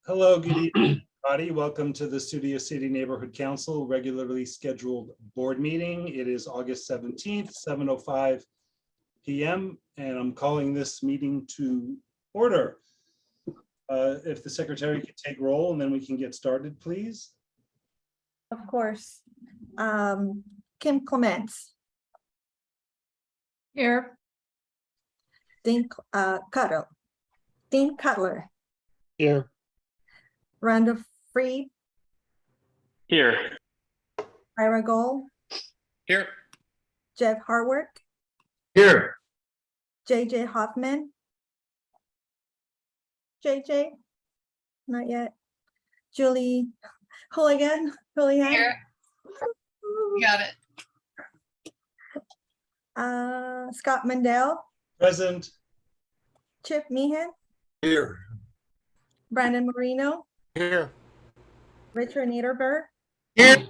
Hello, good evening, everybody. Welcome to the Studio City Neighborhood Council regularly scheduled board meeting. It is August 17th, 7:05 p.m. and I'm calling this meeting to order. If the secretary could take roll and then we can get started, please. Of course. Kim Clements. Here. Dean Cutler. Here. Rhonda Freed. Here. Ira Gold. Here. Jeff Harworth. Here. JJ Hoffman. JJ. Not yet. Julie Hooligan. Here. Got it. Scott Mandel. Present. Chip Meehan. Here. Brandon Marino. Here. Richard Niederberg. Here.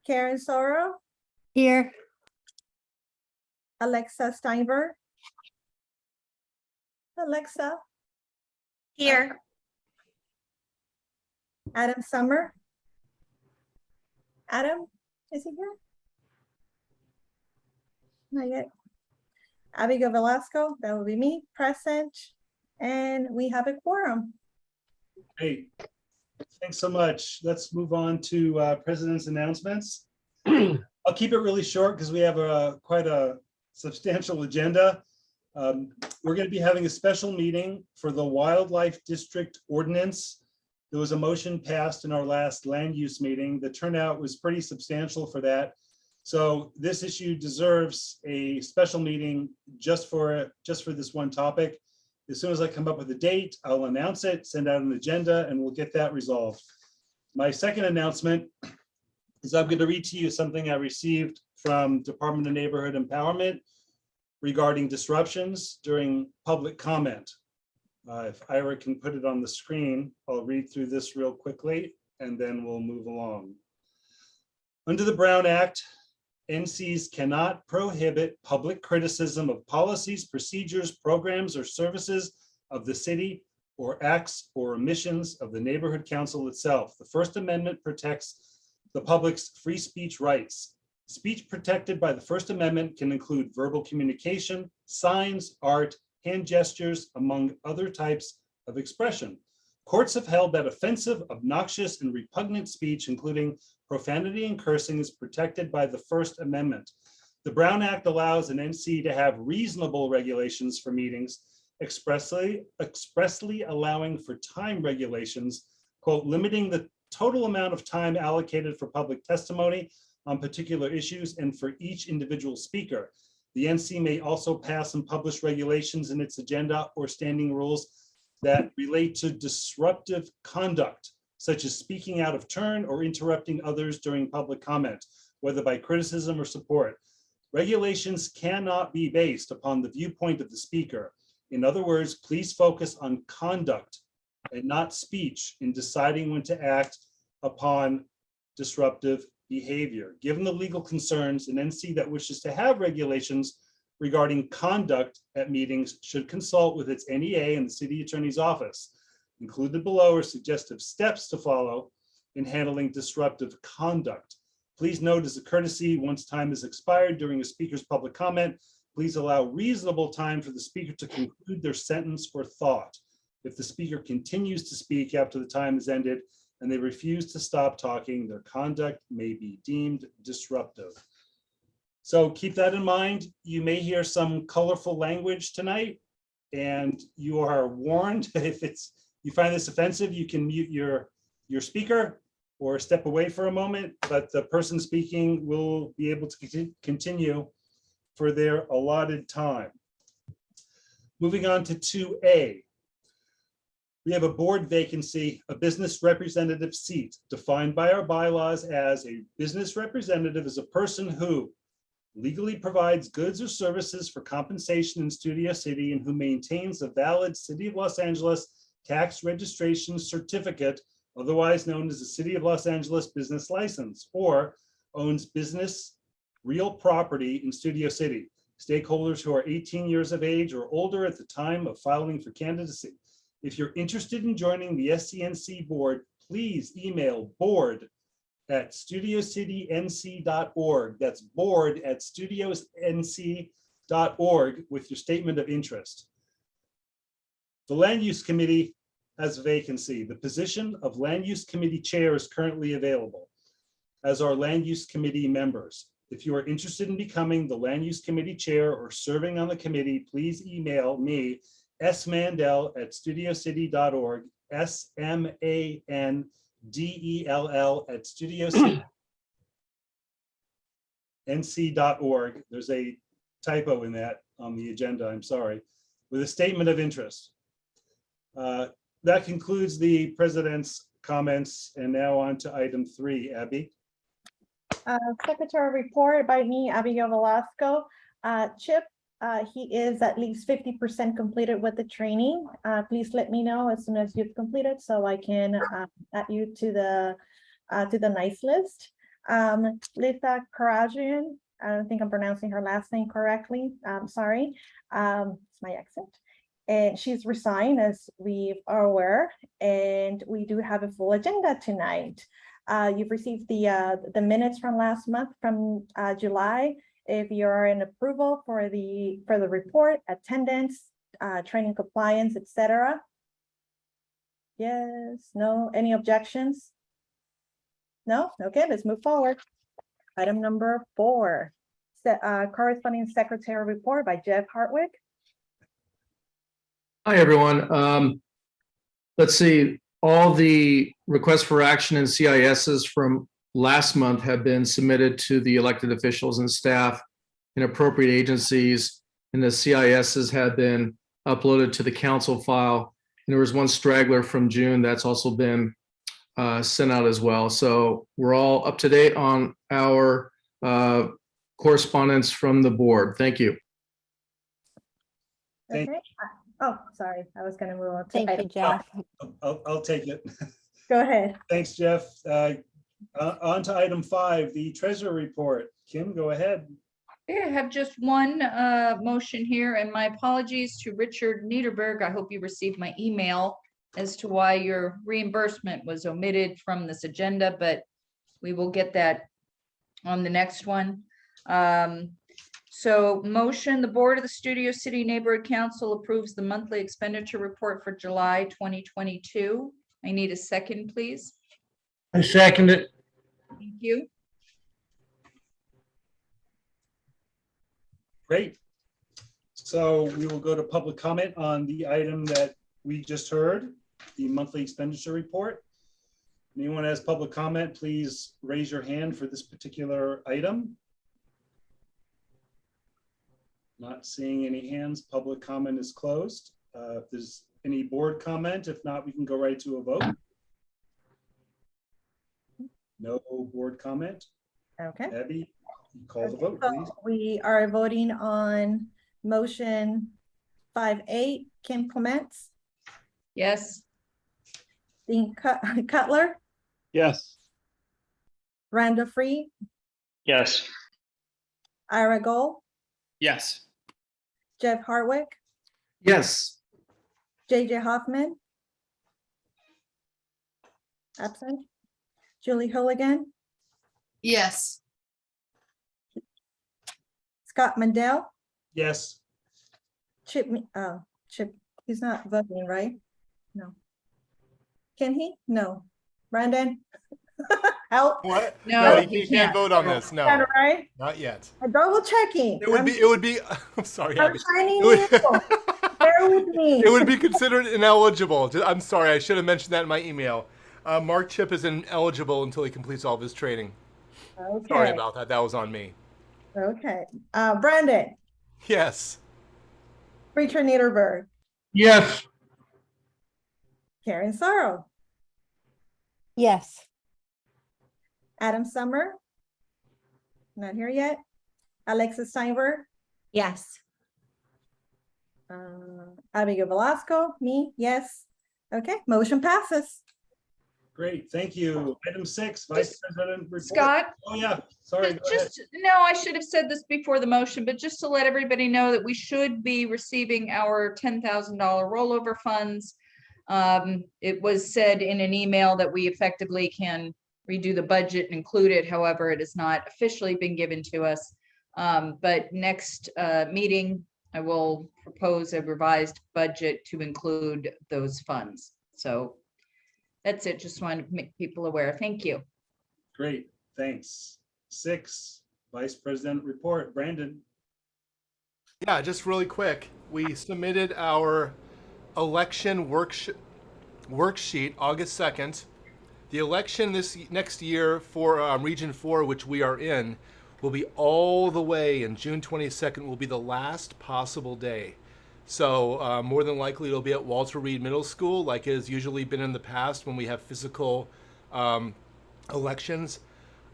Karen Sorrow. Here. Alexa Steinberg. Alexa. Here. Adam Summer. Adam, is he here? Not yet. Abigail Velasco, that will be me, present. And we have a quorum. Hey, thanks so much. Let's move on to President's announcements. I'll keep it really short because we have quite a substantial agenda. We're going to be having a special meeting for the Wildlife District Ordinance. There was a motion passed in our last land use meeting. The turnout was pretty substantial for that. So this issue deserves a special meeting just for this one topic. As soon as I come up with a date, I'll announce it, send out an agenda, and we'll get that resolved. My second announcement is I'm going to read to you something I received from Department of Neighborhood Empowerment regarding disruptions during public comment. If Ira can put it on the screen, I'll read through this real quickly, and then we'll move along. Under the Brown Act, NCs cannot prohibit public criticism of policies, procedures, programs, or services of the city or acts or omissions of the neighborhood council itself. The First Amendment protects the public's free speech rights. Speech protected by the First Amendment can include verbal communication, signs, art, hand gestures, among other types of expression. Courts have held that offensive, obnoxious, and repugnant speech, including profanity and cursing, is protected by the First Amendment. The Brown Act allows an NC to have reasonable regulations for meetings, expressly allowing for time regulations, quote, limiting the total amount of time allocated for public testimony on particular issues and for each individual speaker. The NC may also pass and publish regulations in its agenda or standing rules that relate to disruptive conduct, such as speaking out of turn or interrupting others during public comment, whether by criticism or support. Regulations cannot be based upon the viewpoint of the speaker. In other words, please focus on conduct and not speech in deciding when to act upon disruptive behavior. Given the legal concerns, an NC that wishes to have regulations regarding conduct at meetings should consult with its NEA and the city attorney's office. Included below are suggestive steps to follow in handling disruptive conduct. Please note, as a courtesy, once time is expired during a speaker's public comment, please allow reasonable time for the speaker to conclude their sentence or thought. If the speaker continues to speak after the time is ended and they refuse to stop talking, their conduct may be deemed disruptive. So keep that in mind. You may hear some colorful language tonight, and you are warned if you find this offensive, you can mute your speaker or step away for a moment, but the person speaking will be able to continue for their allotted time. Moving on to 2A. We have a board vacancy, a business representative seat, defined by our bylaws as a business representative is a person who legally provides goods or services for compensation in Studio City and who maintains a valid City of Los Angeles tax registration certificate, otherwise known as the City of Los Angeles business license, or owns business real property in Studio City. Stakeholders who are 18 years of age or older at the time of filing for candidacy If you're interested in joining the SCNC board, please email board@studiocitync.org. That's board@studiosnc.org with your statement of interest. The Land Use Committee has a vacancy. The position of Land Use Committee Chair is currently available, as are Land Use Committee members. If you are interested in becoming the Land Use Committee Chair or serving on the committee, please email me, smandel@studiocity.org, SMANDEL@studiocitync.org. There's a typo in that on the agenda, I'm sorry, with a statement of interest. That concludes the president's comments, and now on to item 3, Abby. Secretary report by me, Abigail Velasco. Chip, he is at least 50% completed with the training. Please let me know as soon as you've completed so I can add you to the nice list. Lisa Karajian, I don't think I'm pronouncing her last name correctly. I'm sorry. It's my accent. And she's resigned, as we are aware, and we do have a full agenda tonight. You've received the minutes from last month from July. If you're in approval for the report, attendance, training compliance, etc. Yes, no, any objections? No, okay, let's move forward. Item number 4, corresponding secretary report by Jeff Hartwig. Hi, everyone. Let's see, all the requests for action and CISs from last month have been submitted to the elected officials and staff in appropriate agencies, and the CISs have been uploaded to the council file. And there was one straggler from June that's also been sent out as well. So we're all up to date on our correspondence from the board. Thank you. Thank- Okay. Oh, sorry, I was gonna move on to Thank you, item. Jeff. I'll take it. Go ahead. Thanks, Jeff. On to item 5, the treasurer report. Kim, go ahead. Okay, I have just one motion here, and my apologies to Richard Niederberg. I hope you received my email as to why your reimbursement was omitted from this agenda, but we will get that on the next one. So motion, the board of the Studio City Neighborhood Council approves the monthly expenditure report for July 2022. I need a second, please. I second it. Thank you. Great. So we will go to public comment on the item that we just heard, the monthly expenditure report. Anyone has public comment, please raise your hand for this particular item. Not seeing any hands, public comment is closed. If there's any board comment, if not, we can go right to a vote. No board comment. Okay. Abby, call the vote, So please. we are voting on motion 5A. Kim Clements, Yes. Dean Cutler, Yes. Rhonda Free, Yes. Ira Gold, Yes. Jeff Hartwick, Yes. JJ Hoffman. Absent. Julie Hooligan, Yes. Scott Mandel, Yes. Chip, he's not voting, right? No. Can he? No. Brandon? Help. What? No, you he can't can't. vote on this. Is that No, right? not yet. I'm double checking. It would be, I'm sorry, I'm Abby. shining It would- you. Bear with me. It would be considered ineligible. I'm sorry, I should have mentioned that in my email. Mark Chip is ineligible until he completes all of his training. Okay. Sorry about that. That was on me. Okay. Brandon, Yes. Richard Niederberg, Yes. Karen Sorrow, Yes. Adam Summer, not here yet. Alexis Steinberg, Yes. Abigail Velasco, me, yes. Okay, motion passes. Great, thank you. Item 6, Vice President report. Scott? Oh, yeah, sorry. Go ahead. No, I should have said this before the motion, but just to let everybody know that we should be receiving our $10,000 rollover funds It was said in an email that we effectively can redo the budget and include it. However, it has not officially been given to us. But next meeting, I will propose a revised budget to include those funds. So that's it. Just wanted to make people aware. Thank you. Great, thanks. 6, Vice President report, Brandon. Yeah, just really quick. We submitted our election worksheet August 2nd. The election this next year for Region 4, which we are in, will be all the way, and June 22nd will be the last possible day. So more than likely it'll be at Walter Reed Middle School, like it has usually been in the past when we have physical elections.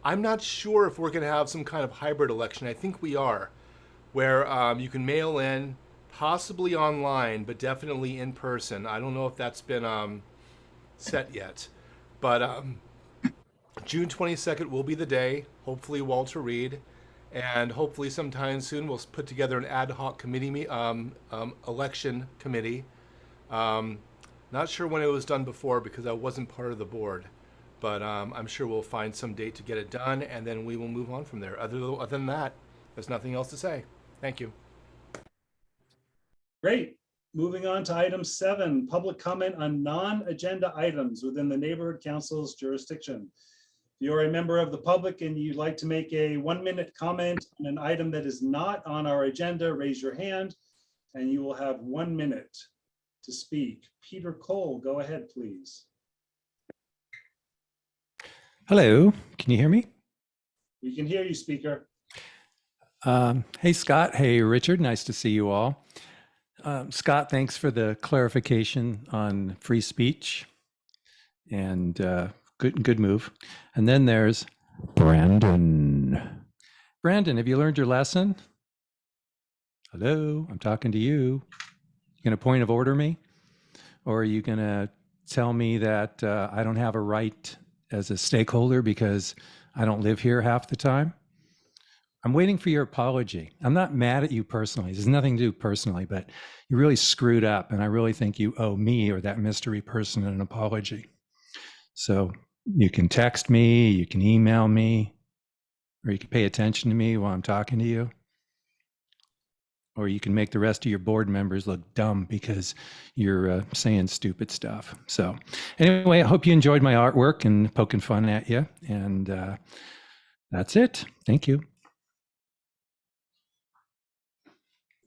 I'm not sure if we're going to have some kind of hybrid election. I think we are, where you can mail in, possibly online, but definitely in person. I don't know if that's been set yet, but June 22nd will be the day, hopefully Walter Reed, and hopefully sometime soon we'll put together an ad hoc committee, election committee. Not sure when it was done before because I wasn't part of the board, but I'm sure we'll find some date to get it done, and then we will move on from there. Other than that, there's nothing else to say. Thank you. Great. Moving on to item 7, public comment on non-agenda items within the Neighborhood Council's jurisdiction. If you're a member of the public and you'd like to make a 1-minute comment on an item that is not on our agenda, raise your hand and you will have 1 minute to speak. Peter Cole, go ahead, please. Hello, can you hear me? We can hear you, speaker. Hey, Scott. Hey, Richard. Nice to see you all. Scott, thanks for the clarification on free speech, and good move. And then there's Brandon. Brandon, have you learned your lesson? Hello, I'm talking to you. You gonna point of order me? Or are you gonna tell me that I don't have a right as a stakeholder because I don't live here half the time? I'm waiting for your apology. I'm not mad at you personally. There's nothing to do personally, but you really screwed up. And I really think you owe me or that mystery person an apology. So you can text me, you can email me, or you can pay attention to me while I'm talking to you. Or you can make the rest of your board members look dumb because you're saying stupid stuff. So anyway, I hope you enjoyed my artwork and poking fun at you. And that's it. Thank you.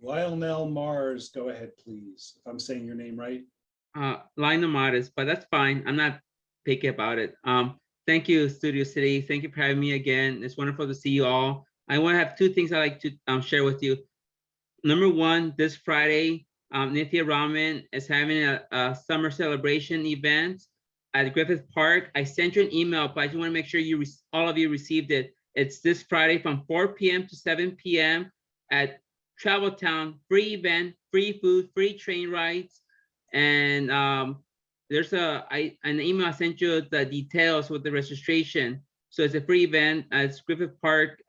Lionel Mars, go ahead, please. If I'm saying your name right. Lionel Mars, but that's fine. I'm not picky about it. Thank you, Studio City. Thank you for having me again. It's wonderful to see you all. I want to have 2 things I'd like to share with you. Number 1, this Friday, Nithya Raman is having a summer celebration event at Griffith Park. I sent you an email, but I just want to make sure all of you received it. It's this Friday from 4 p.m. to 7 p.m. at Travel Town. Free event, free food, free train rides, and there's an email I sent you the details with the registration. So it's a free event at Griffith Park,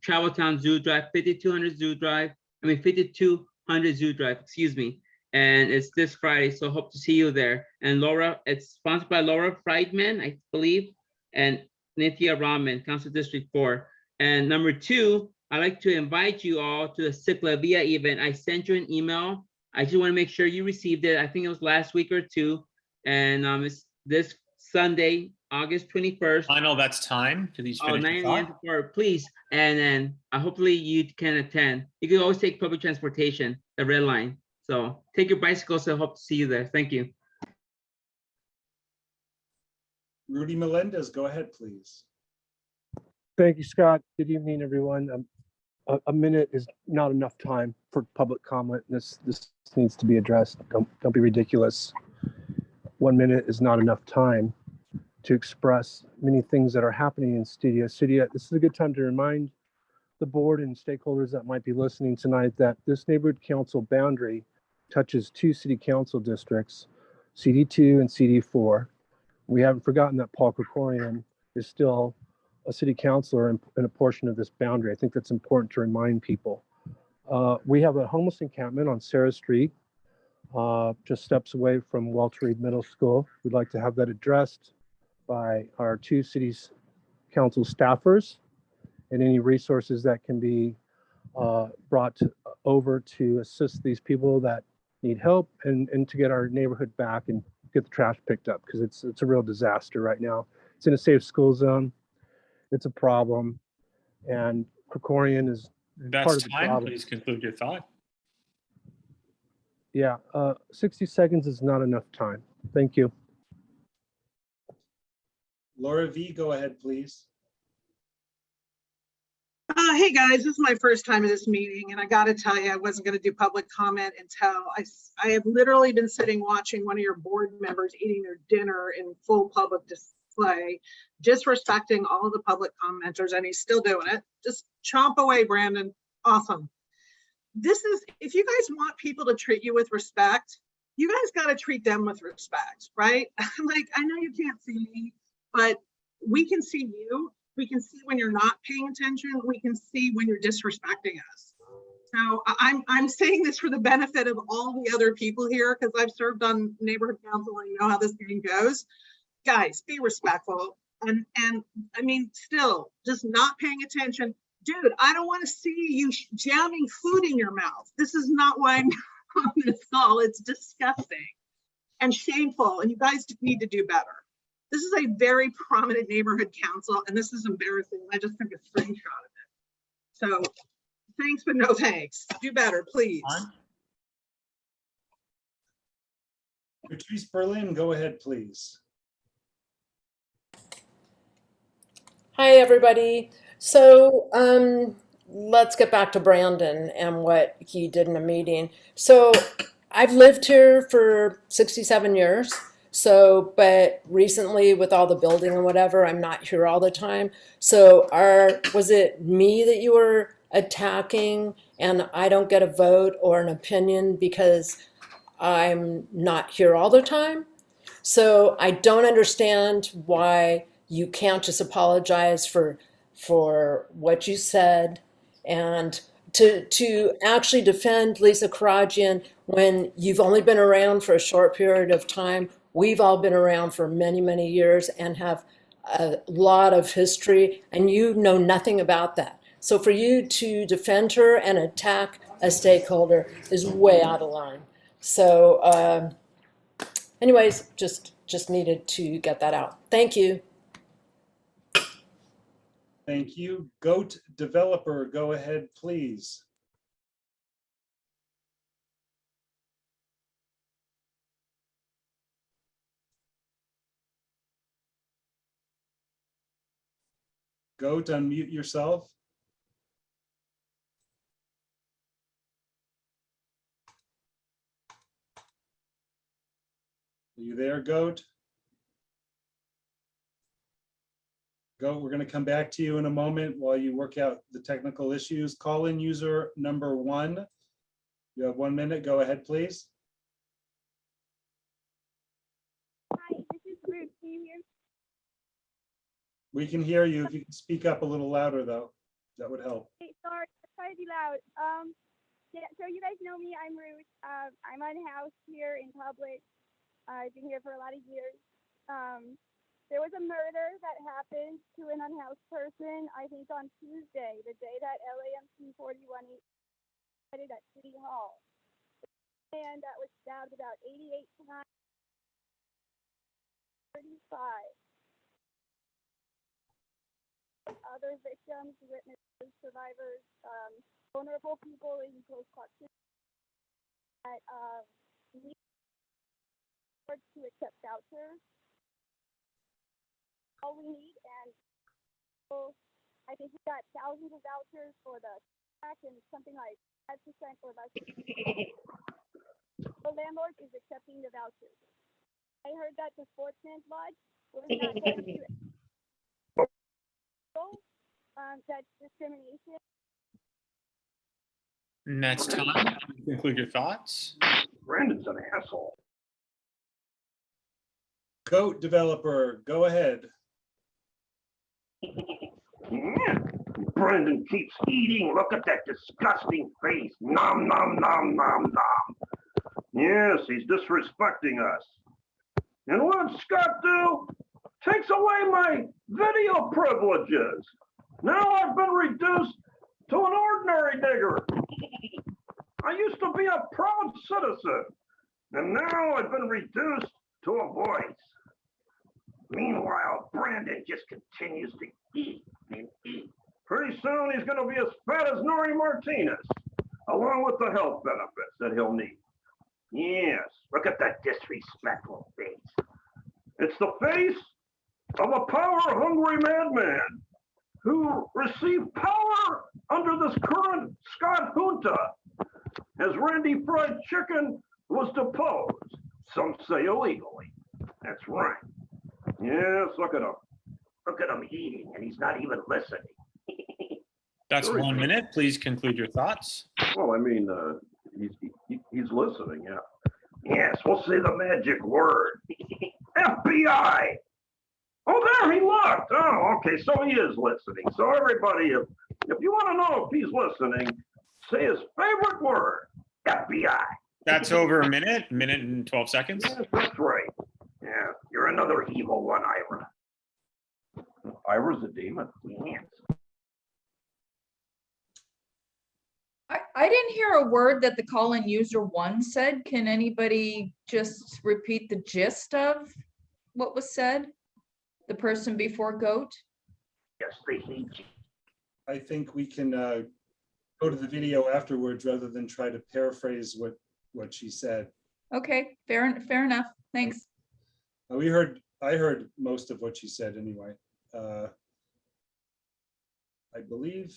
Travel Town Zoo Drive, 5200 Zoo Drive. 5200 Zoo Drive, excuse me. And it's this Friday, so hope to see you there. And Laura, it's sponsored by Laura Friedman, I believe, and Nithya Raman, Council District 4. And number 2, I'd like to invite you all to the Ciclavia event. I sent you an email. I just want to make sure you received it. I think it was last week or 2. And it's this Sunday, August 21st. I know that's time. Please finish 9 a.m. to 4, please. And then hopefully you can attend. You can always take public transportation, the red line. So take your bicycles. I hope to see you there. Thank you. Rudy Melendez, go ahead, please. Thank you, Scott. Good evening, everyone. A minute is not enough time for public comment. This needs to be addressed. Don't be ridiculous. 1 minute is not enough time to express many things that are happening in Studio City. This is a good time to remind the board and stakeholders that might be listening tonight that this neighborhood council boundary touches 2 city council districts, CD2 and CD4. We haven't forgotten that Paul Krikorian is still a city councilor in a portion of this boundary. I think that's important to remind people. We have a homeless encampment on Sarah Street. just steps away from Walter Reed Middle School. We'd like to have that addressed by our two cities council staffers, and any resources that can be brought over to assist these people that need help, and to get our neighborhood back and get the trash picked up, because it's a real disaster right now. It's in a safe school zone. It's a problem, and Krikorian is part That's of the time. problem. Please conclude your thought. Yeah, 60 seconds is not enough time. Thank you. Laura V, go ahead, please. Hey guys, this is my first time at this meeting, and I got to tell you, I wasn't going to do public comment until I have literally been sitting watching one of your board members eating their dinner in full public display, disrespecting all of the public commenters, and he's still doing it. Just chomp away, Brandon. Awesome. This is, if you guys want people to treat you with respect, you guys got to treat them with respect, right? Like, I know you can't see me, but we can see you. We can see when you're not paying attention. We can see when you're disrespecting us. So I'm saying this for the benefit of all the other people here, because I've served on neighborhood council and I know how this game goes. Guys, be respectful. And I mean, still, just not paying attention. Dude, I don't want to see you jamming food in your mouth. This is not why I'm on this call. It's disgusting and shameful, and you guys need to do better. This is a very prominent neighborhood council, and this is embarrassing. I just took a screenshot of it. So thanks, but no thanks. Do better, please. Patrice Berlin, go ahead, please. Hi, everybody. So let's get back to Brandon and what he did in a meeting. So I've lived here for 67 years. So, but recently with all the building and whatever, I'm not here all the time. So was it me that you were attacking and I don't get a vote or an opinion because I'm not here all the time? So I don't understand why you can't just apologize for what you said, and to actually defend Lisa Karajian when you've only been around for a short period of time. We've all been around for many, many years and have a lot of history, and you know nothing about that. So for you to defend her and attack a stakeholder is way out of line. So anyways, just needed to get that out. Thank you. Thank you. Goat Developer, go ahead, please. Goat, unmute yourself. Are you there, Goat? Goat, we're going to come back to you in a moment while you work out the technical issues. Call-in user number 1. You have 1 minute. Go ahead, please. Hi, this is Ruth. Can you hear me? We can hear you. If you can speak up a little louder, though, that would help. Hey, sorry, I try to be loud. Yeah, so you guys know me. I'm Ruth. I'm unhoused here in public. I've been here for a lot of years. There was a murder that happened to an unhoused person, I think on Tuesday, the day that LAMC 41 at City Hall. And that was stabbed about 88 times. 35. Other victims, witnesses, survivors, vulnerable people in close proximity that need to accept vouchers. All we need, and so I think we got thousands of vouchers for the tax and something like 5% or less. The landlord is accepting the vouchers. I heard that the Sportsman's Lodge was not going to that's discrimination. And that's time. Conclude your thoughts. Brandon's an asshole. Goat Developer, go ahead. Brandon keeps eating. Look at that disgusting face. Nom, nom, nom, nom, nom. Yes, he's disrespecting us. And what'd Scott do? Takes away my video privileges. Now I've been reduced to an ordinary digger. I used to be a proud citizen, and now I've been reduced to a voice. Meanwhile, Brandon just continues to eat and eat. Pretty soon he's going to be as fat as Nori Martinez, along with the health benefits that he'll need. Yes, look at that disrespectful face. It's the face of a power-hungry madman who received power under this current Scott junta, as Randy Fried Chicken was deposed, some say illegally. That's right. Yes, look at him. Look at him eating, and he's not even listening. That's Sure, 1 minute. Please conclude your thoughts. Well, I mean, he's listening, yeah. Yes, we'll say the magic word. FBI! Oh, there he looked. Oh, okay, so he is listening. So everybody, if you want to know if he's listening, say his favorite word, FBI. That's over a minute and 12 seconds. Yes, that's right. Yeah, you're another evil one, Ira. Ira's a demon. Yes. I didn't hear a word that the call-in user one said. Can anybody just repeat the gist of what was said? The person before GOAT? Yes, they hate you. I think we can go to the video afterwards rather than try to paraphrase what she said. Okay, fair enough. Thanks. I heard most of what she said anyway. I believe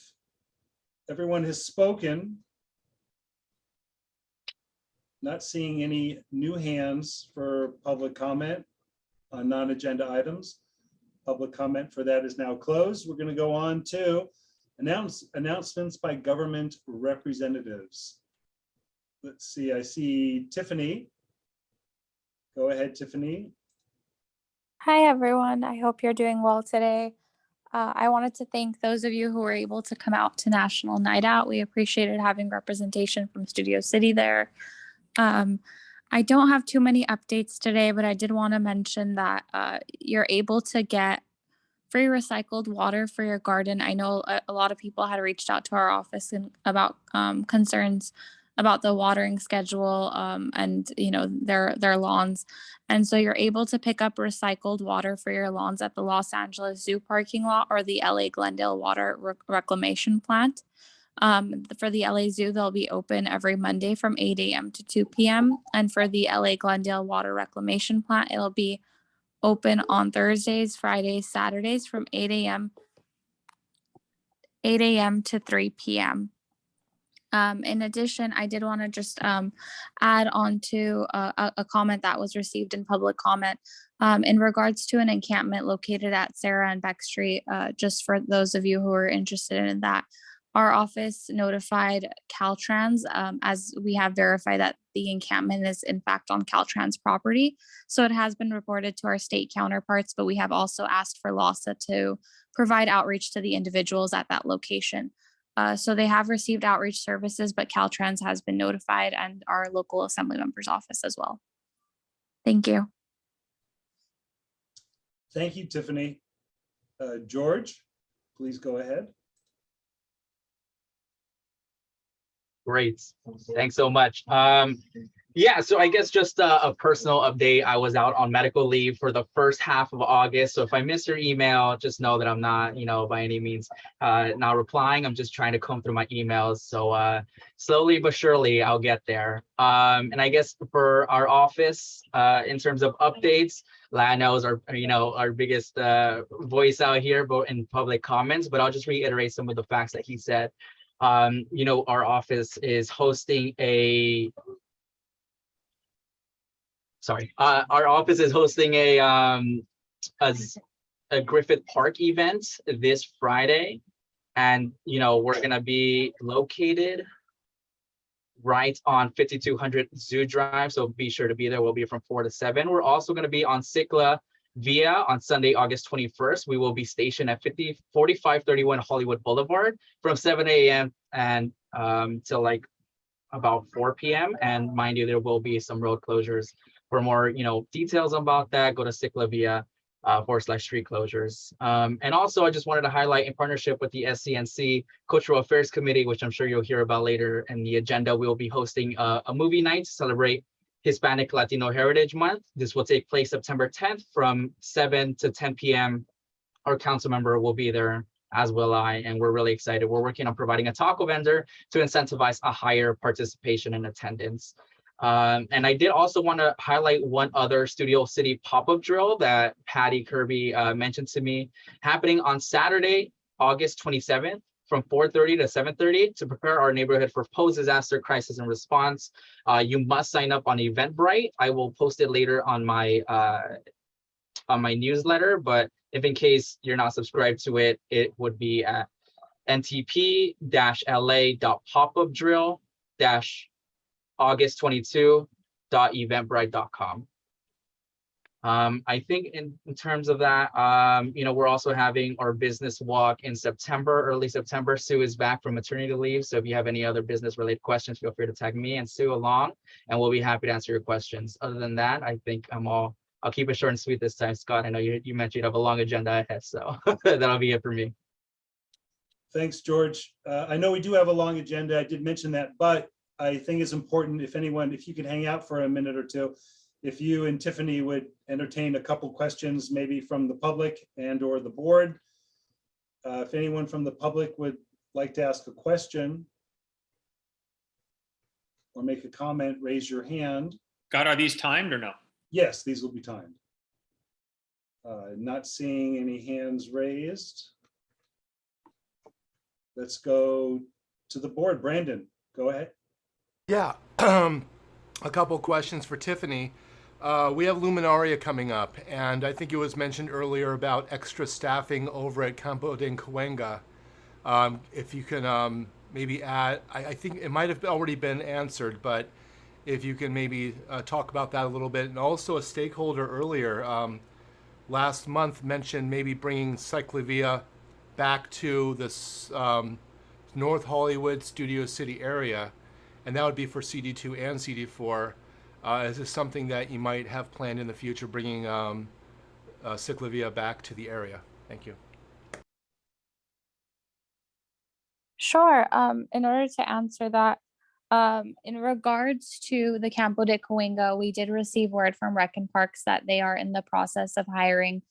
everyone has spoken. Not seeing any new hands for public comment on non-agenda items. Public comment for that is now closed. We're going to go on to announcements by government representatives. Let's see, I see Tiffany. Go ahead, Tiffany. Hi, everyone. I hope you're doing well today. I wanted to thank those of you who were able to come out to National Night Out. We appreciated having representation from Studio City there. I don't have too many updates today, but I did want to mention that you're able to get free recycled water for your garden. I know a lot of people had reached out to our office about concerns about the watering schedule and their lawns. And so you're able to pick up recycled water for your lawns at the Los Angeles Zoo parking lot or the LA Glendale Water Reclamation Plant. For the LA Zoo, they'll be open every Monday from 8 a.m. to 2 p.m. And for the LA Glendale Water Reclamation Plant, it'll be open on Thursdays, Fridays, Saturdays from 8 a.m. to 3 p.m. In addition, I did want to just add on to a comment that was received in public comment in regards to an encampment located at Sarah and Beck Street. Just for those of you who are interested in that, our office notified Caltrans as we have verified that the encampment is in fact on Caltrans property. So it has been reported to our state counterparts, but we have also asked for LASA to provide outreach to the individuals at that location. So they have received outreach services, but Caltrans has been notified and our local assembly member's office as well. Thank you. Thank you, Tiffany. George, please go ahead. Great. Thanks so much. Yeah, so I guess just a personal update. I was out on medical leave for the first half of August. So if I miss your email, just know that I'm not, by any means not replying. I'm just trying to comb through my emails. So slowly but surely I'll get there. And I guess for our office, in terms of updates, Lano's our biggest voice out here, but in public comments, but I'll just reiterate some of the facts that he said. Our office is hosting a Griffith Park event this Friday, and we're gonna be located right on 5200 Zoo Drive, so be sure to be there. We'll be from 4 to 7. We're also gonna be on Cicla Via on Sunday, August 21st. We will be stationed at 4531 Hollywood Boulevard from 7 a.m. and till like about 4 p.m. And mind you, there will be some road closures. For more, details about that, go to ciclavia/street closures. And also, I just wanted to highlight, in partnership with the SCNC Cultural Affairs Committee, which I'm sure you'll hear about later in the agenda, we will be hosting a movie night to celebrate Hispanic Latino Heritage Month. This will take place September 10th from 7 to 10 p.m. Our council member will be there, as will I, and we're really excited. We're working on providing a taco vendor to incentivize a higher participation and attendance. And I did also want to highlight one other Studio City pop-up drill that Patty Kirby mentioned to me, happening on Saturday, August 27th from 4:30 to 7:30 to prepare our neighborhood for post-disaster crisis and response. You must sign up on Eventbrite. I will post it later on my newsletter, but if in case you're not subscribed to it, it would be at ntp-la.popupdrill-august22.eventbrite.com. I think in terms of that, we're also having our business walk in September, early September. Sue is back from maternity leave. So if you have any other business related questions, feel free to tag me and Sue along, and we'll be happy to answer your questions. Other than that, I think I'll keep it short and sweet this time. Scott, I know you mentioned you have a long agenda ahead, so that'll be it for me. Thanks, George. I know we do have a long agenda. I did mention that, but I think it's important if you could hang out for a minute or two, if you and Tiffany would entertain a couple questions, maybe from the public and or the board. If anyone from the public would like to ask a question or make a comment, raise your hand. Scott, are these timed or no? Yes, these will be timed. Not seeing any hands raised. Let's go to the board. Brandon, go ahead. Yeah, a couple questions for Tiffany. We have Luminaria coming up, and I think it was mentioned earlier about extra staffing over at Campo de Cuenca. If you can maybe add, I think it might have already been answered, but if you can maybe talk about that a little bit. And also a stakeholder earlier last month mentioned maybe bringing Ciclavia back to this North Hollywood, Studio City area, and that would be for CD2 and CD4. Is this something that you might have planned in the future, bringing Ciclavia back to the area? Thank you. Sure. In order to answer that, in regards to the Campo de Cuenca, we did receive word from Rec and Parks that they are in the process of hiring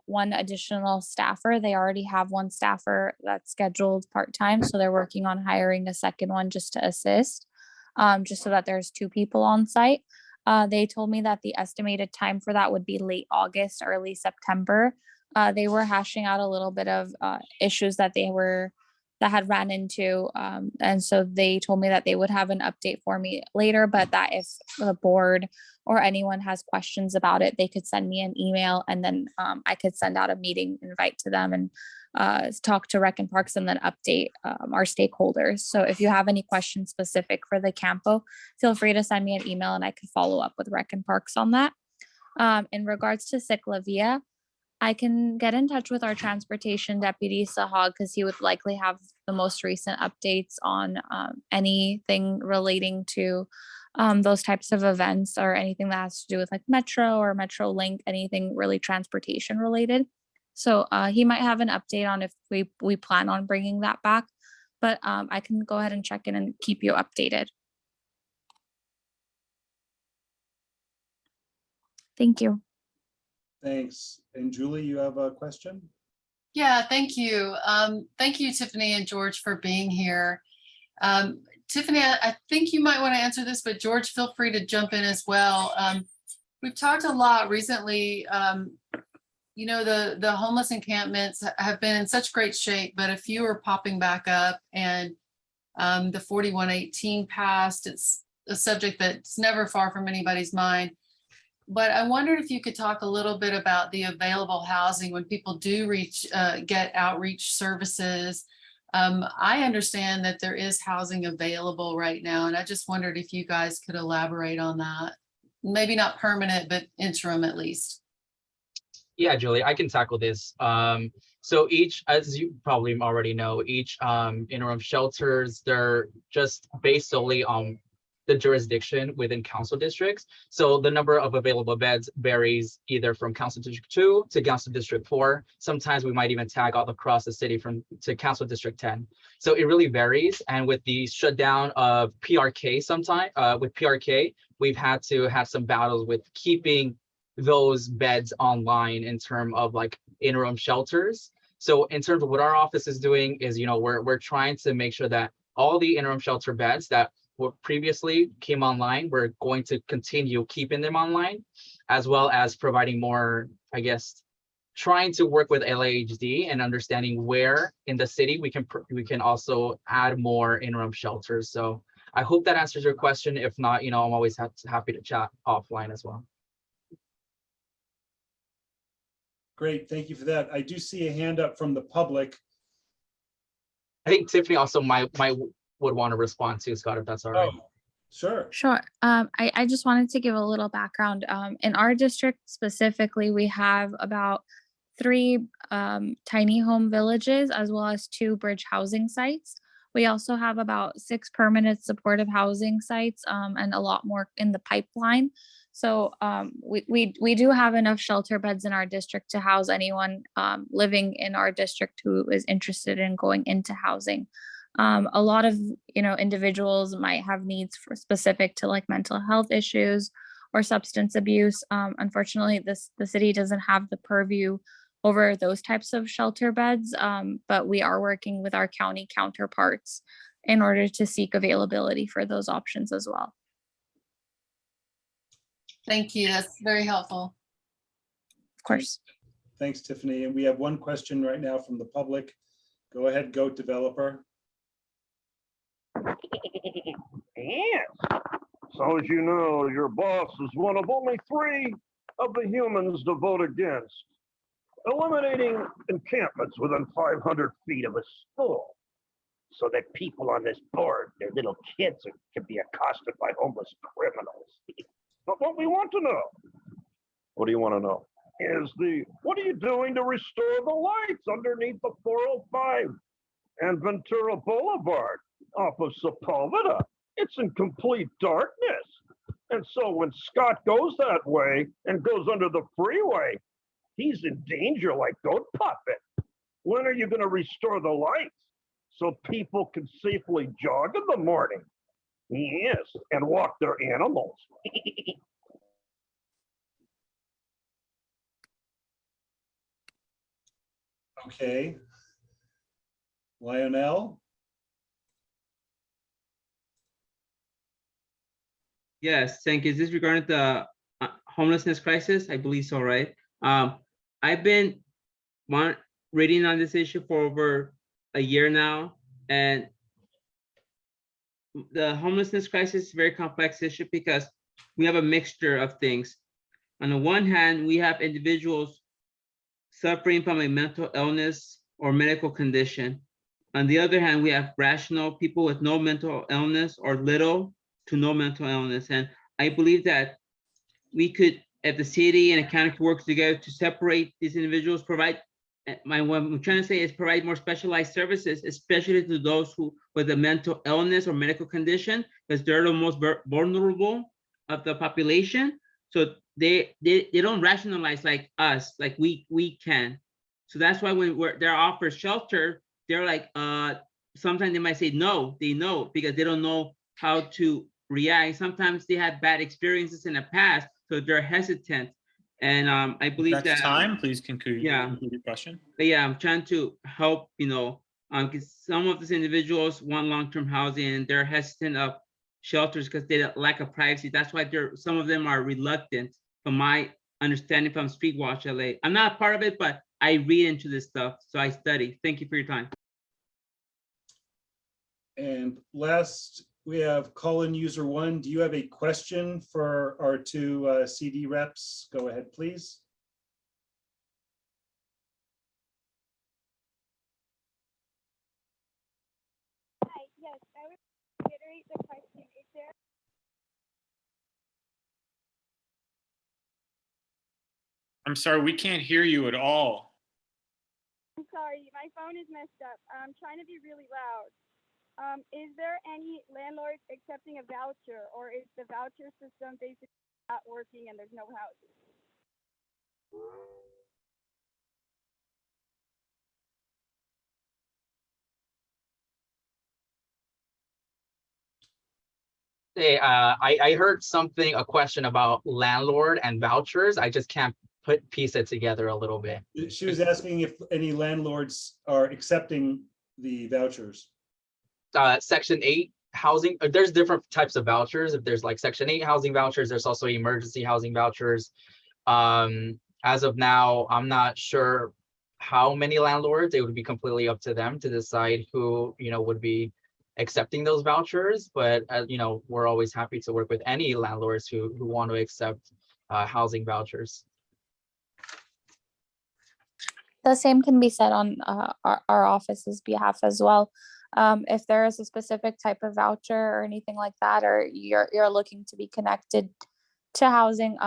one additional staffer. They already have one staffer that's scheduled part-time, so they're working on hiring a second one just to assist, just so that there's 2 people on site. They told me that the estimated time for that would be late August, early September. They were hashing out a little bit of issues that had ran into, and so they told me that they would have an update for me later, but that if the board or anyone has questions about it, they could send me an email, and then I could send out a meeting invite to them and talk to Rec and Parks and then update our stakeholders. So if you have any questions specific for the Campo, feel free to send me an email and I could follow up with Rec and Parks on that. In regards to Ciclavia, I can get in touch with our transportation deputy, Sahag, because he would likely have the most recent updates on anything relating to those types of events or anything that has to do with like Metro or Metro Link, anything really transportation related. So he might have an update on if we plan on bringing that back, but I can go ahead and check in and keep you updated. Thank you. Thanks. And Julie, you have a question? Yeah, thank you. Thank you, Tiffany and George, for being here. Tiffany, I think you might want to answer this, but George, feel free to jump in as well. We've talked a lot recently. The homeless encampments have been in such great shape, but a few are popping back up, and the 4118 passed. It's a subject that's never far from anybody's mind. But I wondered if you could talk a little bit about the available housing when people do get outreach services. I understand that there is housing available right now, and I just wondered if you guys could elaborate on that. Maybe not permanent, but interim at least. Yeah, Julie, I can tackle this. So each, as you probably already know, each interim shelters, they're just based solely on the jurisdiction within council districts. So the number of available beds varies either from Council District 2 to Council District 4. Sometimes we might even tag all across the city to Council District 10. So it really varies. And with the shutdown of PRK with PRK, we've had to have some battles with keeping those beds online in terms of like interim shelters. So in terms of what our office is doing is, we're trying to make sure that all the interim shelter beds that were previously came online, we're going to continue keeping them online, as well as providing more, I guess, trying to work with LAHD and understanding where in the city we can also add more interim shelters. So I hope that answers your question. If not, I'm always happy to chat offline as well. Great, thank you for that. I do see a hand up from the public. I think Tiffany also might would want to respond to, Scott, if that's all right. Oh, sure. Sure. I just wanted to give a little background. In our district specifically, we have about 3 tiny home villages as well as 2 bridge housing sites. We also have about 6 permanent supportive housing sites and a lot more in the pipeline. So we do have enough shelter beds in our district to house anyone living in our district who is interested in going into housing. A lot of individuals might have needs for specific to like mental health issues or substance abuse. Unfortunately, the city doesn't have the purview over those types of shelter beds, but we are working with our county counterparts in order to seek availability for those options as well. Thank you. That's very helpful. Of course. Thanks, Tiffany. And we have one question right now from the public. Go ahead, Goat Developer. Yes. So as you know, your boss is one of only 3 of the humans to vote against eliminating encampments within 500 feet of a school so that people on this board, their little kids, can be accosted by homeless criminals. But what we want to know, what do you want to know, is what are you doing to restore the lights underneath the 405 and Ventura Boulevard off of Sepulveda? It's in complete darkness. And so when Scott goes that way and goes under the freeway, he's in danger like Goat Puppet. When are you going to restore the lights so people can safely jog in the morning? Yes, and walk their animals. Okay. Lionel? Yes, thank you. Is this regarding the homelessness crisis? I believe so, right? I've been reading on this issue for over a year now, and the homelessness crisis is a very complex issue because we have a mixture of things. On the one hand, we have individuals suffering from a mental illness or medical condition. On the other hand, we have rational people with no mental illness or little to no mental illness. And I believe that we could, at the city and the county, could work together to separate these individuals, provide, what I'm trying to say is provide more specialized services, especially to those who with a mental illness or medical condition, because they're the most vulnerable of the population. So they don't rationalize like us, like we can. So that's why when they're offered shelter, they're like, sometimes they might say no, they know because they don't know how to react. Sometimes they had bad experiences in the past, so they're hesitant. And I believe That's that time. Please conclude, yeah. conclude your question. But yeah, I'm trying to help, because some of these individuals want long-term housing and they're hesitant of shelters because they lack of privacy. That's why some of them are reluctant, from my understanding from Street Watch LA. I'm not a part of it, but I read into this stuff, so I study. Thank you for your time. And last, we have call-in user 1. Do you have a question for our 2 CD reps? Go ahead, please. Hi, yes, I would reiterate the question. Is there I'm sorry, we can't hear you at all. I'm sorry, my phone is messed up. I'm trying to be really loud. Is there any landlords accepting a voucher, or is the voucher system basically not working and there's no houses? Hey, I heard something, a question about landlord and vouchers. I just can't piece it together a little bit. She was asking if any landlords are accepting the vouchers. Section 8 housing, there's different types of vouchers. If there's like Section 8 housing vouchers, there's also emergency housing vouchers. As of now, I'm not sure how many landlords. It would be completely up to them to decide who, would be accepting those vouchers. But we're always happy to work with any landlords who want to accept housing vouchers. The same can be said on our office's behalf as well. If there is a specific type of voucher or anything like that, or you're looking to be connected to housing,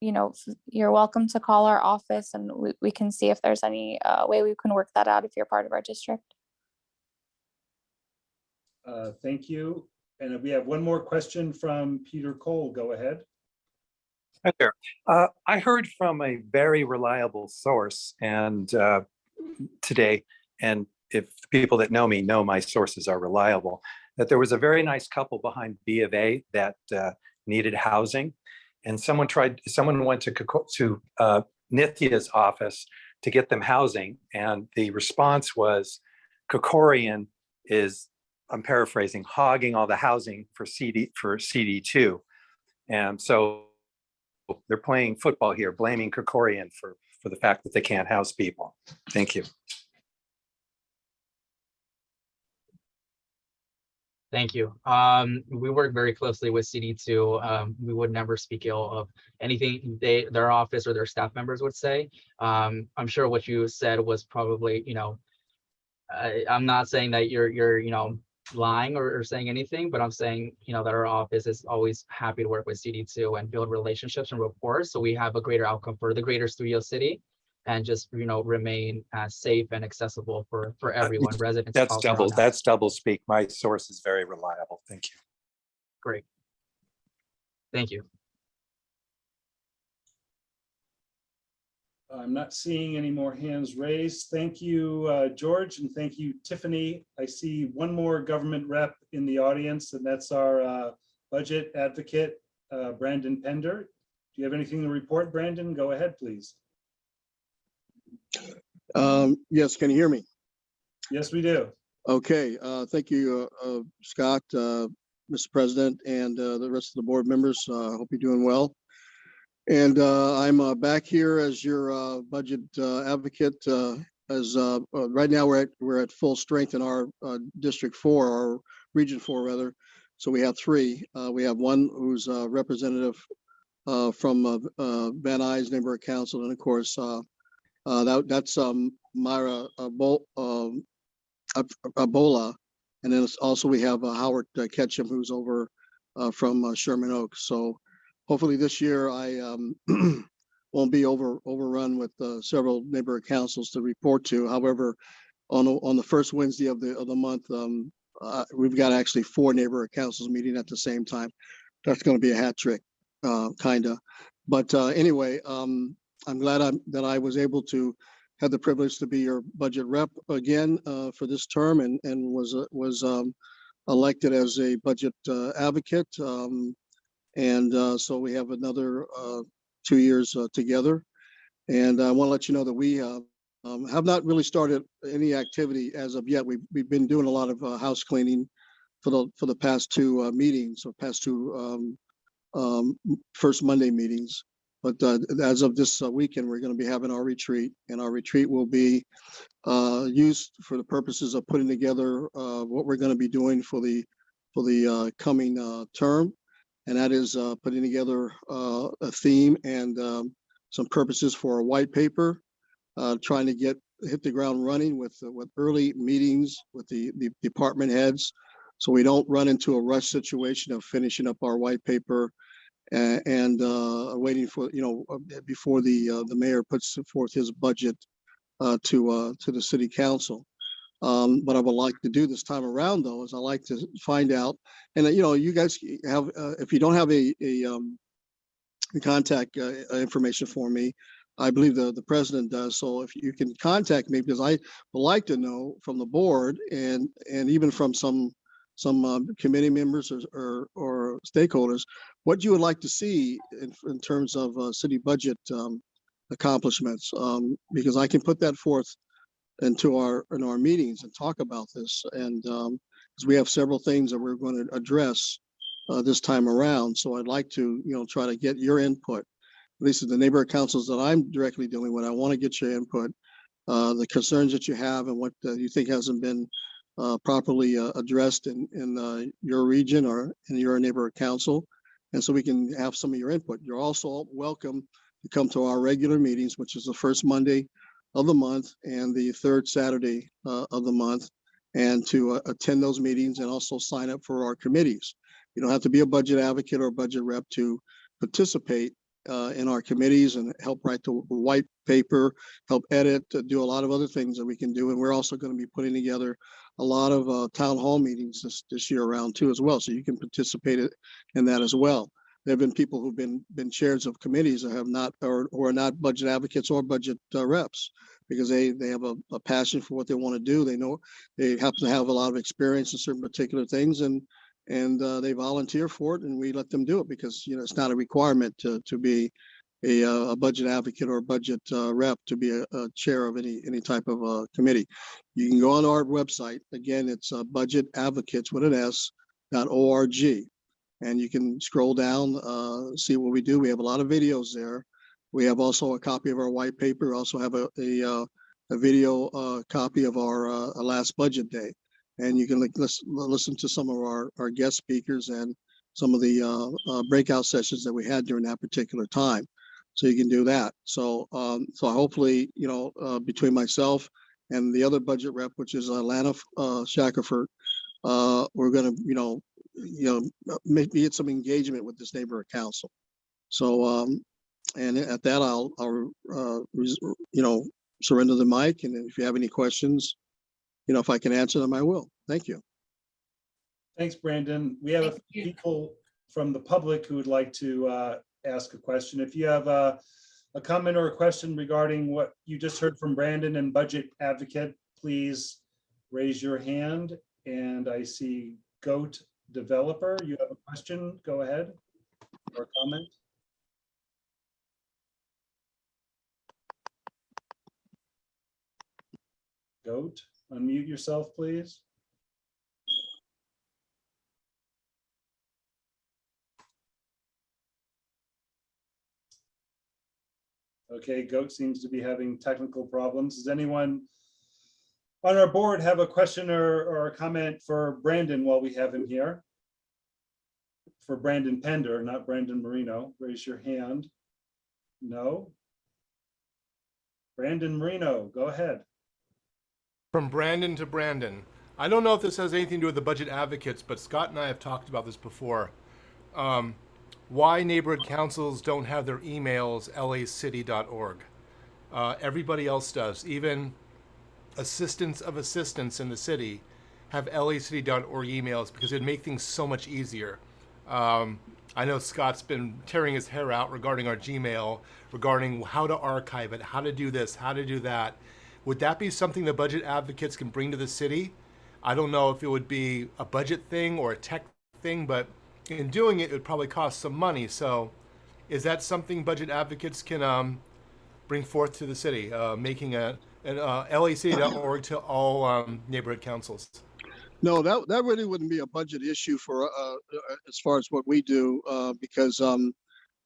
you're welcome to call our office, and we can see if there's any way we can work that out if you're part of our district. Thank you. And we have one more question from Peter Cole. Go ahead. Hi there. I heard from a very reliable source and today, and if people that know me know my sources are reliable, that there was a very nice couple behind B of A that needed housing, and someone went to Nithya's office to get them housing, and the response was Kokorian is, I'm paraphrasing, hogging all the housing for CD2, and so they're playing football here, blaming Kokorian for the fact that they can't house people. Thank you. Thank you. We work very closely with CD2. We would never speak ill of anything their office or their staff members would say. I'm sure what you said was probably, I'm not saying that you're lying or saying anything, but I'm saying, that our office is always happy to work with CD2 and build relationships and rapport, so we have a greater outcome for the greater Studio City, and just remain safe and accessible for everyone, residents. That's double speak. My source is very reliable. Thank you. Great. Thank you. I'm not seeing any more hands raised. Thank you, George, and thank you, Tiffany. I see one more government rep in the audience, and that's our budget advocate, Brandon Pender. Do you have anything to report, Brandon? Go ahead, please. Yes, can you hear me? Yes, we do. Okay, thank you, Scott, Mr. President, and the rest of the board members. I hope you're doing well. And I'm back here as your budget advocate. Right now we're at full strength in our District 4, or Region 4 rather. So we have 3. We have one who's a representative from Van Nuys Neighborhood Council, and of course that's Myra Abola, and then also we have Howard Ketchum, who's over from Sherman Oaks. So hopefully this year I won't be overrun with several neighborhood councils to report to. However, on the first Wednesday of the month, we've got actually 4 neighborhood councils meeting at the same time. That's going to be a hat trick, kinda. But anyway, I'm glad that I was able to have the privilege to be your budget rep again for this term, and was elected as a budget advocate. And so we have another 2 years together. And I want to let you know that we have not really started any activity as of yet. We've been doing a lot of house cleaning for the past 2 meetings, or past 2 first Monday meetings. But as of this weekend, we're going to be having our retreat, and our retreat will be used for the purposes of putting together what we're going to be doing for the coming term. And that is putting together a theme and some purposes for a white paper, trying to hit the ground running with early meetings with the department heads, so we don't run into a rush situation of finishing up our white paper and waiting for, before the mayor puts forth his budget to the city council. What I would like to do this time around, though, is I like to find out, and you guys have, if you don't have a contact information for me, I believe the president does. So if you can contact me, because I would like to know from the board and even from some committee members or stakeholders, what you would like to see in terms of city budget accomplishments, because I can put that forth in our meetings and talk about this, and because we have several things that we're going to address this time around. So I'd like to try to get your input, at least in the neighborhood councils that I'm directly dealing with. I want to get your input, the concerns that you have, and what you think hasn't been properly addressed in your region or in your neighborhood council, and so we can have some of your input. You're also welcome to come to our regular meetings, which is the first Monday of the month and the third Saturday of the month, and to attend those meetings and also sign up for our committees. You don't have to be a budget advocate or a budget rep to participate in our committees and help write the white paper, help edit, do a lot of other things that we can do. And we're also going to be putting together a lot of town hall meetings this year around too as well. So you can participate in that as well. There have been people who've been chairs of committees that have not, or are not budget advocates or budget reps, because they have a passion for what they want to do. They know they happen to have a lot of experience in certain particular things, and they volunteer for it, and we let them do it because it's not a requirement to be a budget advocate or a budget rep to be a chair of any type of committee. You can go on our website. Again, it's budgetadvocates with an S.org. And you can scroll down, see what we do. We have a lot of videos there. We have also a copy of our white paper. We also have a video copy of our last budget day. And you can listen to some of our guest speakers and some of the breakout sessions that we had during that particular time. So you can do that. So hopefully, between myself and the other budget rep, which is Lana Shackelford, we're going to, maybe get some engagement with this neighborhood council. So, and at that, I'll surrender the mic. And if you have any questions, if I can answer them, I will. Thank you. Thanks, Brandon. We have a few people from the public who would like to ask a question. If you have a comment or a question regarding what you just heard from Brandon and budget advocate, please raise your hand. And I see Goat Developer, you have a question, go ahead, or a comment. Goat, unmute yourself, please. Okay, Goat seems to be having technical problems. Does anyone on our board have a question or a comment for Brandon while we have him here? For Brandon Pender, not Brandon Marino. Raise your hand. No. Brandon Marino, go ahead. From Brandon to Brandon. I don't know if this has anything to do with the budget advocates, but Scott and I have talked about this before. Why neighborhood councils don't have their emails lacity.org. Everybody else does. Even assistants of assistants in the city have lacity.org emails because it'd make things so much easier. I know Scott's been tearing his hair out regarding our Gmail, regarding how to archive it, how to do this, how to do that. Would that be something the budget advocates can bring to the city? I don't know if it would be a budget thing or a tech thing, but in doing it, it would probably cost some money. So is that something budget advocates can bring forth to the city, making an LAC.org to all neighborhood councils? No, that really wouldn't be a budget issue for as far as what we do, because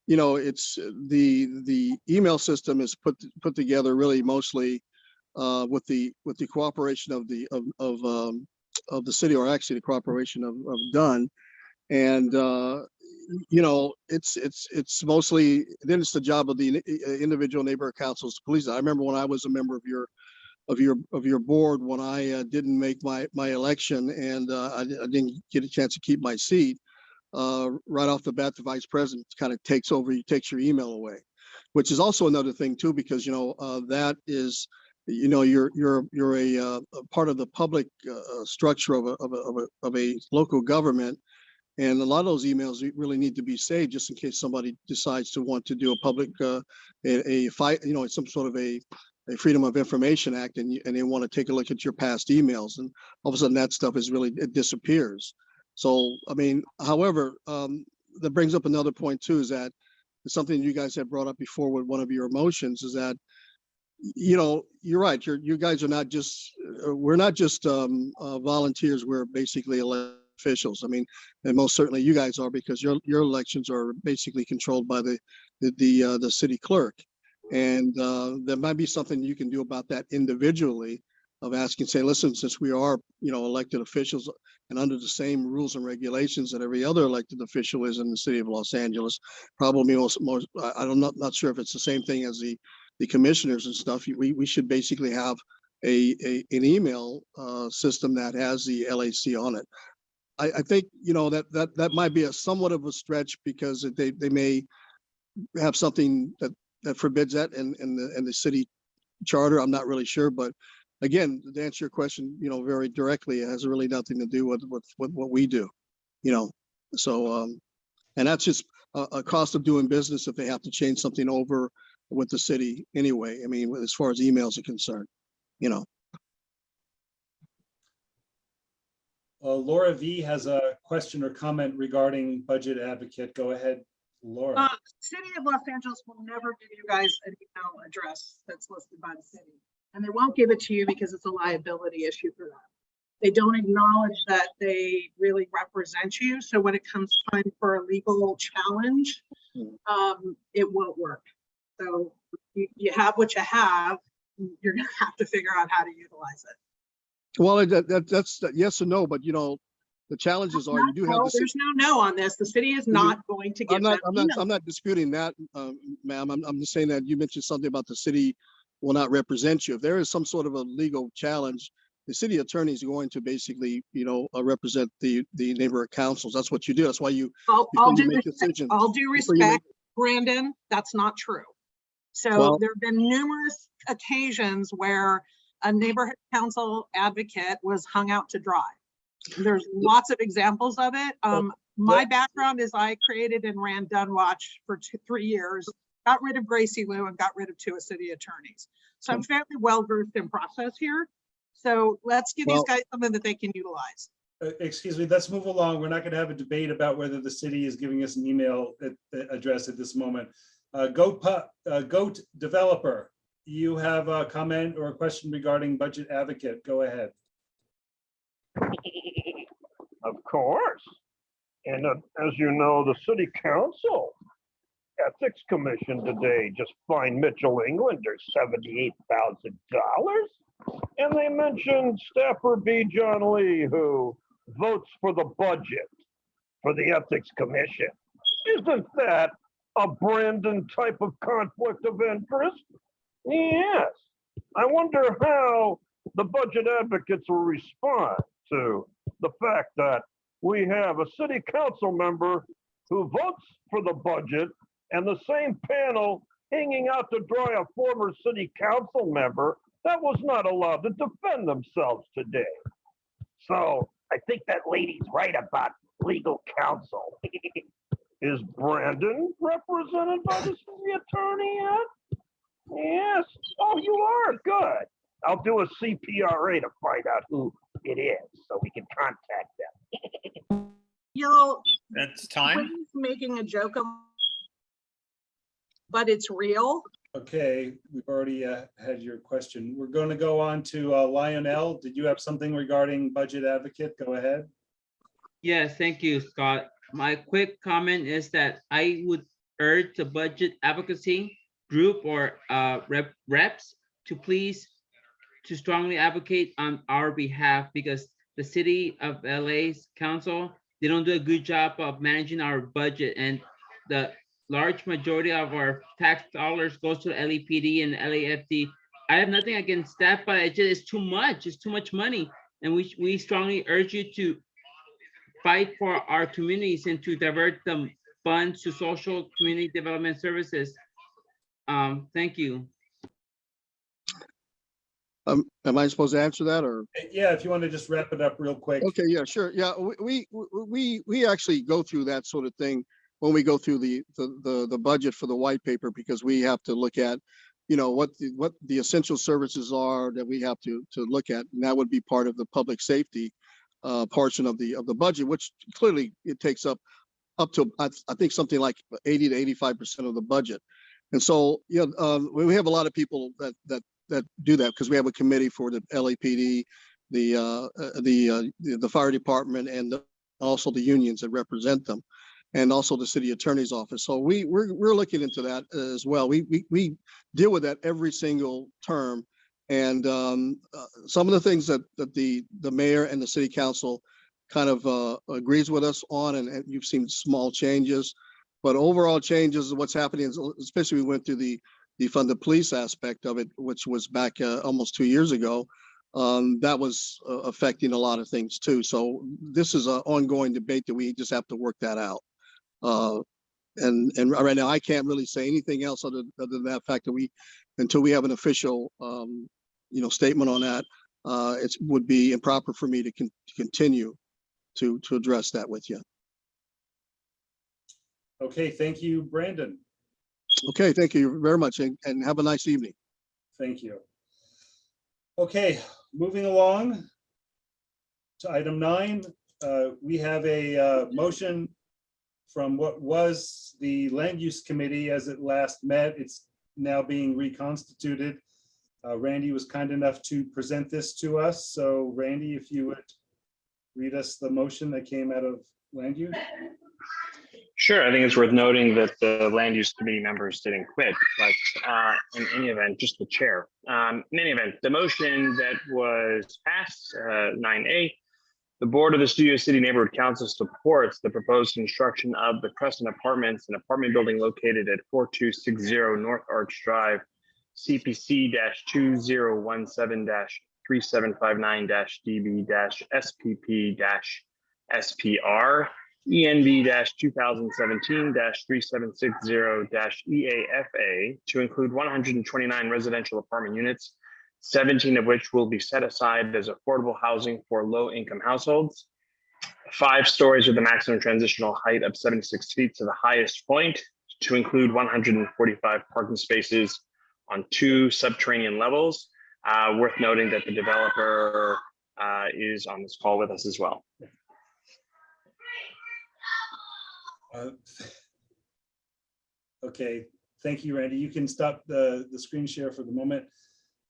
it's the email system is put together really mostly with the cooperation of the city, or actually the cooperation of Dunn, and it's mostly, then it's the job of the individual neighborhood councils to police. I remember when I was a member of your board, when I didn't make my election and I didn't get a chance to keep my seat, right off the bat, the vice president kind of takes your email away, which is also another thing too, because that is, you're a part of the public structure of a local government, and a lot of those emails really need to be saved just in case somebody decides to want to do a public a fight, some sort of a Freedom of Information Act, and they want to take a look at your past emails, and all of a sudden that stuff it disappears. So, I mean, however, that brings up another point too, is that it's something you guys had brought up before with one of your motions, is that, you're right. You guys are not just, we're not just volunteers. We're basically elected officials. I mean, and most certainly you guys are, because your elections are basically controlled by the city clerk. And there might be something you can do about that individually, of asking, say, listen, since we are, elected officials and under the same rules and regulations that every other elected official is in the city of Los Angeles, probably more, I'm not sure if it's the same thing as the commissioners and stuff. We should basically have an email system that has the LAC on it. I think, that might be somewhat of a stretch, because they may have something that forbids that in the city charter. I'm not really sure, but again, to answer your question, very directly, it has really nothing to do with what we do, So, and that's just a cost of doing business if they have to change something over with the city anyway. I mean, as far as emails are concerned, Laura V has a question or comment regarding Budget Advocate. Go ahead, Laura. City of Los Angeles will never give you guys an email address that's listed by the city. And they won't give it to you because it's a liability issue for them. They don't acknowledge that they really represent you. So when it comes time for a legal challenge, it won't work. So you have what you have. You're going to have to figure out how to utilize it. Well, that's yes and no, but the challenges are you do have. There's no on this. The city is not going to give. I'm not disputing that, ma'am. I'm just saying that you mentioned something about the city will not represent you. If there is some sort of a legal challenge, the city attorney is going to basically, represent the neighborhood councils. That's what you do. That's why you make decisions. All due respect, Brandon, that's not true. So there have been numerous occasions where a neighborhood council advocate was hung out to dry. There's lots of examples of it. My background is I created and ran Dunwatch for 3 years, got rid of Gracie Lou, and got rid of 2 city attorneys. So I'm fairly well versed in process here. So let's give these guys something that they can utilize. Excuse me, let's move along. We're not going to have a debate about whether the city is giving us an email address at this moment. Goat Developer, you have a comment or a question regarding Budget Advocate. Go ahead. Of course. And as you know, the City Council Ethics Commission today just fined Mitchell Englander $78,000. And they mentioned Staffer B. John Lee, who votes for the budget for the Ethics Commission. Isn't that a Brandon type of conflict of interest? Yes. I wonder how the budget advocates will respond to the fact that we have a city council member who votes for the budget and the same panel hanging out to dry a former city council member that was not allowed to defend themselves today. So I think that lady's right about legal counsel. Is Brandon represented by the city attorney yet? Yes. Oh, you are? Good. I'll do a CPRA to find out who it is so we can contact them. That's time. He's making a joke of, but it's real. Okay, we've already had your question. We're going to go on to Lionel. Did you have something regarding Budget Advocate? Go ahead. Yes, thank you, Scott. My quick comment is that I would urge the budget advocacy group or reps to please to strongly advocate on our behalf, because the city of LA's council, they don't do a good job of managing our budget, and the large majority of our tax dollars goes to the LAPD and LAFD. I have nothing against that, but it's too much. It's too much money, and we strongly urge you to fight for our communities and to divert the funds to social community development services. Thank you. Am I supposed to answer that, or? Yeah, if you want to just wrap it up real quick. Okay, yeah, sure. Yeah, we actually go through that sort of thing when we go through the budget for the white paper, because we have to look at, you know, what the essential services are that we have to look at, and that would be part of the public safety portion of the budget, which clearly it takes up to I think something like 80 to 85% of the budget. And so, yeah, we have a lot of people that do that, because we have a committee for the LAPD, the fire department, and also the unions that represent them, and also the city attorney's office. So we're looking into that as well. We deal with that every single term, and some of the things that the mayor and the city council kind of agrees with us on, and you've seen small changes, but overall changes, what's happening, especially we went through the defund the police aspect of it, which was back almost 2 years ago. That was affecting a lot of things too. So this is an ongoing debate that we just have to work that out. And right now I can't really say anything else other than that fact that until we have an official, statement on that, it would be improper for me to continue to address that with you. Okay, thank you, Brandon. Okay, thank you very much, and have a nice evening. Thank you. Okay, moving along to item 9, we have a motion from what was the Land Use Committee as it last met. It's now being reconstituted. Randy was kind enough to present this to us. So Randy, if you would read us the motion that came out of Land Use. Sure, I think it's worth noting that the land use committee members didn't quit, but in any event, just the chair. In any event, the motion that was passed, 9A, the board of the Studio City Neighborhood Council supports the proposed construction of the Crescent Apartments, an apartment building located at 4260 North Arch Drive, CPC-2017-3759-DB-SPP-SPR. ENV-2017-3760-EAFA to include 129 residential apartment units, 17 of which will be set aside as affordable housing for low-income households. 5 stories with a maximum transitional height of 76 feet to the highest point, to include 145 parking spaces on 2 subterranean levels. Worth noting that the developer is on this call with us as well. Okay, thank you, Randy. You can stop the screen share for the moment.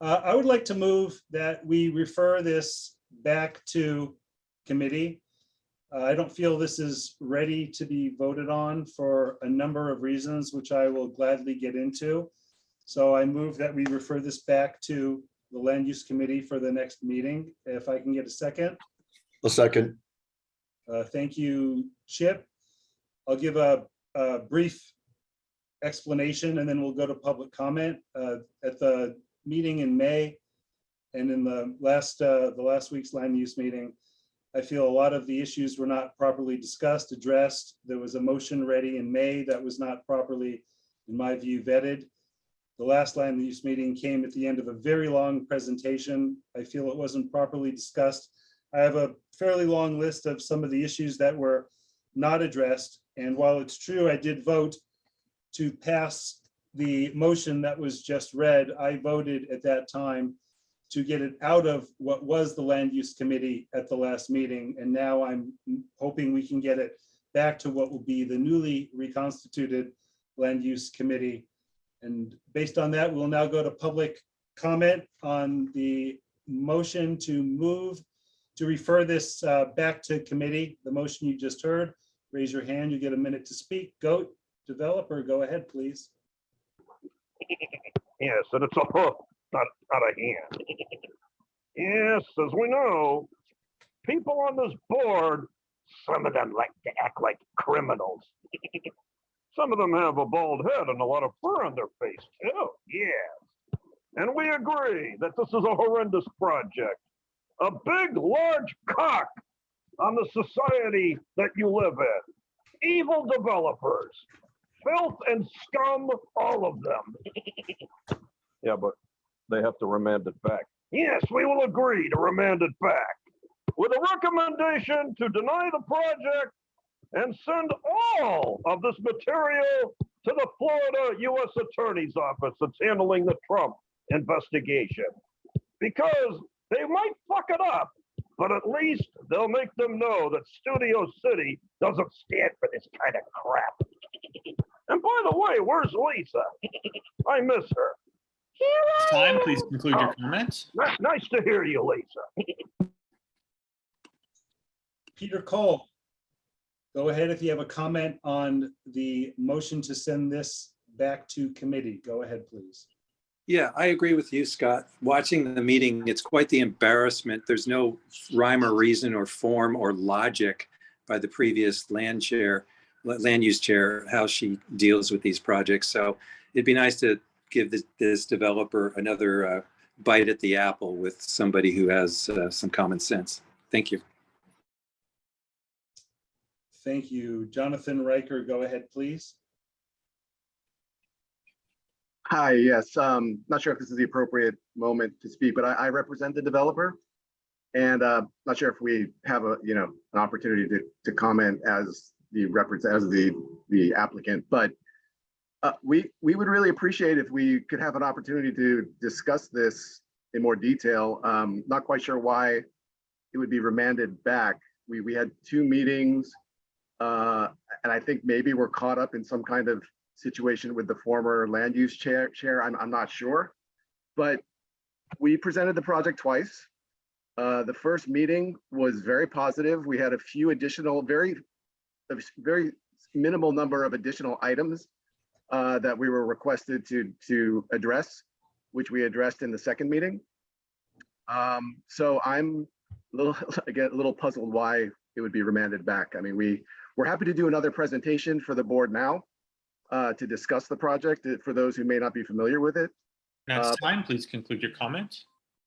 I would like to move that we refer this back to committee. I don't feel this is ready to be voted on for a number of reasons, which I will gladly get into. So I move that we refer this back to the Land Use Committee for the next meeting. If I can get a second. A second. Thank you, Chip. I'll give a brief explanation and then we'll go to public comment. At the meeting in May and in the last week's land use meeting, I feel a lot of the issues were not properly discussed, addressed. There was a motion ready in May that was not properly, in my view, vetted. The last land use meeting came at the end of a very long presentation. I feel it wasn't properly discussed. I have a fairly long list of some of the issues that were not addressed. And while it's true, I did vote to pass the motion that was just read. I voted at that time to get it out of what was the Land Use Committee at the last meeting. And now I'm hoping we can get it back to what will be the newly reconstituted Land Use Committee. And based on that, we'll now go to public comment on the motion to move to refer this back to committee. The motion you just heard. Raise your hand, you get a minute to speak. Go, developer, go ahead, please. Yes, and it's not a hand. Yes, as we know, people on this board, some of them like to act like criminals. Some of them have a bald head and a lot of fur on their face too, yes. And we agree that this is a horrendous project. A big, large cock on the society that you live in. Evil developers, filth and scum, all of them. Yeah, but they have to remand it back. Yes, we will agree to remand it back with a recommendation to deny the project and send all of this material to the Florida U.S. Attorney's Office that's handling the Trump investigation. Because they might fuck it up, but at least they'll make them know that Studio City doesn't stand for this kind of crap. And by the way, where's Lisa? I miss her. Time, please conclude your comments. Nice to hear you, Lisa. Peter Cole, go ahead if you have a comment on the motion to send this back to committee. Go ahead, please. Yeah, I agree with you, Scott. Watching the meeting, it's quite the embarrassment. There's no rhyme or reason or form or logic by the previous land use chair, how she deals with these projects. So it'd be nice to give this developer another bite at the apple with somebody who has some common sense. Thank you. Thank you. Jonathan Riker, go ahead, please. Hi, yes. Not sure if this is the appropriate moment to speak, but I represent the developer, and not sure if we have an opportunity to comment as the applicant, but we would really appreciate if we could have an opportunity to discuss this in more detail. Not quite sure why it would be remanded back. We had 2 meetings, and I think maybe we're caught up in some kind of situation with the former land use chair. I'm not sure, but we presented the project twice. The first meeting was very positive. We had a few additional, very minimal number of additional items that we were requested to address, which we addressed in the second meeting. So I'm a little puzzled why it would be remanded back. I mean, we're happy to do another presentation for the board now to discuss the project for those who may not be familiar with it. Now it's time, please conclude your comment.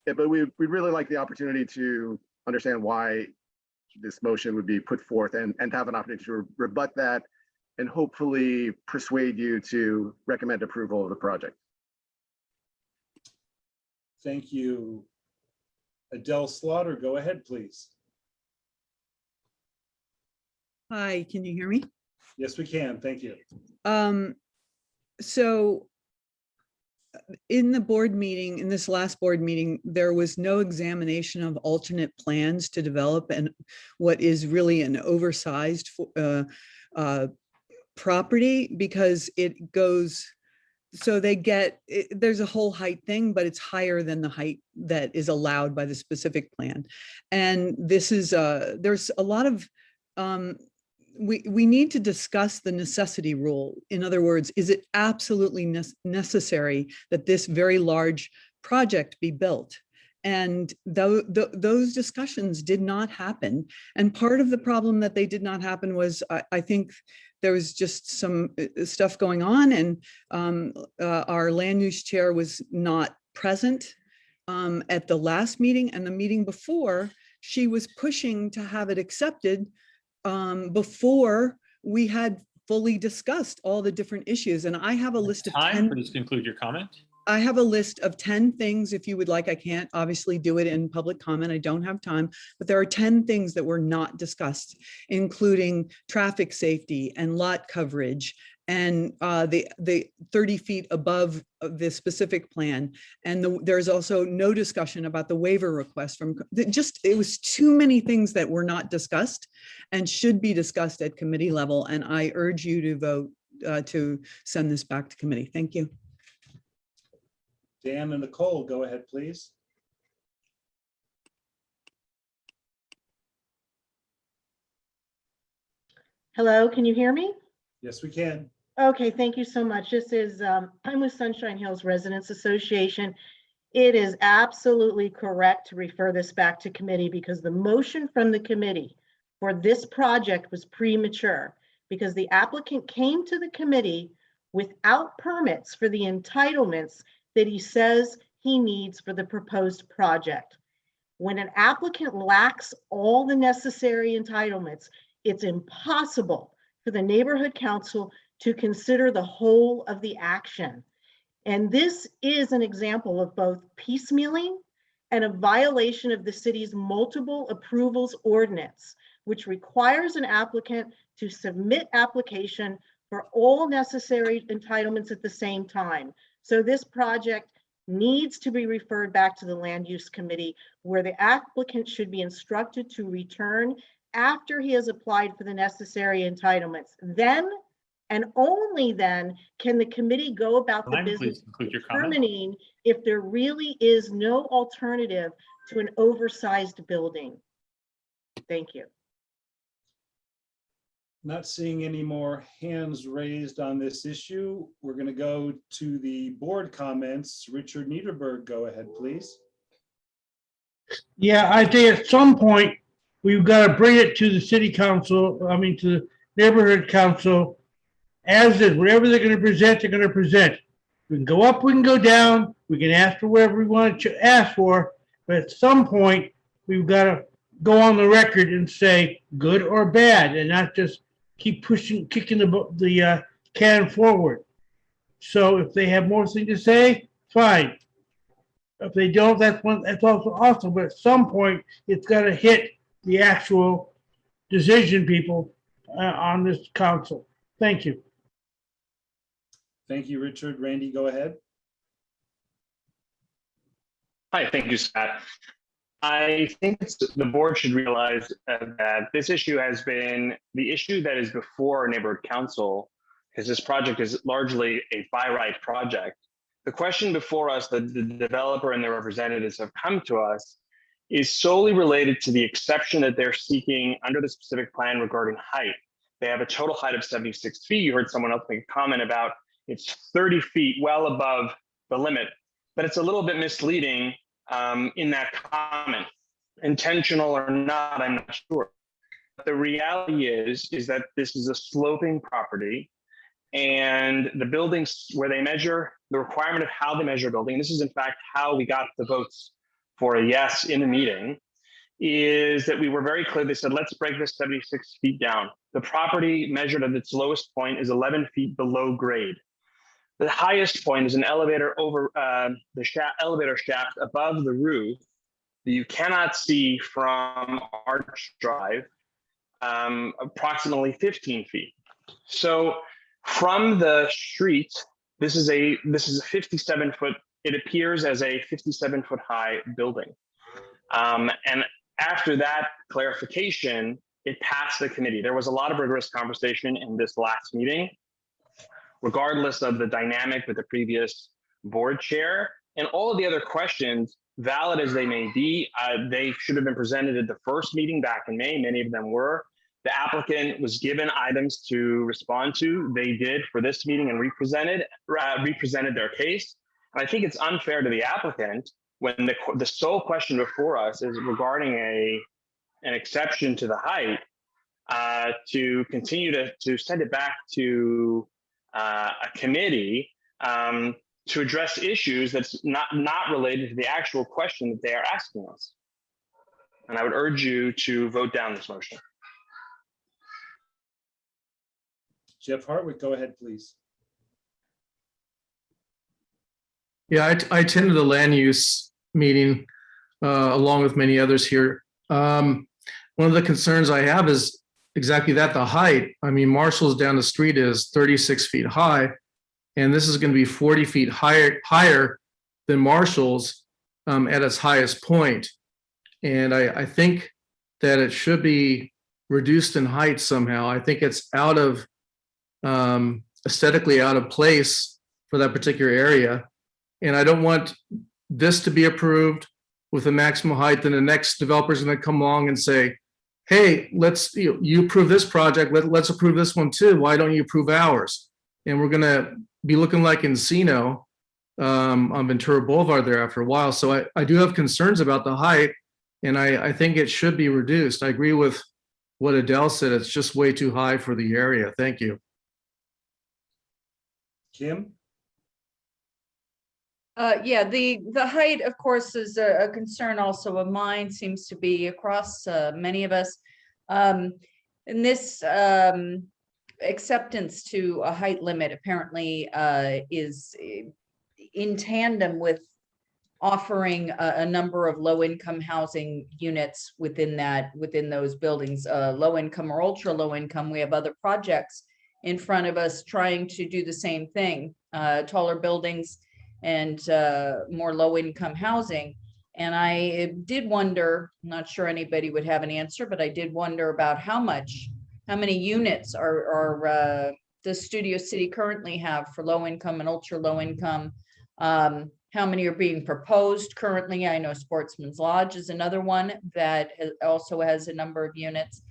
Yeah, but we'd really like the opportunity to understand why this motion would be put forth and have an opportunity to rebut that and hopefully persuade you to recommend approval of the project. Thank you. Adele Slaughter, go ahead, please. Hi, can you hear me? Yes, we can. Thank you. So in the board meeting, in this last board meeting, there was no examination of alternate plans to develop and what is really an oversized property, because it goes, so they get, there's a whole height thing, but it's higher than the height that is allowed by the specific plan. And this is, there's a lot of, we need to discuss the necessity rule. In other words, is it absolutely necessary that this very large project be built? And those discussions did not happen. And part of the problem that they did not happen was, I think there was just some stuff going on, and our land use chair was not present at the last meeting, and the meeting before, she was pushing to have it accepted before we had fully discussed all the different issues. And I have a list of 10. Please conclude your comment. I have a list of 10 things if you would like. I can't obviously do it in public comment. I don't have time, but there are 10 things that were not discussed, including traffic safety and lot coverage and the 30 feet above the specific plan. And there's also no discussion about the waiver request from, it was too many things that were not discussed and should be discussed at committee level. And I urge you to vote to send this back to committee. Thank you. Dan and Nicole, go ahead, please. Hello, can you hear me? Yes, we can. Okay, thank you so much. This is, I'm with Sunshine Hills Residents Association. It is absolutely correct to refer this back to committee because the motion from the committee for this project was premature because the applicant came to the committee without permits for the entitlements that he says he needs for the proposed project. When an applicant lacks all the necessary entitlements, it's impossible for the neighborhood council to consider the whole of the action. And this is an example of both piecemealing and a violation of the city's multiple approvals ordinance, which requires an applicant to submit application for all necessary entitlements at the same time. So this project needs to be referred back to the Land Use Committee, where the applicant should be instructed to return after he has applied for the necessary entitlements. Then, and only then, can the committee go about the business of determining if there really is no alternative to an oversized building. Thank you. Not seeing any more hands raised on this issue. We're going to go to the board comments. Richard Niederberg, go ahead, please. Yeah, I think at some point, we've got to bring it to the city council, to the neighborhood council, as is. Whatever they're going to present, they're going to present. We can go up, we can go down, we can ask for whatever we want to ask for, but at some point, we've got to go on the record and say good or bad, and not just keep kicking the can forward. So if they have more things to say, fine. If they don't, that's also awesome. But at some point, it's got to hit the actual decision people on this council. Thank you. Thank you, Richard. Randy, go ahead. Hi, thank you, Scott. I think the board should realize that this issue has been the issue that is before our neighborhood council, because this project is largely a by right project. The question before us that the developer and their representatives have come to us is solely related to the exception that they're seeking under the specific plan regarding height. They have a total height of 76 feet. You heard someone else make a comment about it's 30 feet well above the limit, but it's a little bit misleading in that comment, intentional or not, I'm not sure. But the reality is that this is a sloping property, and the buildings where they measure, the requirement of how they measure a building, this is in fact how we got the votes for a yes in the meeting, is that we were very clear. They said, let's break this 76 feet down. The property measured at its lowest point is 11 feet below grade. The highest point is an elevator over elevator shaft above the roof that you cannot see from Arch Drive, approximately 15 feet. So from the street, this is a 57-foot. It appears as a 57-foot high building, and after that clarification, it passed the committee. There was a lot of rigorous conversation in this last meeting, regardless of the dynamic with the previous board chair, and all of the other questions, valid as they may be, they should have been presented at the first meeting back in May. Many of them were. The applicant was given items to respond to. They did for this meeting and represented their case. And I think it's unfair to the applicant when the sole question before us is regarding an exception to the height, to continue to send it back to a committee to address issues that's not related to the actual question that they are asking us. And I would urge you to vote down this motion. Jeff Hartwick, go ahead, please. Yeah, I attended the land use meeting along with many others here. One of the concerns I have is exactly that, the height. Marshall's down the street is 36 feet high, and this is going to be 40 feet higher than Marshall's at its highest point. And I think that it should be reduced in height somehow. I think it's out of aesthetically out of place for that particular area. And I don't want this to be approved with a maximum height, then the next developer is going to come along and say, hey, let's you approve this project, let's approve this one too. Why don't you approve ours? And we're going to be looking like Encino on Ventura Boulevard there after a while. So I do have concerns about the height, and I think it should be reduced. I agree with what Adele said. It's just way too high for the area. Thank you. Kim? Yeah, the height, of course, is a concern also of mine, seems to be across many of us. And this acceptance to a height limit apparently is in tandem with offering a number of low-income housing units within those buildings, low income or ultra low income. We have other projects in front of us trying to do the same thing, taller buildings and more low-income housing. And I did wonder, I'm not sure anybody would have an answer, but I did wonder about how many units does Studio City currently have for low-income and ultra low-income? How many are being proposed currently? I know Sportsman's Lodge is another one that also has a number of units.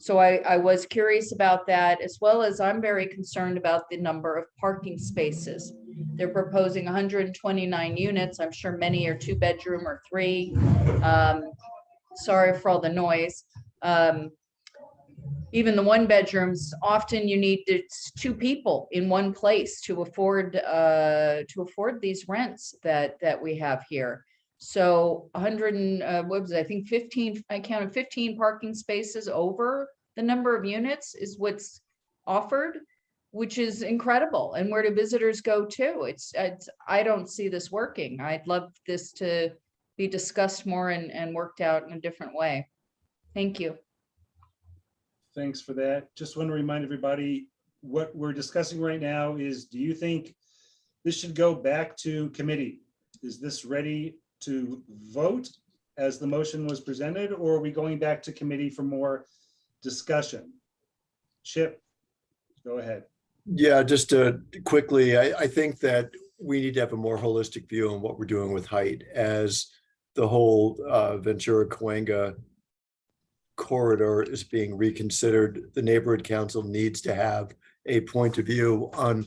So I was curious about that, as well as I'm very concerned about the number of parking spaces. They're proposing 129 units. I'm sure many are 2-bedroom or 3. Sorry for all the noise. Even the 1-bedrooms, often you need 2 people in one place to afford these rents that we have here. So 100 and what was it? I think 15, I counted 15 parking spaces over the number of units is what's offered, which is incredible. And where do visitors go to? I don't see this working. I'd love this to be discussed more and worked out in a different way. Thank you. Thanks for that. Just want to remind everybody, what we're discussing right now is, do you think this should go back to committee? Is this ready to vote as the motion was presented, or are we going back to committee for more discussion? Chip, go ahead. Yeah, just quickly, I think that we need to have a more holistic view on what we're doing with height, as the whole Ventura Cahuenga corridor is being reconsidered. The neighborhood council needs to have a point of view on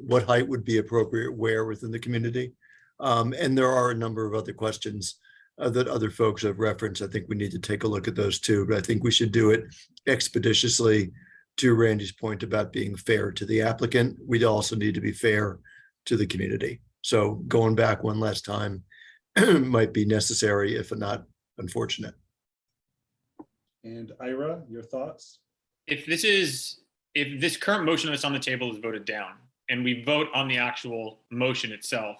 what height would be appropriate where within the community. And there are a number of other questions that other folks have referenced. I think we need to take a look at those too, but I think we should do it expeditiously. To Randy's point about being fair to the applicant, we'd also need to be fair to the community. So going back one last time might be necessary, if not unfortunate. And Ira, your thoughts? If this current motion that's on the table is voted down and we vote on the actual motion itself,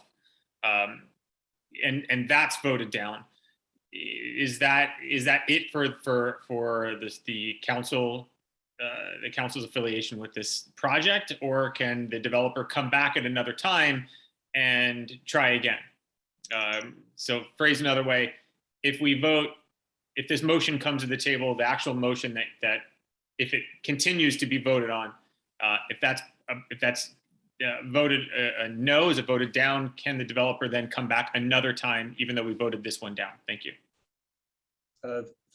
and that's voted down, is that it for the council? The council's affiliation with this project, or can the developer come back at another time and try again? So phrase another way, if this motion comes to the table, the actual motion that if it continues to be voted on, if that's voted no, is it voted down, can the developer then come back another time, even though we voted this one down? Thank you.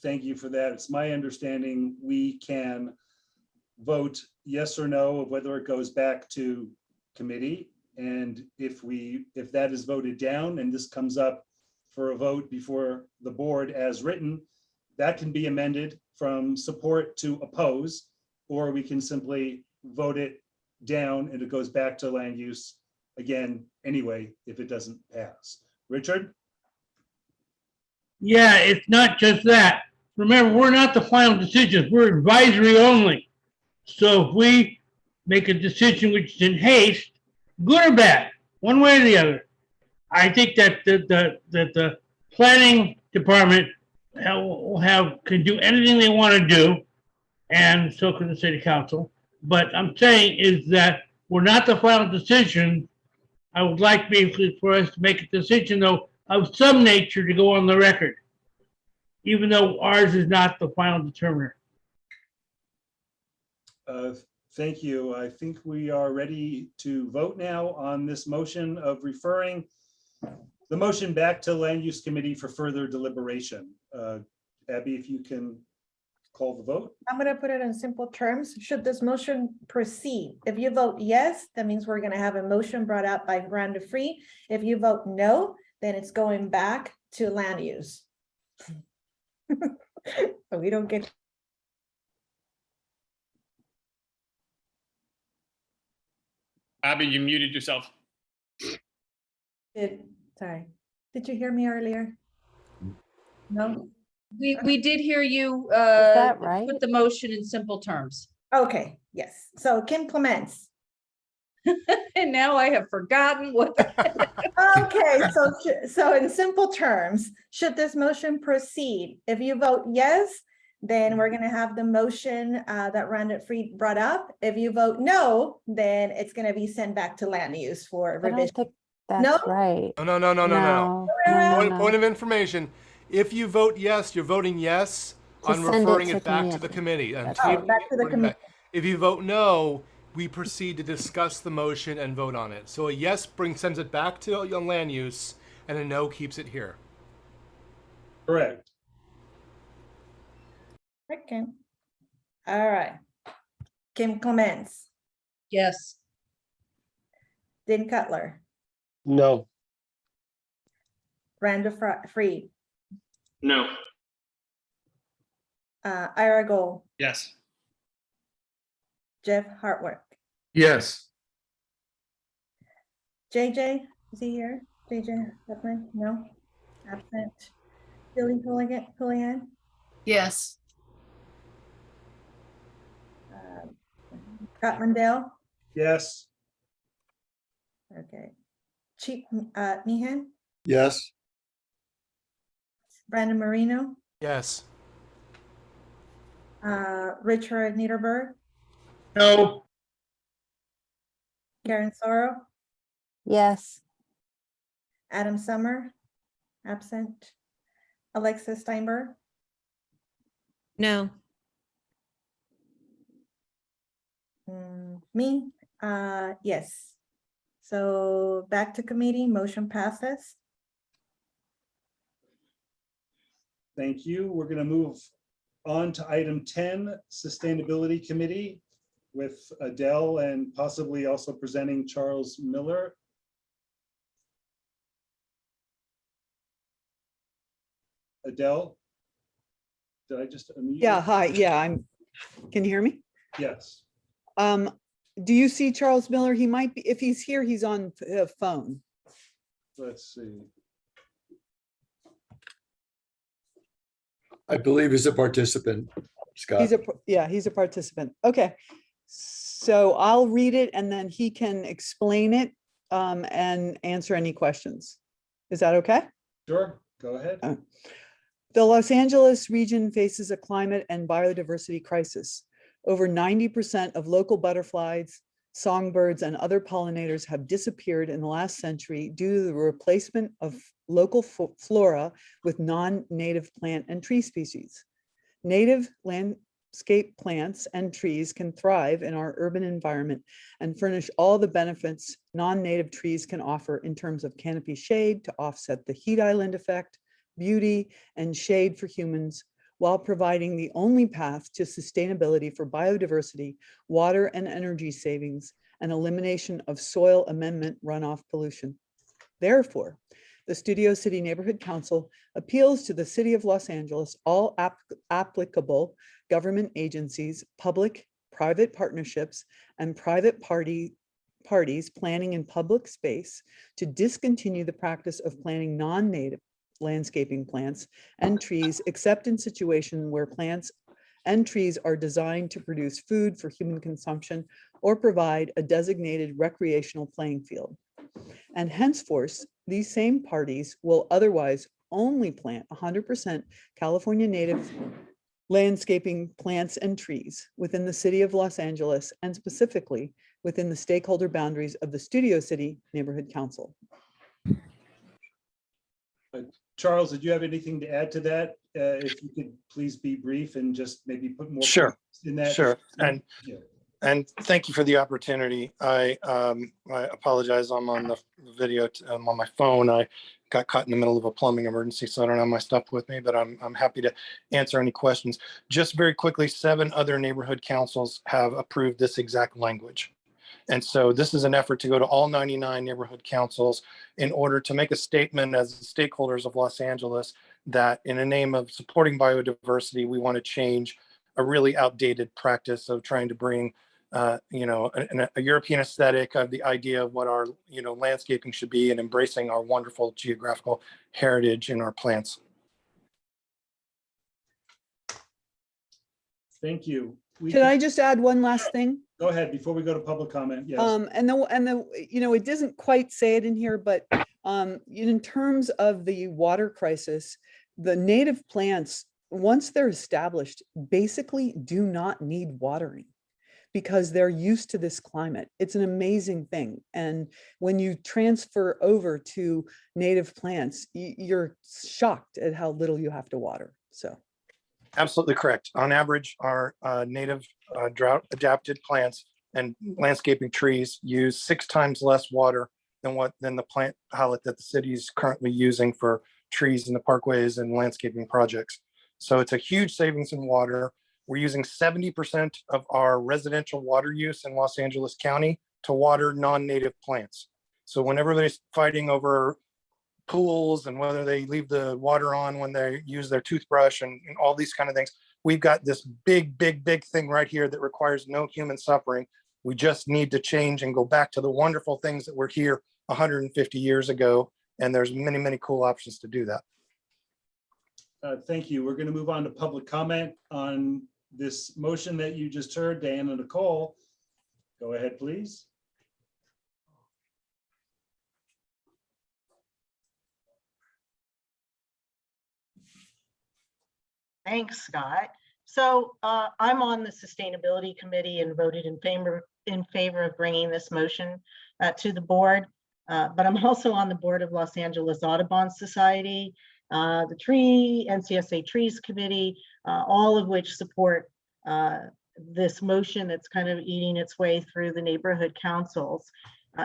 Thank you for that. It's my understanding we can vote yes or no of whether it goes back to committee. And if that is voted down and this comes up for a vote before the board as written, that can be amended from support to oppose, or we can simply vote it down and it goes back to land use again anyway if it doesn't pass. Richard? Yeah, it's not just that. Remember, we're not the final decisions. We're advisory only. So if we make a decision which is in haste, good or bad, one way or the other, I think that the planning department can do anything they want to do, and so can the city council. But I'm saying is that we're not the final decision. I would like basically for us to make a decision, though, of some nature to go on the record, even though ours is not the final determiner. Thank you. I think we are ready to vote now on this motion of referring the motion back to Land Use Committee for further deliberation. Abby, if you can call the vote. I'm going to put it in simple terms. Should this motion proceed? If you vote yes, that means we're going to have a motion brought out by Rhonda Free. If you vote no, then it's going back to land use. So we don't get. Abby, you muted yourself. Sorry, did you hear me earlier? No? We did hear you, that right? put the motion in simple terms. Okay, yes. So Kim Clements. And now I have forgotten what. Okay, so in simple terms, should this motion proceed? If you vote yes, then we're gonna have the motion that Rhonda Freed brought up. If you vote no, then it's gonna be sent back to land use for revision. No? right. No. Point of information. If you vote yes, you're voting yes on referring it back to the committee. And tabling back it, to the bring it back. If you vote no, we proceed to discuss the motion and vote on it. So a yes sends it back to land use, and a no keeps it here. Correct. Okay. All right. Kim Clements, Yes. Din Cutler, No. Rhonda Freed, No. Ira Gold, Yes. Jeff Hartwick, Yes. JJ, is he here? JJ Huffman, no? Absent. Billy Pullian, Yes. Scott Mundell, Yes. okay. Chief Meehan, Yes. Brandon Marino, Yes. Richard Niederberg, No. Karen Sorrow, Yes. Adam Summer, absent. Alexis Steinberg, No. Me, yes. So back to committee, motion passes. Thank you. We're going to move on to item 10, Sustainability Committee with Adele and possibly also presenting Charles Miller. Adele? Did I just unmute you? Yeah, hi, yeah, can you hear me? Yes. Do you see Charles Miller? He might be, if he's here, he's on phone. Let's see. I believe he's a participant, Scott. He's a participant. Okay. So I'll read it and then he can explain it and answer any questions. Is that okay? Sure, go ahead. The Los Angeles region faces a climate and biodiversity crisis. Over 90% of local butterflies, songbirds, and other pollinators have disappeared in the last century due to the replacement of local flora with non-native plant and tree species. Native landscape plants and trees can thrive in our urban environment and furnish all the benefits non-native trees can offer in terms of canopy shade to offset the heat island effect, beauty, and shade for humans, while providing the only path to sustainability for biodiversity, water and energy savings, and elimination of soil amendment runoff pollution. Therefore, the Studio City Neighborhood Council appeals to the City of Los Angeles, all applicable government agencies, public, private partnerships, and private parties planning in public space to discontinue the practice of planting non-native landscaping plants and trees, except in situations where plants and trees are designed to produce food for human consumption or provide a designated recreational playing field. And henceforth, these same parties will otherwise only plant 100% California native landscaping plants and trees within the City of Los Angeles and specifically within the stakeholder boundaries of the Studio City Neighborhood Council. Charles, did you have anything to add to that? If you could please be brief and just maybe put more Sure. in that. Sure. Yeah. And thank you for the opportunity. I apologize. I'm on the video. I'm on my phone. I got caught in the middle of a plumbing emergency, so I don't have my stuff with me, but I'm happy to answer any questions. Just very quickly, 7 other neighborhood councils have approved this exact language. And so this is an effort to go to all 99 neighborhood councils in order to make a statement as stakeholders of Los Angeles that in the name of supporting biodiversity, we want to change a really outdated practice of trying to bring a European aesthetic of the idea of what our, landscaping should be and embracing our wonderful geographical heritage in our plants. Thank you. Can I just add one last thing? Go ahead before we go to public comment. Yes. It doesn't quite say it in here, but in terms of the water crisis, the native plants, once they're established, basically do not need watering because they're used to this climate. It's an amazing thing. And when you transfer over to native plants, you're shocked at how little you have to water. So. Absolutely correct. On average, our native drought-adapted plants and landscaping trees use 6 times less water than the plant palette that the city is currently using for trees in the parkways and landscaping projects. So it's a huge savings in water. We're using 70% of our residential water use in Los Angeles County to water non-native plants. So when everybody's fighting over pools and whether they leave the water on when they use their toothbrush and all these kind of things, we've got this big thing right here that requires no human suffering. We just need to change and go back to the wonderful things that were here 150 years ago. And there's many cool options to do that. Thank you. We're going to move on to public comment on this motion that you just heard. Dan and Nicole, go ahead, please. Thanks, Scott. So I'm on the Sustainability Committee and voted in favor of bringing this motion to the board. But I'm also on the board of Los Angeles Audubon Society, the NCSA Trees Committee, all of which support this motion that's kind of eating its way through the neighborhood councils.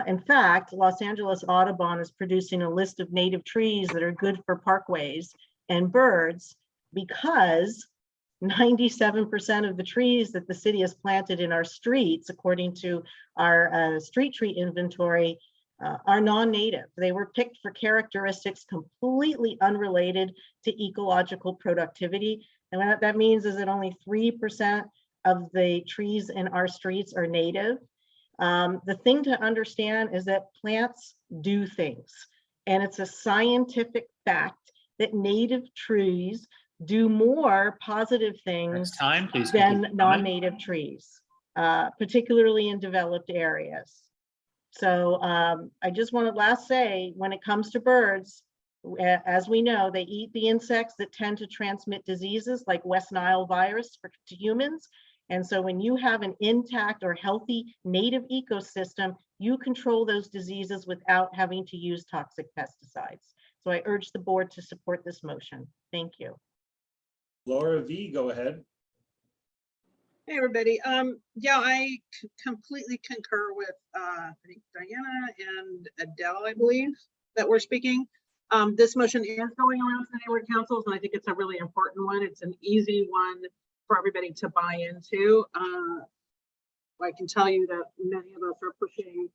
In fact, Los Angeles Audubon is producing a list of native trees that are good for parkways and birds, because 97% of the trees that the city has planted in our streets, according to our street tree inventory, are non-native. They were picked for characteristics completely unrelated to ecological productivity. And what that means is that only 3% of the trees in our streets are native. The thing to understand is that plants do things. And it's a scientific fact that native trees do more positive things than non-native trees, particularly in developed areas. So I just want to say, when it comes to birds, as we know, they eat the insects that tend to transmit diseases like West Nile virus to humans. And so when you have an intact or healthy native ecosystem, you control those diseases without having to use toxic pesticides. So I urge the board to support this motion. Thank you. Laura V, go ahead. Hey, everybody. Yeah, I completely concur with I think Diana and Adele, I believe, that we're speaking. This motion is going around to the neighborhood councils, and I think it's a really important one. It's an easy one for everybody to buy into. I can tell you that many of us are pushing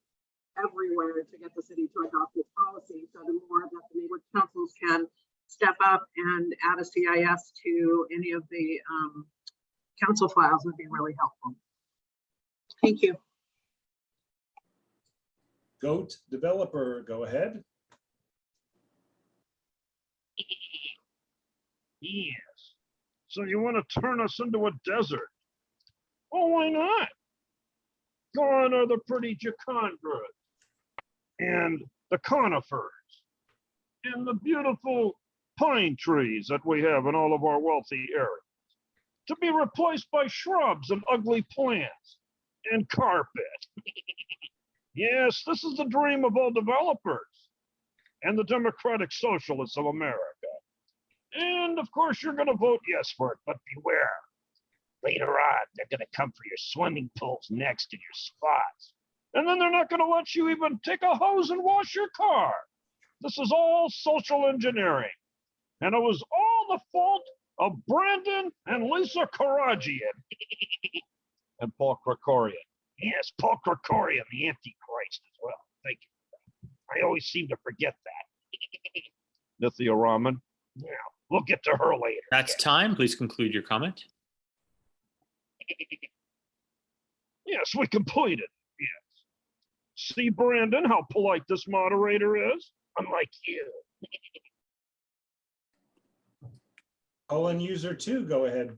everywhere to get the city to adopt this policy. So the more that the neighborhood councils can step up and add a CIS to any of the council files would be really helpful. Thank you. Goat developer, go ahead. Yes. So you want to turn us into a desert? Oh, why not? Gone are the pretty jacondras and the conifers and the beautiful pine trees that we have in all of our wealthy areas, to be replaced by shrubs and ugly plants and carpet. Yes, this is the dream of all developers and the democratic socialists of America. And of course, you're going to vote yes for it, but beware. Later on, they're going to come for your swimming pools next to your spots. And then they're not going to let you even take a hose and wash your car. This is all social engineering. And it was all the fault of Brandon and Lisa Karagian and Paul Krikorian. Yes, Paul Krikorian, the Antichrist as well. Thank you. I always seem to forget that. Nithya Raman. Now, we'll get to her later. That's time. Please conclude your comment. Yeah, Yes, we completed. Yes. See, Brandon, how polite this moderator is? Unlike you. Call in user 2, go ahead.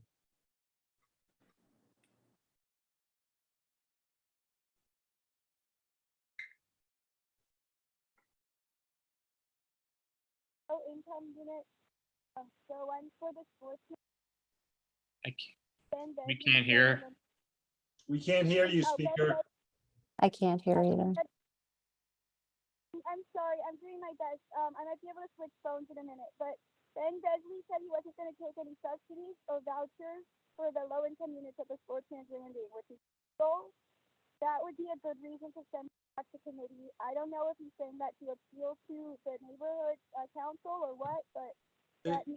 Low income unit. So I'm for the sports. We can't hear. We can't hear you, speaker. I can't hear either. I'm sorry, I'm doing my best. I might be able to switch phones in a minute, but Ben Besley said he wasn't going to take any subsidies or vouchers for the low income units at the Sportsman's Landing, which is so that would be a good reason to send back to committee. I don't know if he's saying that to appeal to the neighborhood council or what, but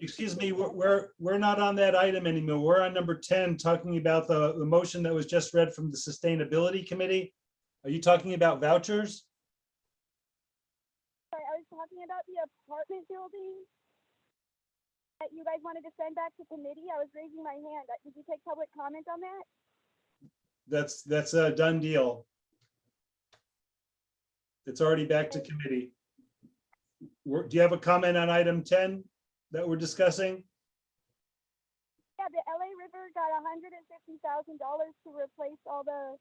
Excuse me, we're not on that item anymore. We're on number 10, talking about the motion that was just read from the Sustainability Committee. Are you talking about vouchers? Sorry, I was talking about the apartment building that you guys wanted to send back to committee. I was raising my hand. Did you take public comment on that? That's a done deal. It's already back to committee. Do you have a comment on item 10 that we're discussing? Yeah, the LA River got $150,000 to replace all the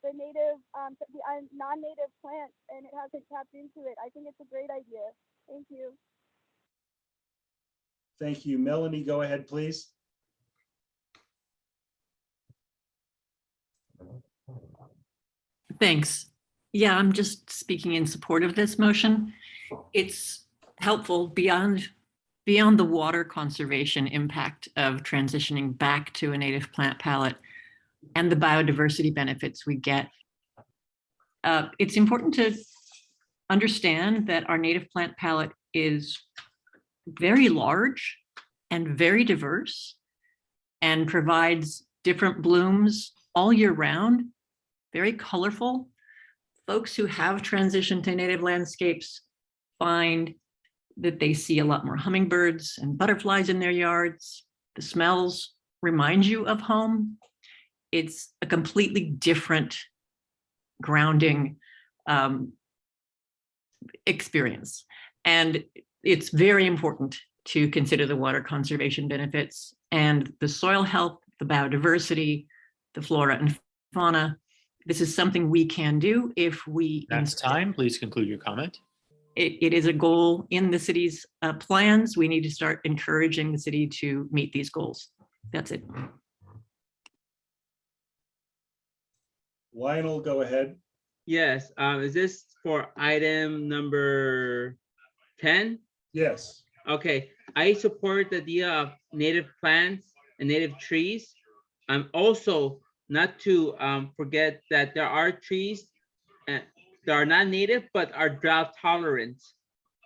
native, non-native plants, and it hasn't tapped into it. I think it's a great idea. Thank you. Thank you. Melanie, go ahead, please. Thanks. Yeah, I'm just speaking in support of this motion. It's helpful beyond the water conservation impact of transitioning back to a native plant palette and the biodiversity benefits we get. It's important to understand that our native plant palette is very large and very diverse and provides different blooms all year round, very colorful. Folks who have transitioned to native landscapes find that they see a lot more hummingbirds and butterflies in their yards. The smells remind you of home. It's a completely different grounding experience. And it's very important to consider the water conservation benefits and the soil health, the biodiversity, the flora and fauna. This is something we can do if we— That's time. Please conclude your comment. It is a goal in the city's plans. We need to start encouraging the city to meet these goals. That's it. Lionel, go ahead. Yes, is this for item number 10? Yes. Okay, I support the idea of native plants and native trees. Also not to forget that there are trees that are not native but are drought tolerant.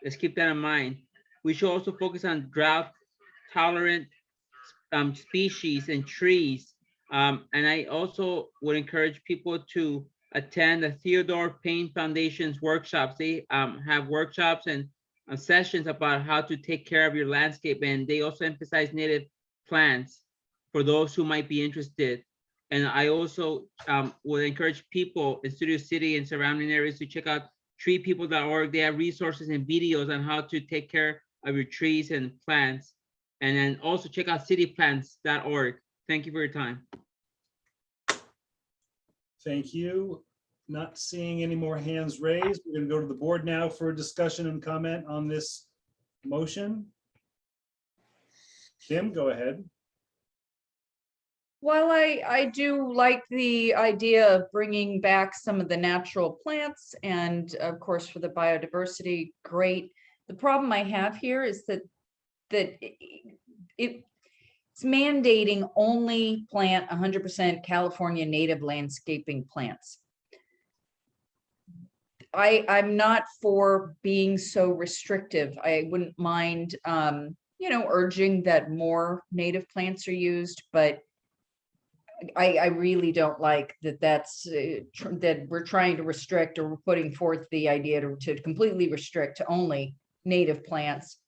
Let's keep that in mind. We should also focus on drought tolerant species and trees. And I also would encourage people to attend the Theodore Payne Foundation's workshops. They have workshops and sessions about how to take care of your landscape, and they also emphasize native plants for those who might be interested. And I also would encourage people in Studio City and surrounding areas to check out treepeople.org. They have resources and videos on how to take care of your trees and plants. And then also check out cityplants.org. Thank you for your time. Thank you. Not seeing any more hands raised. We're going to go to the board now for a discussion and comment on this motion. Kim, go ahead. Well, I do like the idea of bringing back some of the natural plants, and of course for the biodiversity, great. The problem I have here is that it's mandating only plant 100% California native landscaping plants. I'm not for being so restrictive. I wouldn't mind, urging that more native plants are used, but I really don't like that we're trying to restrict, or we're putting forth the idea to completely restrict to only native plants.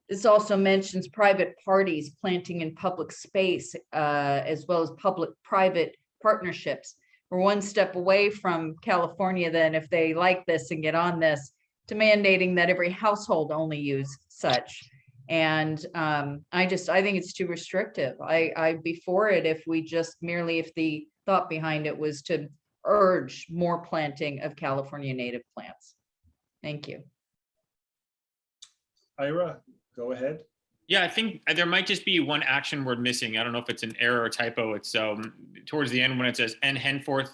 This also mentions private parties planting in public space, as well as public-private partnerships. We're one step away from California then, if they like this and get on this, to mandating that every household only use such. And I think it's too restrictive. I'd be for it if we just merely, if the thought behind it was to urge more planting of California native plants. Thank you. Ira, go ahead. Yeah, I think there might just be one action word missing. I don't know if it's an error or typo. It's towards the end when it says and henceforth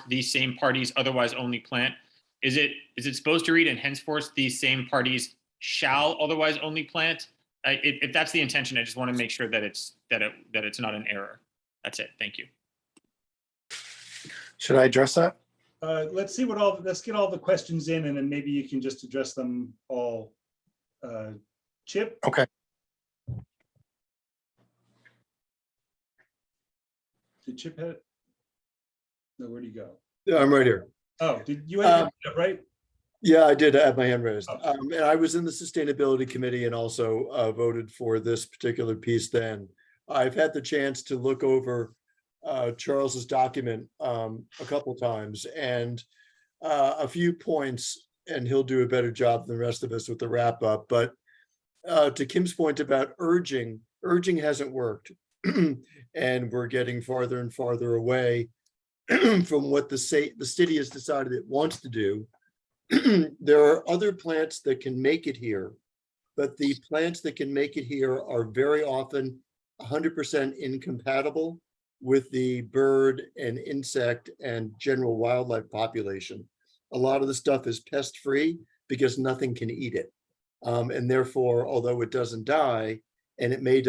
these same parties otherwise only plant. Is it supposed to read and henceforth these same parties shall otherwise only plant? If that's the intention, I just want to make sure that it's not an error. That's it. Thank you. Should I address that? Let's get all the questions in, and then maybe you can just address them all. Chip? Okay. Did Chip hit it? No, where'd he go? Yeah, I'm right here. Oh, did you have your hand up, right? Yeah, I did have my hand raised. And I was in the Sustainability Committee and also voted for this particular piece then. I've had the chance to look over Charles's document a couple times, and a few points, and he'll do a better job than the rest of us with the wrap up. But to Kim's point about urging hasn't worked. And we're getting farther and farther away from what the city has decided it wants to do. There are other plants that can make it here, but the plants that can make it here are very often 100% incompatible with the bird and insect and general wildlife population. A lot of the stuff is pest-free because nothing can eat it. And therefore, although it doesn't die, and it maybe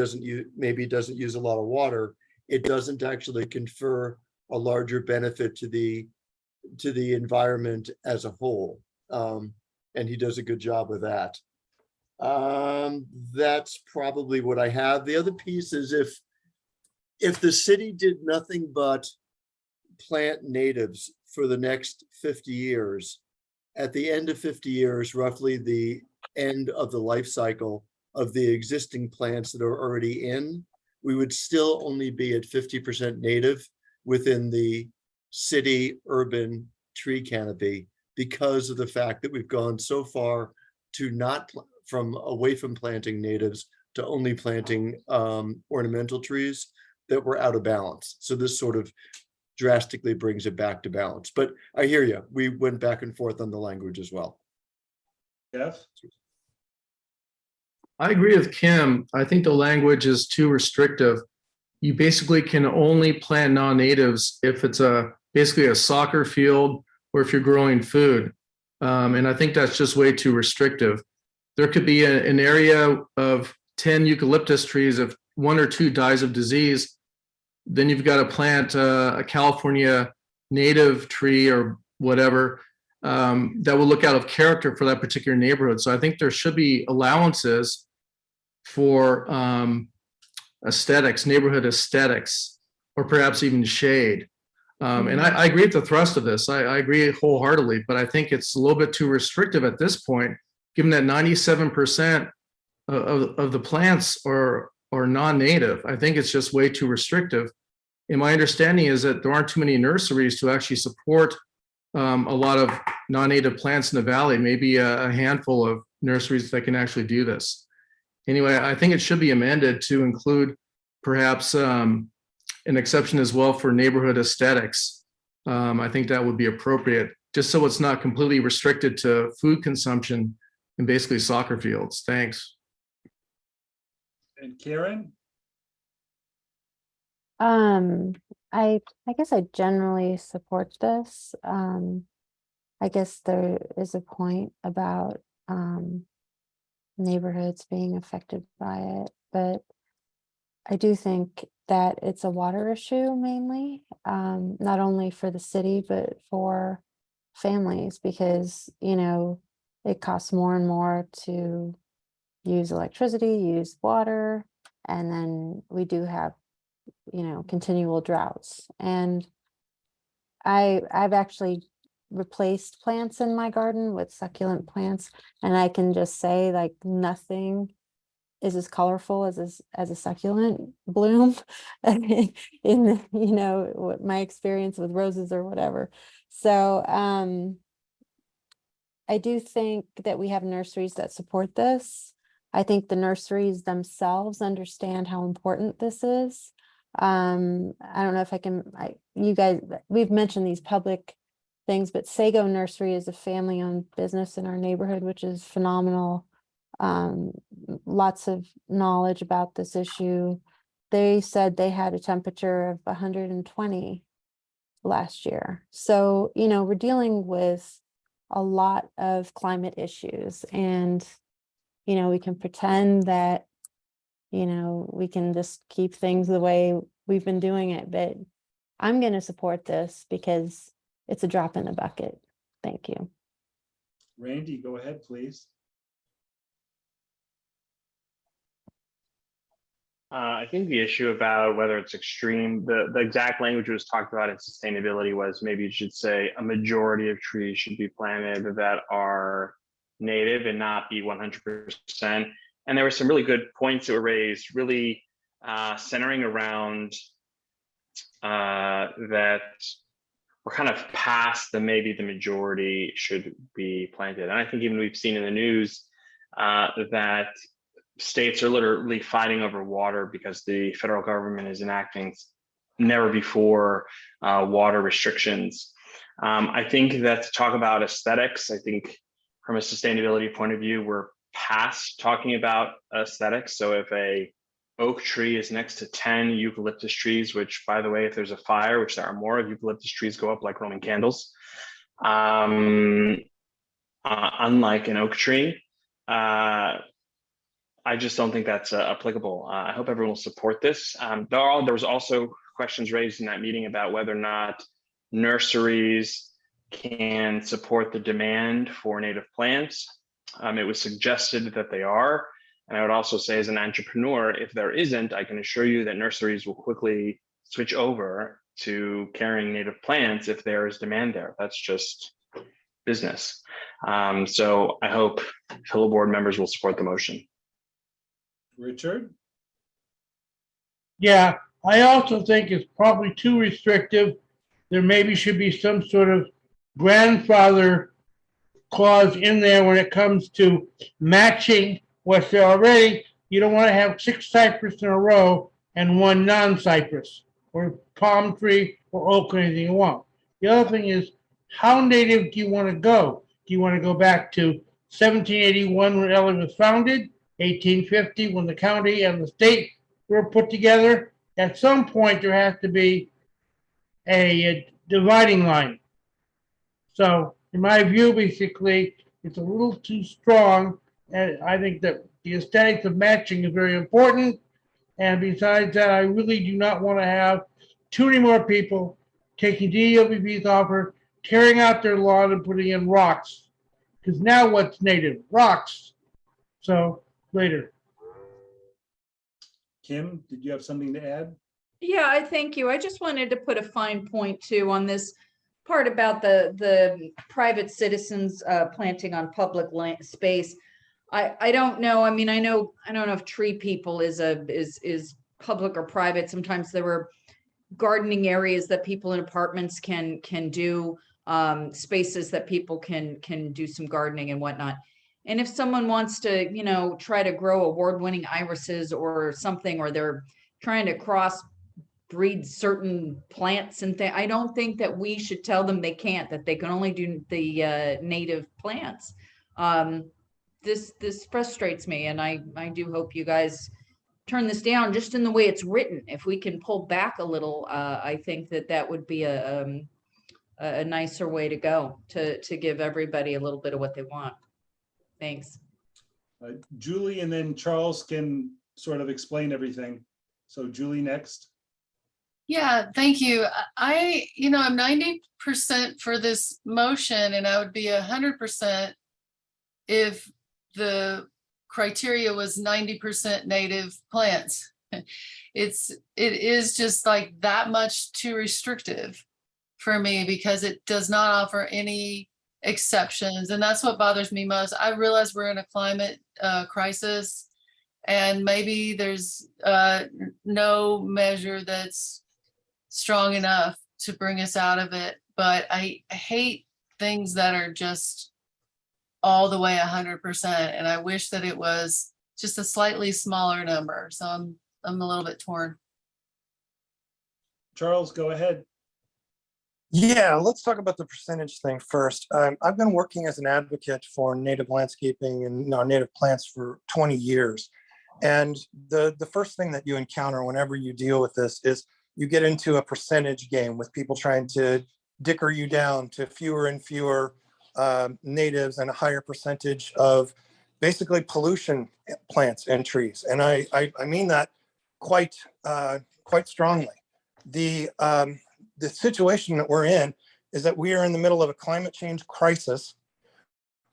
doesn't use a lot of water, it doesn't actually confer a larger benefit to the environment as a whole. And he does a good job with that. That's probably what I have. The other piece is if the city did nothing but plant natives for the next 50 years, at the end of 50 years, roughly the end of the life cycle of the existing plants that are already in, we would still only be at 50% native within the city urban tree canopy, because of the fact that we've gone so far to away from planting natives to only planting ornamental trees that we're out of balance. So this sort of drastically brings it back to balance. But I hear you. We went back and forth on the language as well. Jeff? I agree with Kim. I think the language is too restrictive. You basically can only plant non-natives if it's basically a soccer field or if you're growing food. And I think that's just way too restrictive. There could be an area of 10 eucalyptus trees. If one or two dies of disease, then you've got to plant a California native tree or whatever that will look out of character for that particular neighborhood. So I think there should be allowances for aesthetics, neighborhood aesthetics, or perhaps even shade. And I agree with the thrust of this. I agree wholeheartedly, but I think it's a little bit too restrictive at this point, given that 97% of the plants are non-native. I think it's just way too restrictive. And my understanding is that there aren't too many nurseries to actually support a lot of non-native plants in the valley, maybe a handful of nurseries that can actually do this. Anyway, I think it should be amended to include perhaps an exception as well for neighborhood aesthetics. I think that would be appropriate, just so it's not completely restricted to food consumption and basically soccer fields. Thanks. And Karen? I guess I generally support this. I guess there is a point about neighborhoods being affected by it, but I do think that it's a water issue mainly, not only for the city, but for families, because, you know, it costs more and more to use electricity, use water, and then we do have, you know, continual droughts. And I've actually replaced plants in my garden with succulent plants, and I can just say, like, nothing is as colorful as a succulent bloom in, you know, what my experience with roses or whatever. So I do think that we have nurseries that support this. I think the nurseries themselves understand how important this is. I don't know if you guys, we've mentioned these public things, but Sago Nursery is a family-owned business in our neighborhood, which is phenomenal. Lots of knowledge about this issue. They said they had a temperature of 120 last year. So, you know, we're dealing with a lot of climate issues, and, you know, we can pretend that, you know, we can just keep things the way we've been doing it, but I'm going to support this because it's a drop in the bucket. Thank you. Randy, go ahead, please. I think the issue about whether it's extreme, the exact language was talked about in sustainability was maybe you should say a majority of trees should be planted that are native and not be 100%. And there were some really good points that were raised, really centering around that we're kind of past the maybe the majority should be planted. And I think even we've seen in the news that states are literally fighting over water because the federal government is enacting never before water restrictions. I think that to talk about aesthetics, I think from a sustainability point of view, we're past talking about aesthetics. So if a oak tree is next to 10 eucalyptus trees, which by the way, if there's a fire, which there are more, eucalyptus trees go up like Roman candles, unlike an oak tree. I just don't think that's applicable. I hope everyone will support this. There was also questions raised in that meeting about whether or not nurseries can support the demand for native plants. It was suggested that they are. And I would also say as an entrepreneur, if there isn't, I can assure you that nurseries will quickly switch over to carrying native plants if there is demand there. That's just business. So I hope fellow board members will support the motion. Richard? Yeah, I also think it's probably too restrictive. There maybe should be some sort of grandfather clause in there when it comes to matching what's there already. You don't want to have 6 cypress in a row and 1 non-cypress or palm tree or oak or anything you want. The other thing is, how native do you want to go? Do you want to go back to 1781 when LA was founded? 1850 when the county and the state were put together? At some point there has to be a dividing line. So in my view, basically, it's a little too strong, and I think that the aesthetics of matching is very important. And besides that, I really do not want to have too many more people taking DWB's offer, tearing out their lawn and putting in rocks. Because now what's native? Rocks. So later. Kim, did you have something to add? Yeah, I thank you. I just wanted to put a fine point too on this part about the private citizens planting on public land space. I don't know. I mean, I don't know if tree people is public or private. Sometimes there were gardening areas that people in apartments can do, spaces that people can do some gardening and whatnot. And if someone wants to, you know, try to grow award-winning irises or something, or they're trying to crossbreed certain plants and things, I don't think that we should tell them they can't, that they can only do the native plants. This frustrates me, and I do hope you guys turn this down just in the way it's written. If we can pull back a little, I think that would be a nicer way to go to give everybody a little bit of what they want. Thanks. Julie, and then Charles can sort of explain everything. So Julie next. Yeah, thank you. I'm 90% for this motion, and I would be 100% if the criteria was 90% native plants. It is just like that much too restrictive for me because it does not offer any exceptions, and that's what bothers me most. I realize we're in a climate crisis, And maybe there's no measure that's strong enough to bring us out of it. But I hate things that are just all the way 100%. And I wish that it was just a slightly smaller number. So I'm a little bit torn. Charles, go ahead. Yeah, let's talk about the percentage thing first. I've been working as an advocate for native landscaping and native plants for 20 years. And the first thing that you encounter whenever you deal with this is you get into a percentage game with people trying to dicker you down to fewer and fewer natives and a higher percentage of basically pollution plants and trees. And I mean that quite strongly. The situation that we're in is that we are in the middle of a climate change crisis.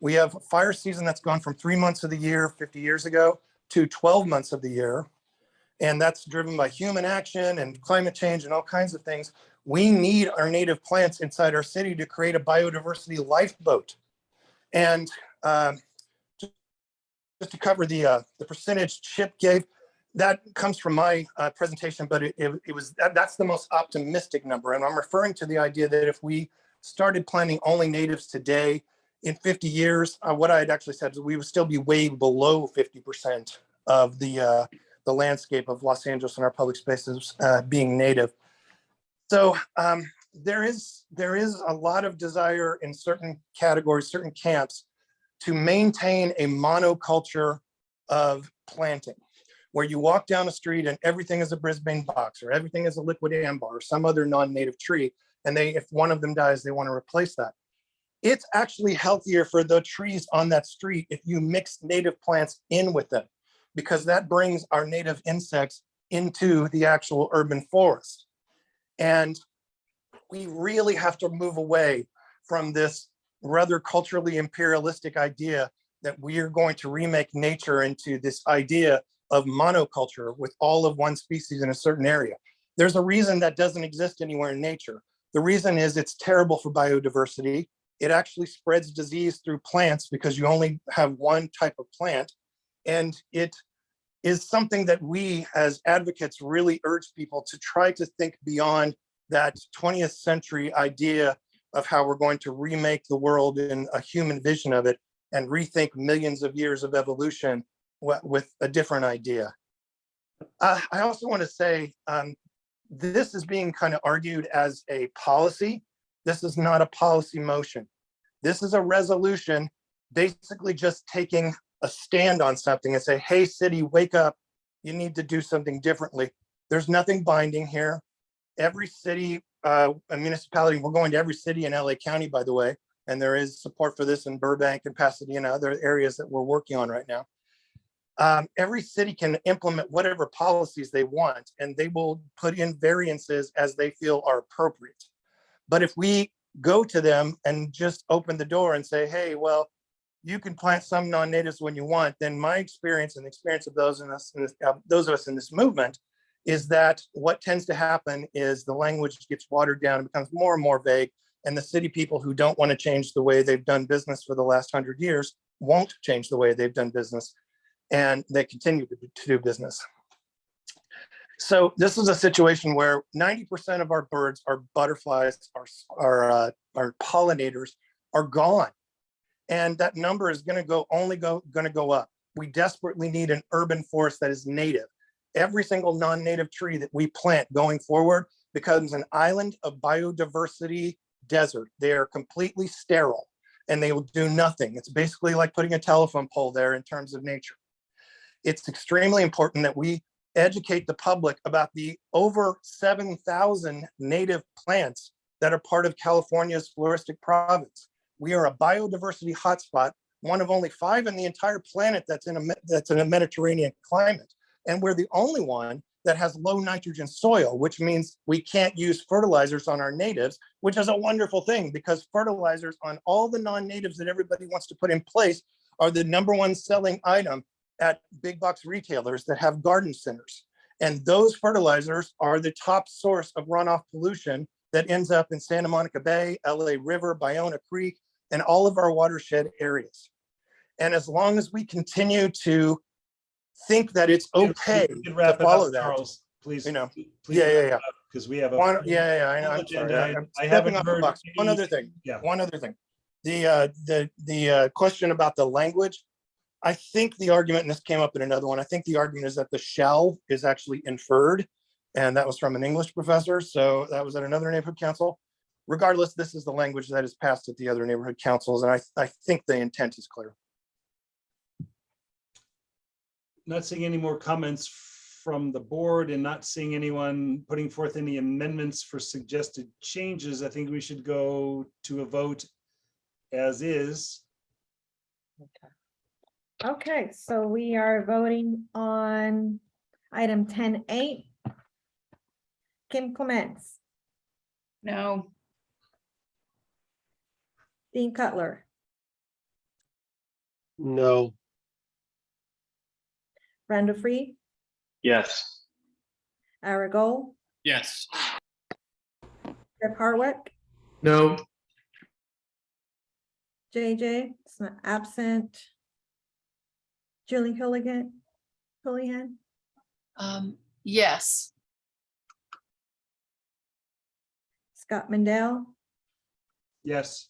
We have a fire season that's gone from 3 months of the year 50 years ago to 12 months of the year. And that's driven by human action and climate change and all kinds of things. We need our native plants inside our city to create a biodiversity lifeboat. And just to cover the percentage Chip gave, that comes from my presentation, but that's the most optimistic number. And I'm referring to the idea that if we started planting only natives today, in 50 years, what I had actually said is we would still be way below 50% of the landscape of Los Angeles and our public spaces being native. So there is a lot of desire in certain categories, certain camps, to maintain a monoculture of planting, where you walk down a street and everything is a Brisbane box or everything is a liquid ambar or some other non-native tree. And if one of them dies, they want to replace that. It's actually healthier for the trees on that street if you mix native plants in with them, because that brings our native insects into the actual urban forest. And we really have to move away from this rather culturally imperialistic idea that we are going to remake nature into this idea of monoculture with all of one species in a certain area. There's a reason that doesn't exist anywhere in nature. The reason is it's terrible for biodiversity. It actually spreads disease through plants because you only have one type of plant. And it is something that we as advocates really urge people to try to think beyond that 20th century idea of how we're going to remake the world in a human vision of it and rethink millions of years of evolution with a different idea. I also want to say, this is being kind of argued as a policy. This is not a policy motion. This is a resolution basically just taking a stand on something and say, hey, city, wake up. You need to do something differently. There's nothing binding here. Every city, a municipality, we're going to every city in LA County, by the way, and there is support for this in Burbank and Pasadena, other areas that we're working on right now. Every city can implement whatever policies they want, and they will put in variances as they feel are appropriate. But if we go to them and just open the door and say, hey, well, you can plant some non-natives when you want, then my experience and the experience of those of us in this movement is that what tends to happen is the language gets watered down and becomes more and more vague, and the city people who don't want to change the way they've done business for the last 100 years won't change the way they've done business, and they continue to do business. So this is a situation where 90% of our birds, our butterflies, our pollinators are gone. And that number is going to go up. We desperately need an urban forest that is native. Every single non-native tree that we plant going forward becomes an island of biodiversity desert. They are completely sterile and they will do nothing. It's basically like putting a telephone pole there in terms of nature. It's extremely important that we educate the public about the over 7,000 native plants that are part of California's floristic province. We are a biodiversity hotspot, one of only 5 in the entire planet that's in a Mediterranean climate. And we're the only one that has low nitrogen soil, which means we can't use fertilizers on our natives, which is a wonderful thing because fertilizers on all the non-natives that everybody wants to put in place are the #1 selling item at big box retailers that have garden centers. And those fertilizers are the top source of runoff pollution that ends up in Santa Monica Bay, LA River, Bayona Creek, and all of our watershed areas. And as long as we continue to think that it's okay We can to wrap it follow up, that. Charles, please. You know, please yeah. Because we have a. One, yeah, I know, full I'm sorry. agenda. I'm I stepping haven't off the heard box. One any- other thing, Yeah. one other thing. The question about the language, I think the argument, and this came up in another one, I think the argument is that the shall is actually inferred. And that was from an English professor. So that was at another neighborhood council. Regardless, this is the language that is passed at the other neighborhood councils. And I think the intent is clear. Not seeing any more comments from the board and not seeing anyone putting forth any amendments for suggested changes. I think we should go to a vote as is. Okay, so we are voting on item 10.8. Kim Clements, No. Dean Cutler, No. Brenda Free, Yes. Ara Gold, Yes. Jeff Harwick, No. JJ, it's not absent. Julie Houlihan, Yes. Scott Mendel, Yes.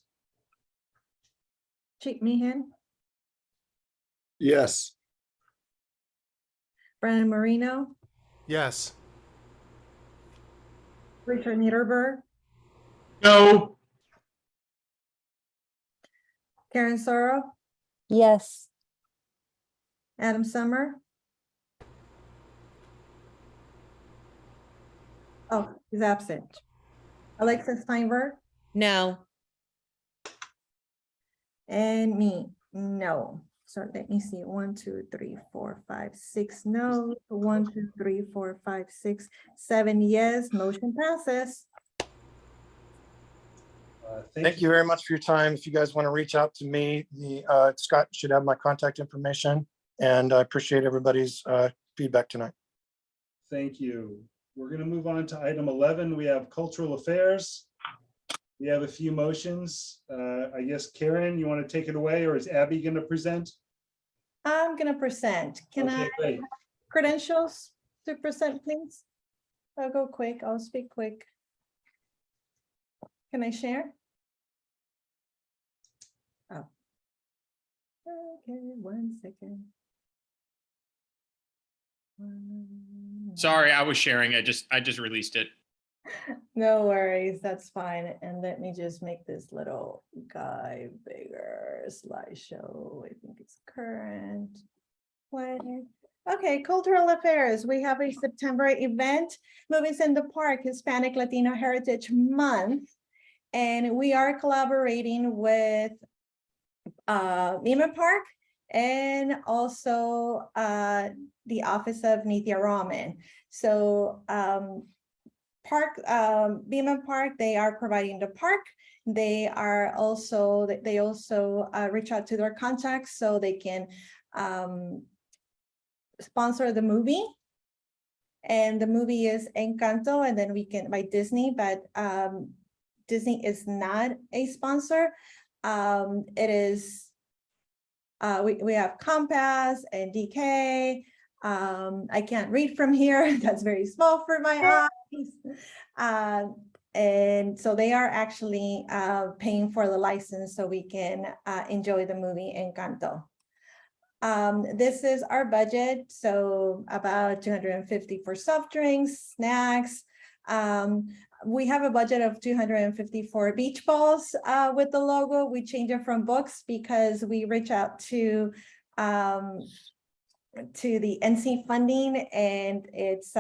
Chief Meehan, Yes. Brandon Marino, Yes. Richard Niederberg, No. Karen Sorrow, Yes. Adam Summer. Oh, he's absent. Alexis Steinberg No. and me, no. So let me see, 1, 2, 3, 4, 5, 6, no. 1, 2, 3, 4, 5, 6, 7 yes, motion passes. Thank you very much for your time. If you guys want to reach out to me, Scott should have my contact information. And I appreciate everybody's feedback tonight. Thank you. We're going to move on to item 11. We have cultural affairs. We have a few motions. I guess, Karen, you want to take it away, or is Abby going to present? I'm gonna present. Can Okay, I great. have credentials to present, please? I'll go quick. I'll speak quick. Can I share? Oh. Okay, 1 second. Sorry, I was sharing. I just released it. No worries, that's fine. And let me just make this little guy bigger. Slideshow, I think it's current. When, okay, cultural affairs. We have a September event, Movies in the Park, Hispanic Latino Heritage Month. And we are collaborating with Neiman Park and also the Office of Nithya Raman. So Beeman Park, they are providing the park. They also reach out to their contacts so they can sponsor the movie. And the movie is Encanto, and then we can by Disney, but Disney is not a sponsor. It is we have Compass and DK. I can't read from here. That's very small for my eyes. And so they are actually paying for the license so we can enjoy the movie Encanto. This is our budget. So about $250 for soft drinks, snacks. We have a budget of $250 for beach balls with the logo. We change it from books because we reach out to the NC funding, and it's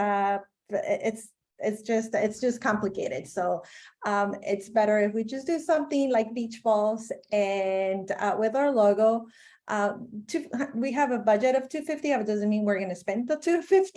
just complicated. So it's better if we just do something like beach balls and with our logo. We have a budget of $250. It doesn't mean we're going to spend the $250.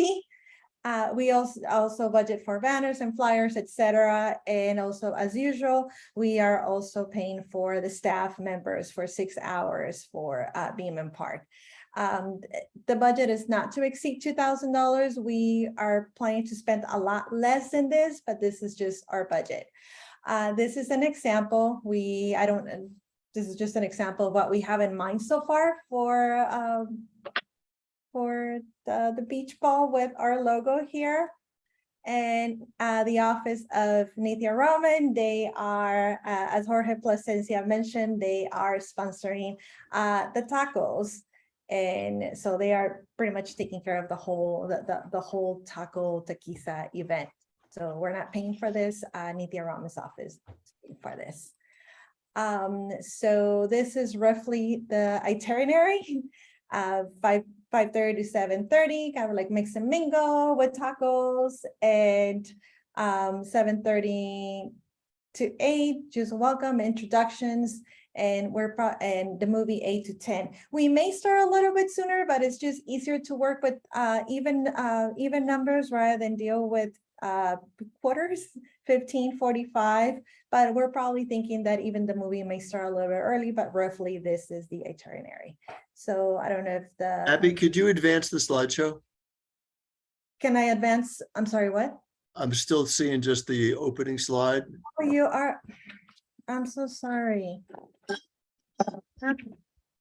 We also budget for banners and flyers, etc. And also, as usual, we are also paying for the staff members for 6 hours for Beeman Park. The budget is not to exceed $2,000. We are planning to spend a lot less than this, but this is just our budget. This is an example. This is just an example of what we have in mind so far for for the beach ball with our logo here. And the office of Nithya Roman, they are, as Jorge Plasencia mentioned, they are sponsoring the tacos. And so they are pretty much taking care of the whole taco taquiza event. So we're not paying for this. Nithya Roman's office is paying for this. So this is roughly the itinerary. 5:30 to 7:30, kind of like mix and mingle with tacos, and 7:30 to 8, just welcome introductions, and and the movie 8 to 10. We may start a little bit sooner, but it's just easier to work with even numbers rather than deal with quarters, 15:45. But we're probably thinking that even the movie may start a little bit early, but roughly this is the itinerary. So I don't know if Abby, could you advance the slideshow? Can I advance? I'm sorry, what? I'm still seeing just the opening slide. Oh, you are, I'm so sorry. I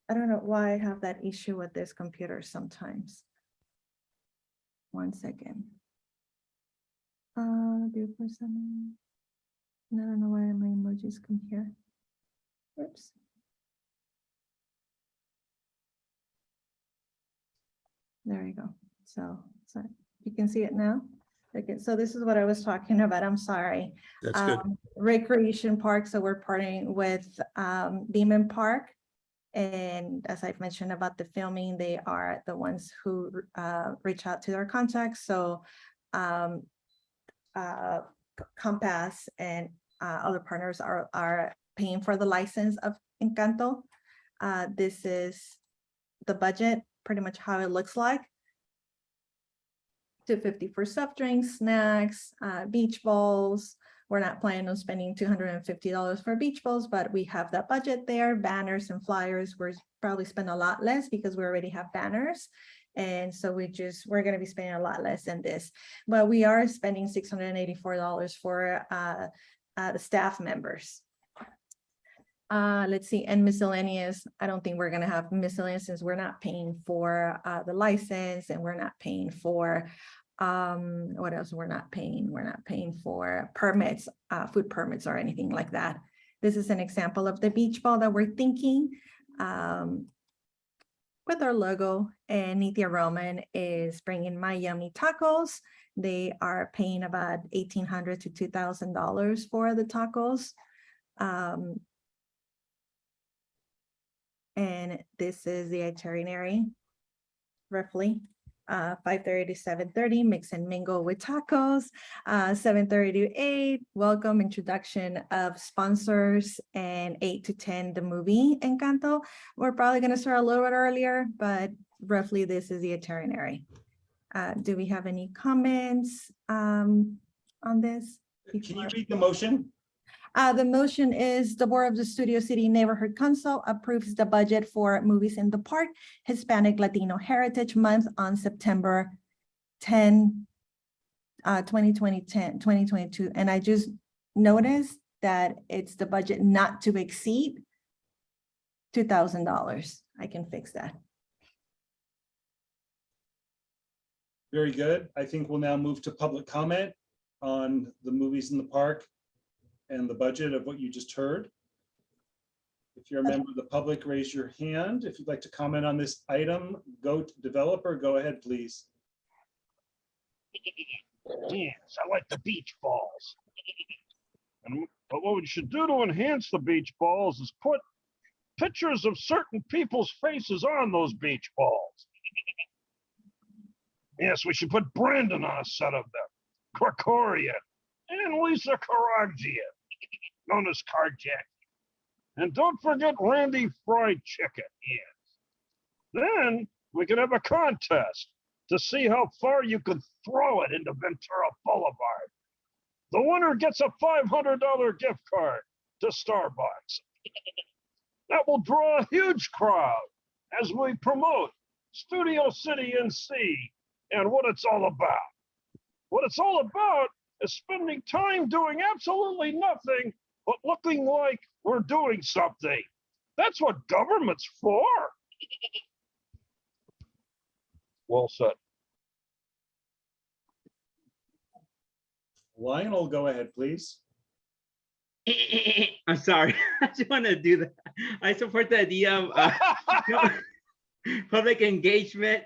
don't know why I have that issue with this computer sometimes. 1 second. Do for some. I don't know why my emojis come here. Oops. There you go. So you can see it now. Okay, so this is what I was talking about. I'm sorry. That's good. Recreation park. So we're partnering with Beeman Park. And as I've mentioned about the filming, they are the ones who reach out to their contacts. So Compass and other partners are paying for the license of Encanto. This is the budget, pretty much how it looks like. $250 for soft drinks, snacks, beach balls. We're not planning on spending $250 for beach balls, but we have that budget there. Banners and flyers, we're probably spend a lot less because we already have banners. And so we're going to be spending a lot less than this. But we are spending $684 for the staff members. Let's see, and miscellaneous. I don't think we're going to have miscellaneous since we're not paying for the license, and we're not paying for what else we're not paying. We're not paying for permits, food permits or anything like that. This is an example of the beach ball that we're thinking with our logo, and Nithya Roman is bringing My Yummy Tacos. They are paying about $1,800 to $2,000 for the tacos. And this is the itinerary, roughly. 5:30 to 7:30, mix and mingle with tacos. 7:30 to 8, welcome introduction of sponsors, and 8 to 10, the movie Encanto. We're probably going to start a little bit earlier, but roughly this is the itinerary. Do we have any comments on this? Can you read the motion? The motion is the Board of the Studio City Neighborhood Council approves the budget for Movies in the Park Hispanic Latino Heritage Month on September 10, 2022. And I just noticed that it's the budget not to exceed $2,000. I can fix that. Very good. I think we'll now move to public comment on the Movies in the Park and the budget of what you just heard. If you're a member of the public, raise your hand. If you'd like to comment on this item, go to developer, go ahead, please. Yes, I like the beach balls. But what we should do to enhance the beach balls is put pictures of certain people's faces on those beach balls. Yes, we should put Brandon on a set of them, Krikorian, and Lisa Karagian, known as Carjack. And don't forget Randy Fried Chicken, yes. Then we could have a contest to see how far you could throw it into Ventura Boulevard. The winner gets a $500 gift card to Starbucks. That will draw a huge crowd as we promote Studio City NC and what it's all about. What it's all about is spending time doing absolutely nothing but looking like we're doing something. That's what government's for. Well said. Lionel, go ahead, please. I'm sorry. I just want to do that. I support the idea of public engagement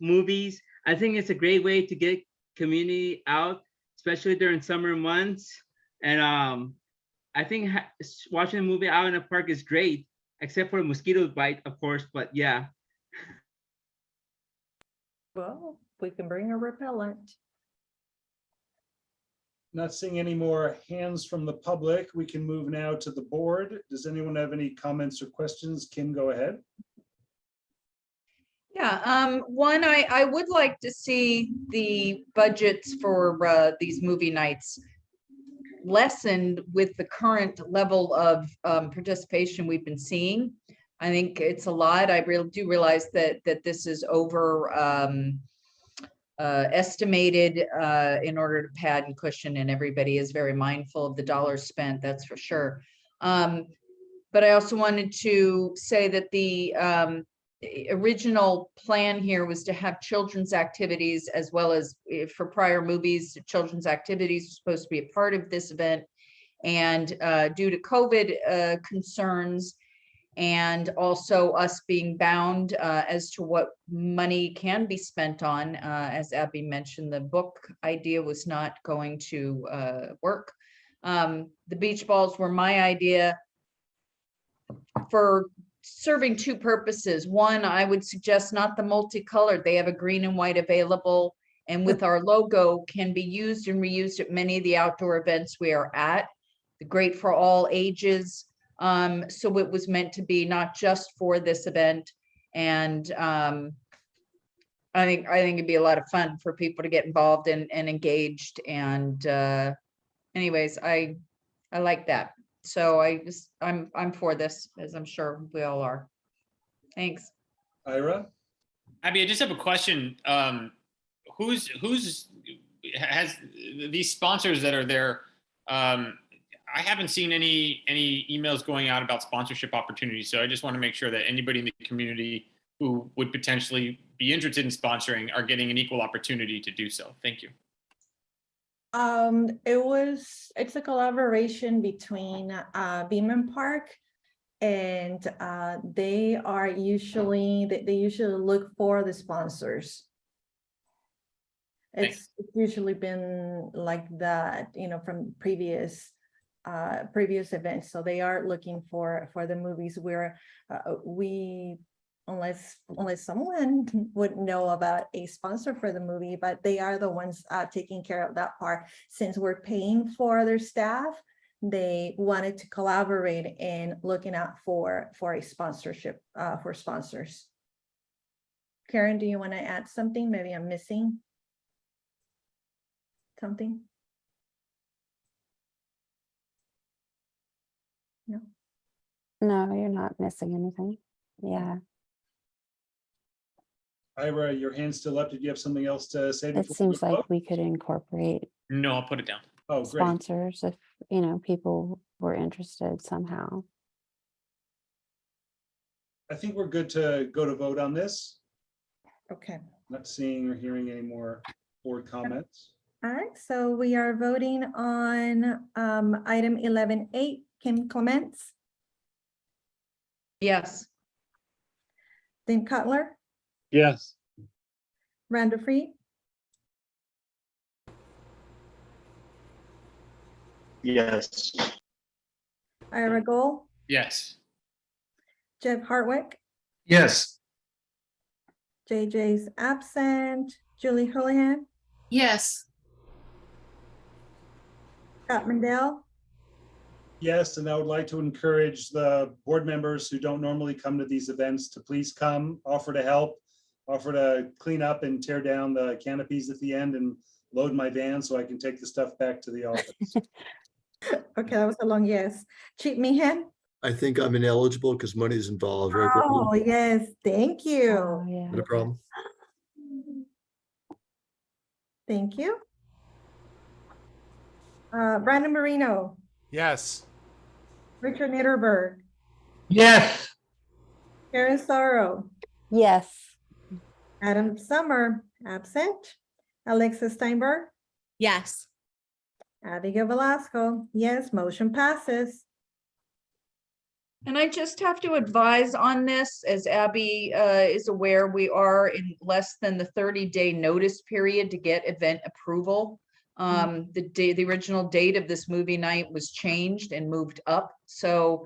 movies. I think it's a great way to get community out, especially during summer months. And I think watching a movie out in a park is great, except for a mosquito bite, of course. But yeah. Well, we can bring a repellent. Not seeing any more hands from the public. We can move now to the board. Does anyone have any comments or questions? Kim, go ahead. Yeah, one, I would like to see the budgets for these movie nights lessened with the current level of participation we've been seeing. I think it's a lot. I really do realize that this is over estimated in order to pad and cushion, and everybody is very mindful of the dollars spent, that's for sure. But I also wanted to say that the original plan here was to have children's activities, as well as for prior movies, children's activities were supposed to be a part of this event. And due to COVID concerns, and also us being bound as to what money can be spent on, as Abby mentioned, the book idea was not going to work. The beach balls were my idea for serving two purposes. One, I would suggest not the multicolored. They have a green and white available, and with our logo can be used and reused at many of the outdoor events we are at. Great for all ages. So it was meant to be not just for this event. And I think it'd be a lot of fun for people to get involved and engaged. And anyways, I like that. So I'm for this, as I'm sure we all are. Thanks. Ira? Abby, I just have a question. Who's has these sponsors that are there? I haven't seen any emails going out about sponsorship opportunities. So I just want to make sure that anybody in the community who would potentially be interested in sponsoring are getting an equal opportunity to do so. Thank you. It's a collaboration between Beeman Park, and they usually look for the sponsors. It's usually been like that, from previous events. So they are looking for the movies where unless someone would know about a sponsor for the movie, but they are the ones taking care of that part. Since we're paying for their staff, they wanted to collaborate in looking out for a sponsorship for sponsors. Karen, do you want to add something? Maybe I'm missing something. No. No, you're not missing anything. Yeah. Ira, your hand's still up. Did you have something else to say? It seems like we could incorporate No, I'll put it down. Oh, great. sponsors if, people were interested somehow. I think we're good to go to vote on this. Okay. Not seeing or hearing any more board comments. All right, so we are voting on item 11.8. Kim Clements, Yes. Dean Cutler, Yes. Rhonda Free, Yes. Ira Gold, Yes. Jeff Hartwick, Yes. JJ's absent, Julie Houlihan, Yes. Scott Mandel, Yes, and I would like to encourage the board members who don't normally come to these events to please come, offer to help, offer to clean up and tear down the canopies at the end and load my van so I can take the stuff back to the office. Okay, that was a long yes. Cheap Meehan, I think I'm ineligible because money is involved, right? oh yes, thank you. Oh, yeah. No problem. Thank you. Brandon Marino, Yes. Richard Niederberg, Yes. Karen Sorrow, Yes. Adam Summer, absent. Alexis Steinberg, Yes. Abigail Velasco, yes, motion passes. And I just have to advise on this, as Abby is aware, we are in less than the 30-day notice period to get event approval. The original date of this movie night was changed and moved up. So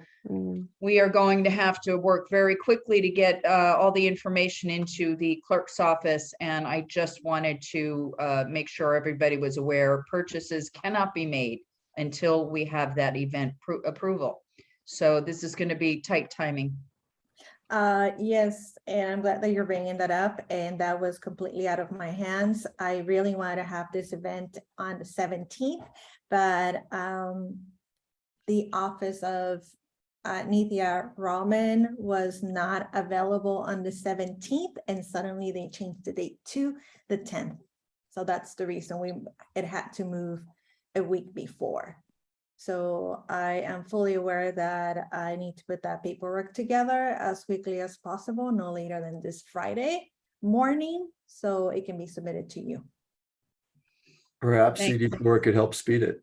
we are going to have to work very quickly to get all the information into the clerk's office. And I just wanted to make sure everybody was aware purchases cannot be made until we have that event approval. So this is going to be tight timing. Yes, and I'm glad that you're bringing that up, and that was completely out of my hands. I really wanted to have this event on the 17th, but the office of Nithya Rahman was not available on the 17th, and suddenly they changed the date to the 10th. So that's the reason it had to move a week before. So I am fully aware that I need to put that paperwork together as quickly as possible, no later than this Friday morning, so it can be submitted to you. Perhaps Thanks. CD4 could help speed it.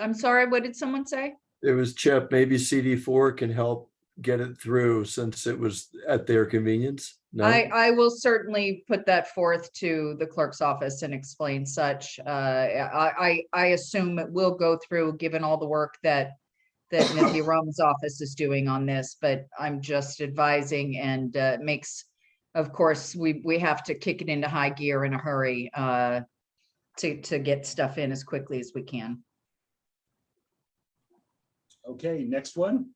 I'm sorry, what did someone say? It was Chip, maybe CD4 can help get it through since it was at their convenience. No, I will certainly put that forth to the clerk's office and explain such. I assume it will go through, given all the work that Nithya Rahman's office is doing on this, but I'm just advising, and of course, we have to kick it into high gear in a hurry to get stuff in as quickly as we can. Okay, next one.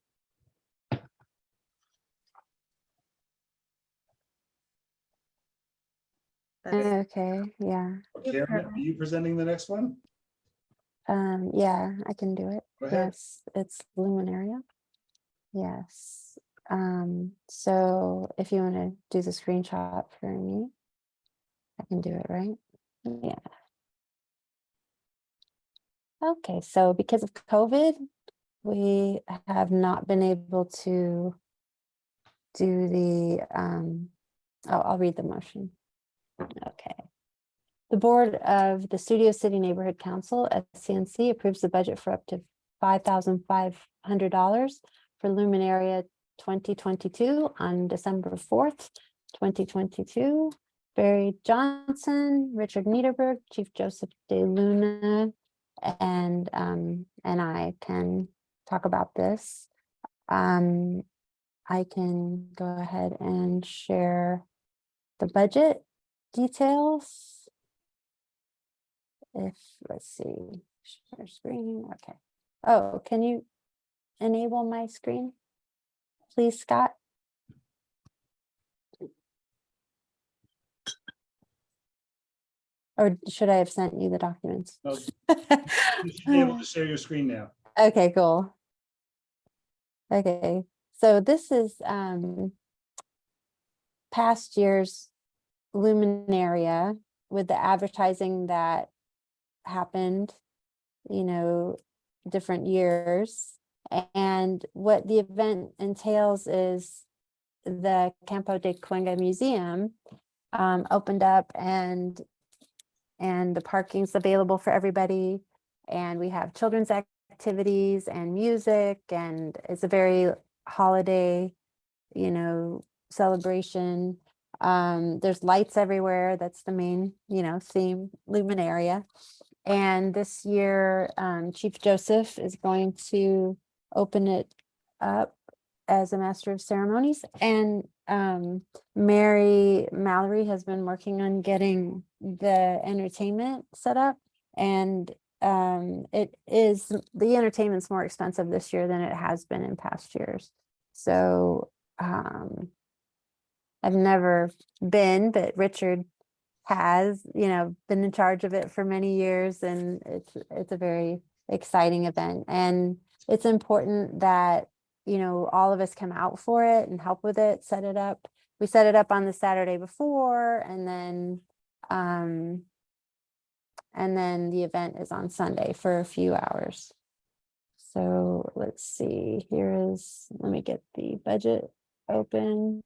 Okay, yeah. Karen, are you presenting the next one? Yeah, I can do it. Go ahead. Yes, it's Luminaria. Yes. So if you want to do the screenshot for me, I can do it, right? Yeah. Okay, so because of COVID, we have not been able to do the, I'll read the motion. Okay. The Board of the Studio City Neighborhood Council, SCNC, approves the budget for up to $5,500 for Luminaria 2022 on December 4th, 2022. Barry Johnson, Richard Niederberg, Chief Joseph De Luna, and I can talk about this. I can go ahead and share the budget details. Let's see, share screen, okay. Oh, can you enable my screen, please, Scott? Or should I have sent you the documents? No, you should be able to share your screen now. Okay, cool. Okay, so this is past year's Luminaria with the advertising that happened, different years. And what the event entails is the Campo de Cuenca Museum opened up, and the parking's available for everybody. And we have children's activities and music, and it's a very holiday, celebration. There's lights everywhere. That's the main, theme, Luminaria. And this year, Chief Joseph is going to open it up as a master of ceremonies. And Mary Mallory has been working on getting the entertainment set up. And the entertainment's more expensive this year than it has been in past years. So I've never been, but Richard has, been in charge of it for many years, and it's a very exciting event. And it's important that, all of us come out for it and help with it, set it up. We set it up on the Saturday before, and then the event is on Sunday for a few hours. So let's see, let me get the budget open.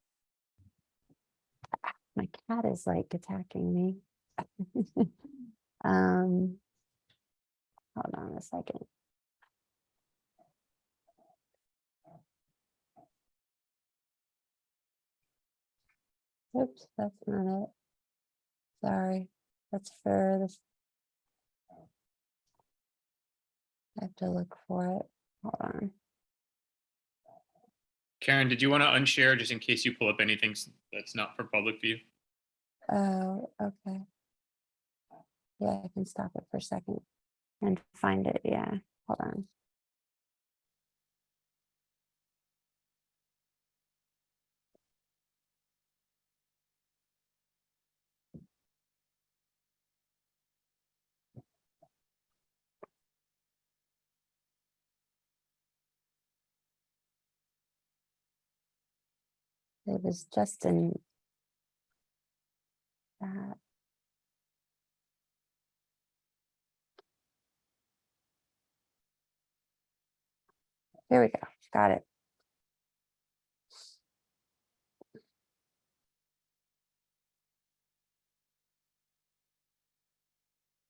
My cat is like attacking me. Hold on a second. Oops, that's not it. Sorry, that's for this. I have to look for it. Hold on. Karen, did you want to unshare just in case you pull up anything that's not for public view? Oh, okay. Yeah, I can stop it for a second and find it. Yeah, hold on. It was just in that. Here we go. Got it.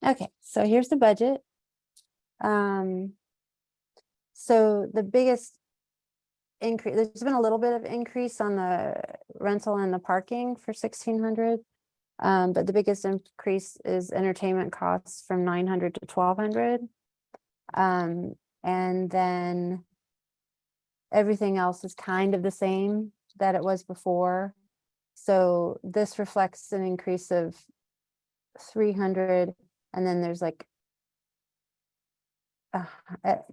Okay, so here's the budget. So the biggest increase, there's been a little bit of increase on the rental and the parking for 1,600. But the biggest increase is entertainment costs from 900 to 1,200. And then everything else is kind of the same that it was before. So this reflects an increase of 300, and then there's like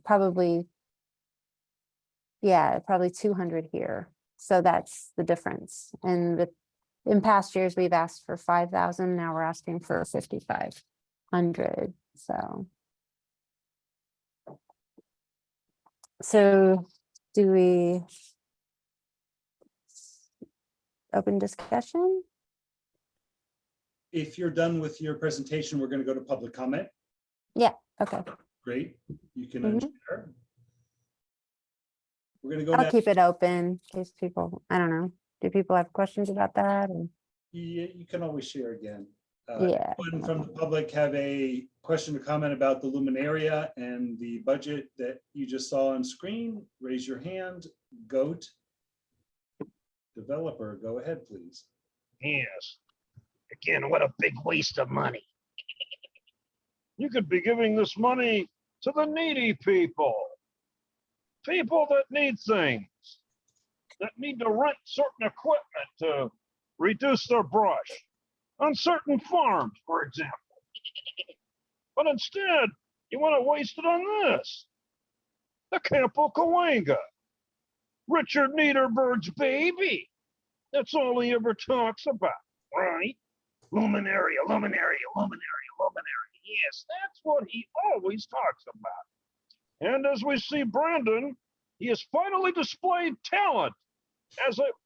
probably 200 here. So that's the difference. And in past years, we've asked for 5,000. Now we're asking for 5,500. So do we open discussion? If you're done with your presentation, we're going to go to public comment. Yeah, okay. Great. You can Mhm. unshare. We're going to go I'll now. keep it open in case people, I don't know. Do people have questions about that? Yeah, you can always share again. Yeah. Anyone from the public have a question or comment about the Luminaria and the budget that you just saw on screen? Raise your hand. Goat developer, go ahead, please. Yes. Again, what a big waste of money. You could be giving this money to the needy people. People that need things, that need to rent certain equipment to reduce their brush on certain farms, for example. But instead, you want to waste it on this. The Campo Cahuenga. Richard Niederberg's baby. That's all he ever talks about, right? Luminaria, Luminaria, Luminaria, Luminaria. Yes, that's what he always talks about. And as we see Brandon, he has finally displayed talent.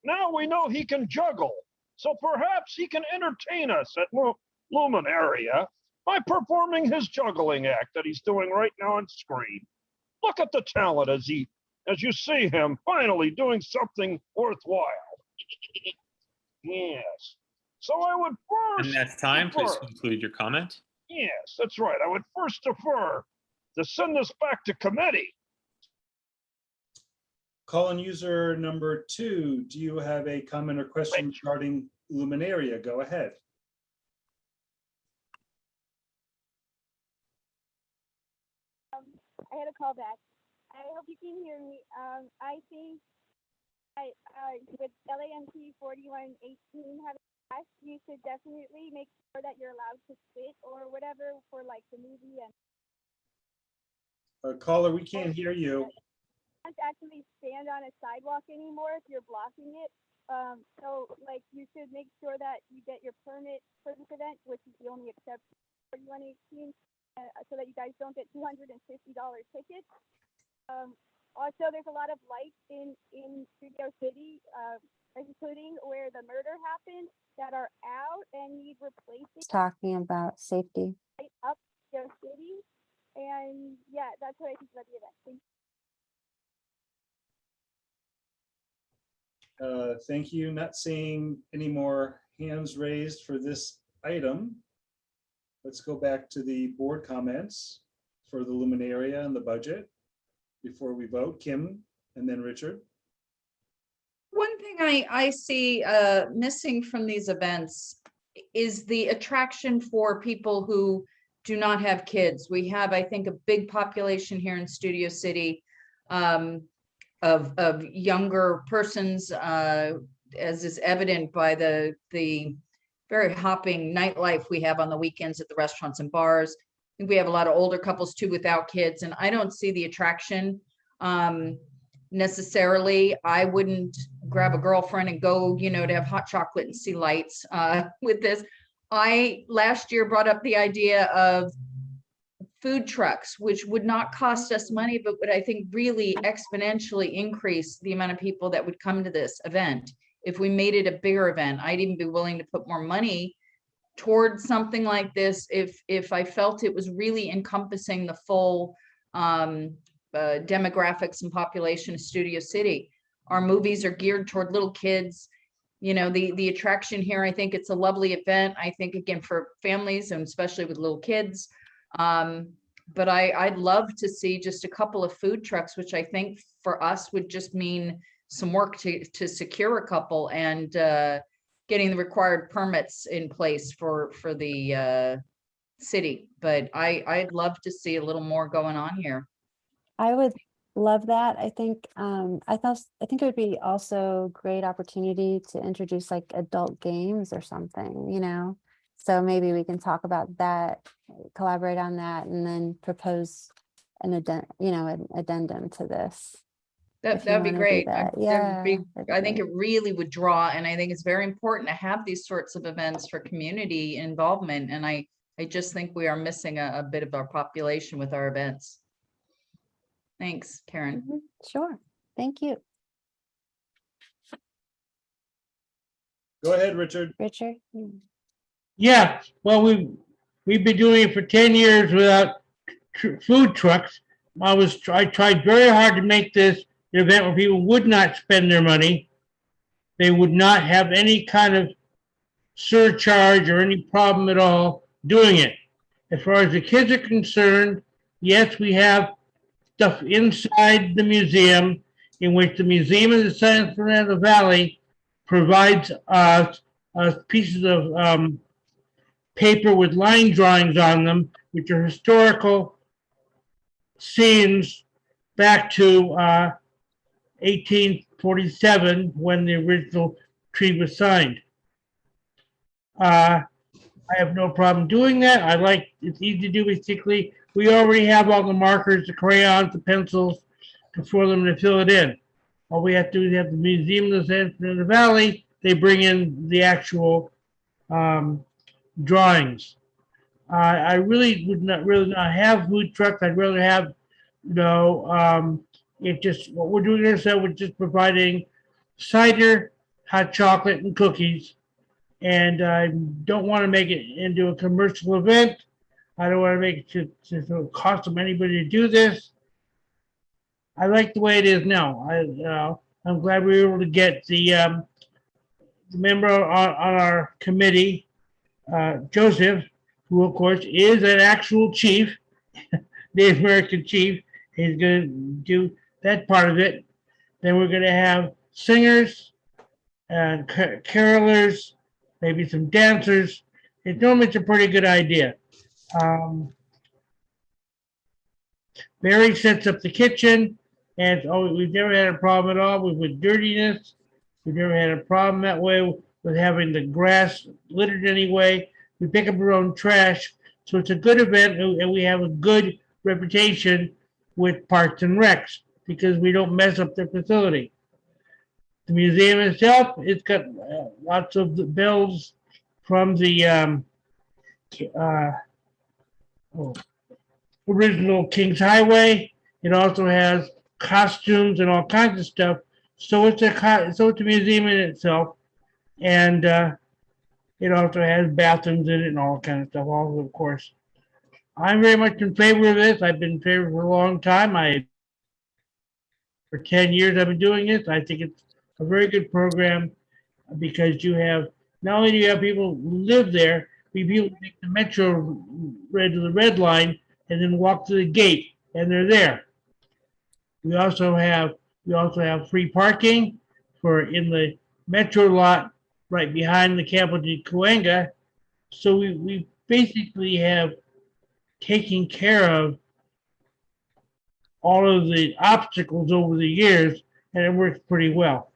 Now we know he can juggle. So perhaps he can entertain us at Luminaria by performing his juggling act that he's doing right now on screen. Look at the talent as you see him finally doing something worthwhile. Yes. So I would first. And that's time. Please conclude your comment. Yes, that's right. I would first defer to send this back to committee. Call-in user number 2, do you have a comment or question regarding Luminaria? Go ahead. I had a call back. I hope you can hear me. I think with LAMP 4118 having passed, you should definitely make sure that you're allowed to sit or whatever for like the movie and Caller, we can't hear you. can't actually stand on a sidewalk anymore if you're blocking it. So like you should make sure that you get your permit for this event, which is the only exception for 4118, so that you guys don't get $250 tickets. Also, there's a lot of lights in Studio City, including where the murder happened, that are out and need replacing. Talking about safety. Light up Studio City, and yeah, that's what I think about the event. Thank you. Thank you. Not seeing any more hands raised for this item. Let's go back to the board comments for the Luminaria and the budget before we vote. Kim and then Richard. One thing I see missing from these events is the attraction for people who do not have kids. We have, I think, a big population here in Studio City of younger persons, as is evident by the very hopping nightlife we have on the weekends at the restaurants and bars. I think we have a lot of older couples too without kids, and I don't see the attraction necessarily. I wouldn't grab a girlfriend and go, you know, to have hot chocolate and see lights with this. I last year brought up the idea of food trucks, which would not cost us money, but would, I think, really exponentially increase the amount of people that would come to this event. If we made it a bigger event, I'd even be willing to put more money towards something like this if I felt it was really encompassing the full demographics and population of Studio City. Our movies are geared toward little kids. You know, the attraction here, I think it's a lovely event. I think, again, for families and especially with little kids. But I'd love to see just a couple of food trucks, which I think for us would just mean some work to secure a couple and getting the required permits in place for the city. But I'd love to see a little more going on here. I would love that. I think I think it would be also great opportunity to introduce like adult games or something, you know. So maybe we can talk about that, collaborate on that, and then propose an addendum to this. That would be great. Yeah, I think it really would draw, and I think it's very important to have these sorts of events for community involvement. And I just think we are missing a bit of our population with our events. Thanks, Karen. Mm-hmm. Sure. Thank you. Go ahead, Richard. Richard. Yeah, well, we've been doing it for 10 years without food trucks. I tried very hard to make this an event where people would not spend their money. They would not have any kind of surcharge or any problem at all doing it. As far as the kids are concerned, yes, we have stuff inside the museum in which the Museum of the San Fernando Valley provides us pieces of paper with line drawings on them, which are historical scenes back to 1847 when the original treaty was signed. I have no problem doing that. It's easy to do basically. We already have all the markers, the crayons, the pencils for them to fill it in. All we have to do is have the Museum of the San Fernando Valley. They bring in the actual drawings. I really would not have food trucks. I'd rather have, it just, what we're doing here, so we're just providing cider, hot chocolate, and cookies. And I don't want to make it into a commercial event. I don't want to make it to cost them anybody to do this. I like the way it is now. I'm glad we were able to get the member on our committee, Joseph, who of course is an actual chief, Native American chief. He's going to do that part of it. Then we're going to have singers and carolers, maybe some dancers. It's a pretty good idea. Barry sets up the kitchen, and we've never had a problem at all with dirtiness. We've never had a problem that way with having the grass littered anyway. We pick up our own trash, so it's a good event, and we have a good reputation with Parks and Recs because we don't mess up their facility. The museum itself, it's got lots of the bells from the original Kings Highway. It also has costumes and all kinds of stuff. So it's a museum in itself, and it also has bathrooms in it and all kinds of stuff. Also, of course, I'm very much in favor of this. I've been in favor for a long time. For 10 years I've been doing this. I think it's a very good program because you have Not only do you have people who live there, but people take the metro red to the red line and then walk to the gate, and they're there. We also have free parking for in the metro lot right behind the Campo de Cuenca. So we basically have taken care of all of the obstacles over the years, and it works pretty well.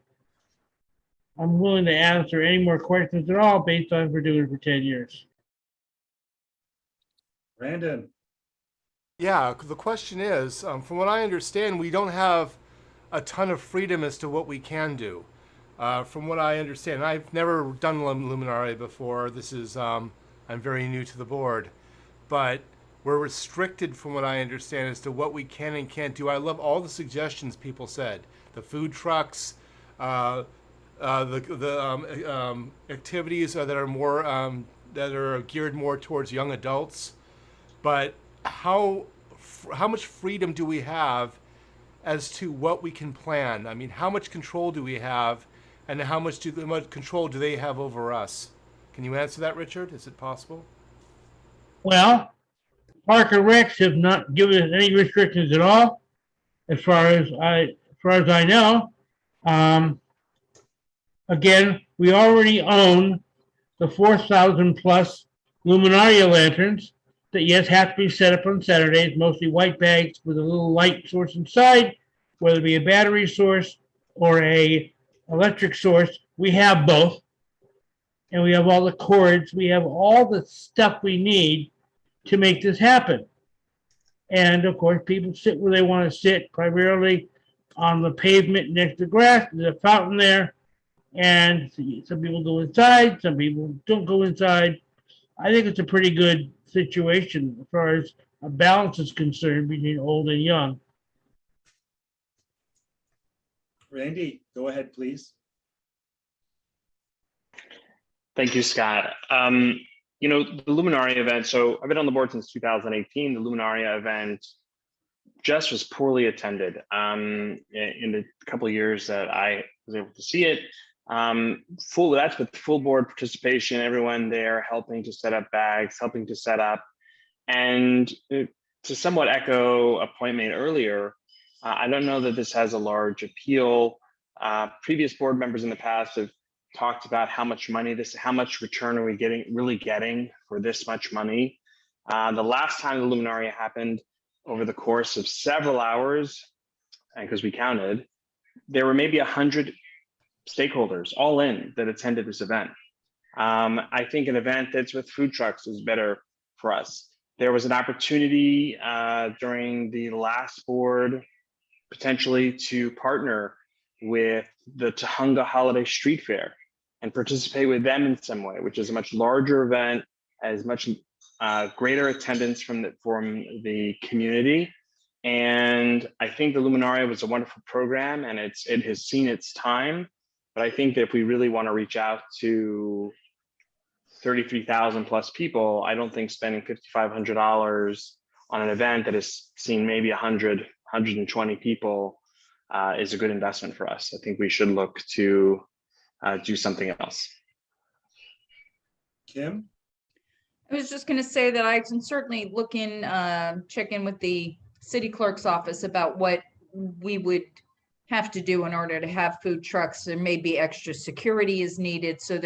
I'm willing to answer any more questions at all based on we're doing it for 10 years. Brandon. Yeah, the question is, from what I understand, we don't have a ton of freedom as to what we can do. From what I understand, I've never done Luminaria before. This is, I'm very new to the board, but we're restricted from what I understand as to what we can and can't do. I love all the suggestions people said, the food trucks, the activities that are more that are geared more towards young adults. But how much freedom do we have as to what we can plan? I mean, how much control do we have, and how much control do they have over us? Can you answer that, Richard? Is it possible? Well, Park and Recs have not given us any restrictions at all, as far as I know. Again, we already own the 4,000 plus Luminaria lanterns that, yes, have to be set up on Saturdays, mostly white bags with a little light source inside, whether it be a battery source or a electric source. We have both. And we have all the cords. We have all the stuff we need to make this happen. And of course, people sit where they want to sit, primarily on the pavement next to grass. There's a fountain there. And some people go inside, some people don't go inside. I think it's a pretty good situation as far as a balance is concerned between old and young. Randy, go ahead, please. Thank you, Scott. You know, the Luminaria event, so I've been on the board since 2018. The Luminaria event just was poorly attended in the couple of years that I was able to see it. That's with full board participation, everyone there helping to set up bags, helping to set up. And to somewhat echo a point made earlier, I don't know that this has a large appeal. Previous board members in the past have talked about how much return are we really getting for this much money. The last time the Luminaria happened, over the course of several hours, and because we counted, there were maybe 100 stakeholders all in that attended this event. I think an event that's with food trucks is better for us. There was an opportunity during the last board potentially to partner with the Tujunga Holiday Street Fair and participate with them in some way, which is a much larger event, has much greater attendance from the community. And I think the Luminaria was a wonderful program, and it has seen its time. But I think that if we really want to reach out to 33,000 plus people, I don't think spending $5,500 on an event that has seen maybe 100, 120 people is a good investment for us. I think we should look to do something else. Kim? I was just going to say that I can certainly look in, check in with the city clerk's office about what we would have to do in order to have food trucks. There may be extra security is needed, so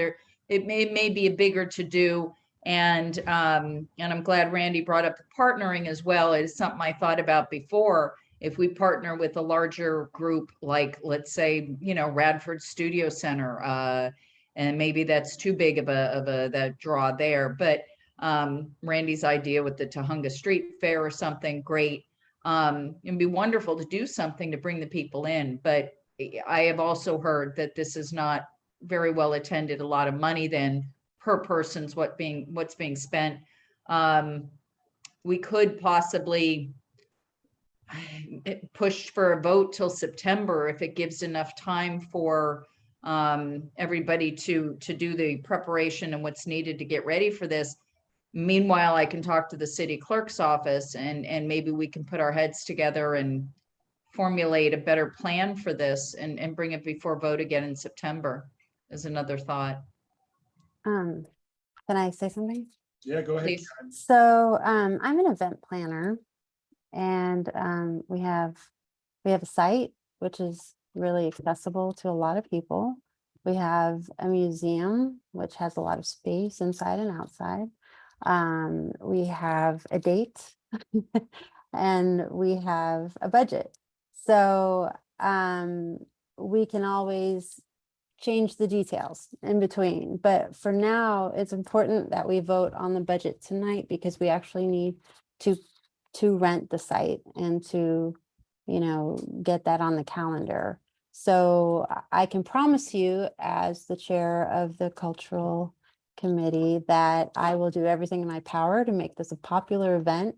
it may be a bigger to do. And I'm glad Randy brought up the partnering as well. It is something I thought about before. If we partner with a larger group, like let's say, Radford Studio Center, and maybe that's too big of a draw there, but Randy's idea with the Tujunga Street Fair or something, great. It'd be wonderful to do something to bring the people in, but I have also heard that this is not very well attended. A lot of money then per person's what's being spent. We could possibly push for a vote till September if it gives enough time for everybody to do the preparation and what's needed to get ready for this. Meanwhile, I can talk to the city clerk's office and maybe we can put our heads together and formulate a better plan for this and bring it before vote again in September is another thought. Can I say something? Yeah, go ahead. Please. Karen. So I'm an event planner, and we have a site which is really accessible to a lot of people. We have a museum which has a lot of space inside and outside. We have a date and we have a budget. So we can always change the details in between. But for now, it's important that we vote on the budget tonight because we actually need to rent the site and to, get that on the calendar. So I can promise you, as the chair of the cultural committee, that I will do everything in my power to make this a popular event,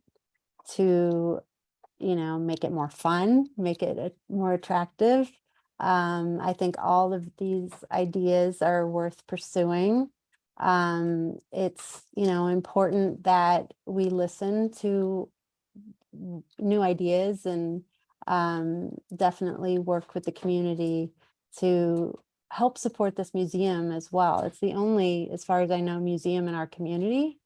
to, make it more fun, make it more attractive. I think all of these ideas are worth pursuing. It's, important that we listen to new ideas and definitely work with the community to help support this museum as well. It's the only, as far as I know, museum in our community.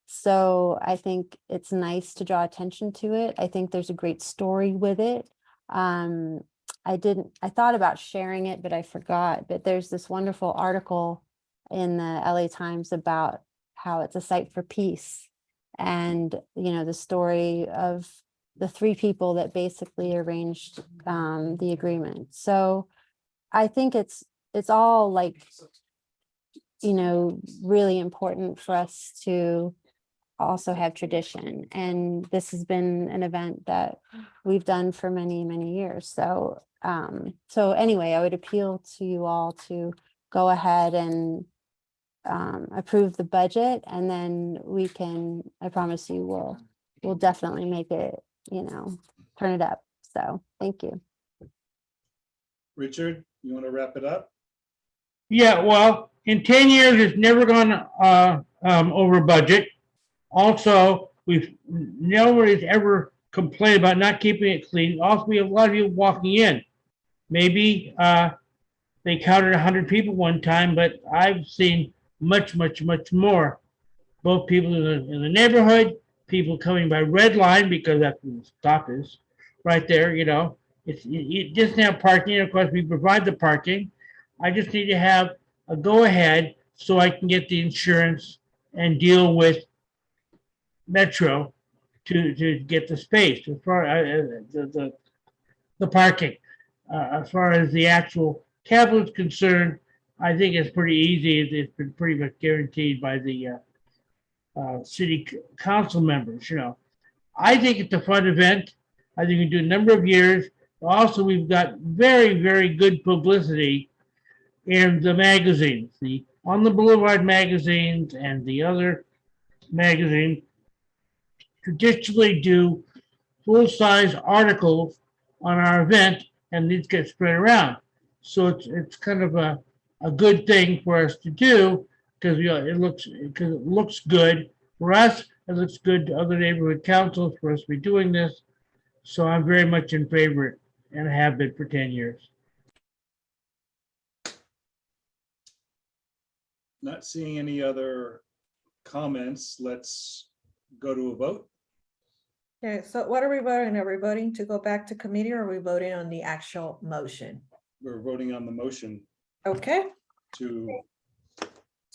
So I think it's nice to draw attention to it. I think there's a great story with it. I thought about sharing it, but I forgot. But there's this wonderful article in the LA Times about how it's a site for peace. And, the story of the 3 people that basically arranged the agreement. So I think it's all like, really important for us to also have tradition. And this has been an event that we've done for many, many years. So, so anyway, I would appeal to you all to go ahead and approve the budget, and then we can, I promise you, we'll definitely make it, turn it up. So thank you. Richard, you want to wrap it up? Yeah, well, in 10 years, it's never gone over budget. Also, nobody's ever complained about not keeping it clean. Also, we have a lot of people walking in. Maybe they counted 100 people one time, but I've seen much, much, much more. Both people in the neighborhood, people coming by red line because that's where the stop is, right there. You just have parking. Of course, we provide the parking. I just need to have a go ahead so I can get the insurance and deal with Metro to get the space as far as the parking. As far as the actual capital is concerned, I think it's pretty easy. It's been pretty much guaranteed by the city council members. I think it's a fun event. I think we do a number of years. Also, we've got very, very good publicity in the magazines, the On the Boulevard magazines and the other magazines traditionally do full-size articles on our event, and these get spread around. So it's kind of a good thing for us to do because it looks good for us. It looks good to other neighborhood councils for us to be doing this. So I'm very much in favor and have been for 10 years. Not seeing any other comments. Let's go to a vote. Okay, so what are we voting? Are we voting to go back to committee, or are we voting on the actual motion? We're voting on the motion Okay, to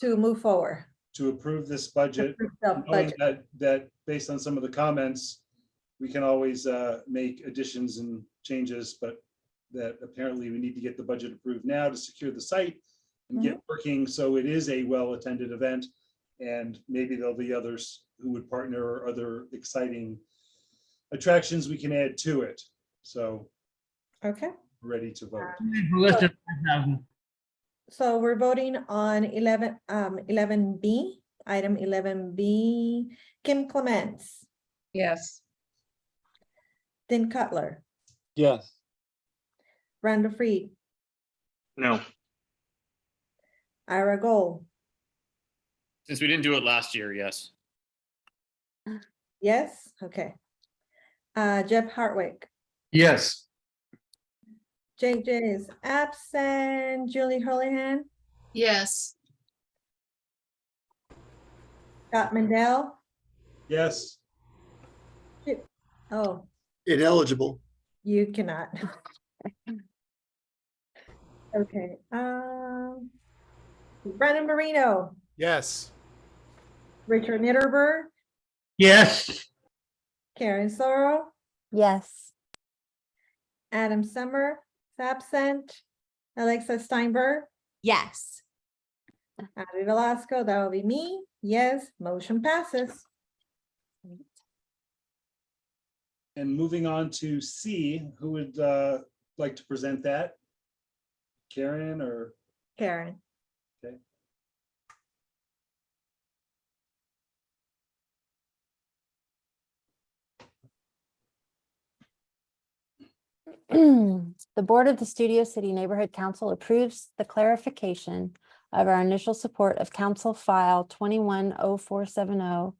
move forward. approve this budget, Approve the knowing budget. that based on some of the comments, we can always make additions and changes, but that apparently we need to get the budget approved now to secure the site and get working so it is a well-attended event. And maybe there'll be others who would partner or other exciting attractions we can add to it. So Okay, ready to vote. Less than 5,000. so we're voting on 11B, item 11B. Kim Clements, Yes. Din Cutler, Yes. Rhonda Freed, No. Ira Gold. Since we didn't do it last year, yes. Yes, okay. Jeff Hartwick, Yes. JJ is absent. Julie Hurlihan, Yes. Scott Mandel. Yes. Oh, Ineligible. you cannot. Okay, Brennan Marino, Yes. Richard Nitterberg, Yes. Karen Sorrow, Yes. Adam Summer is absent, Alexa Steinberg, Yes. Abby Velasco, that will be me. Yes, motion passes. And moving on to C, who would like to present that? Karen or? Karen. Okay. The Board of the Studio City Neighborhood Council approves the clarification of our initial support of Council File 210470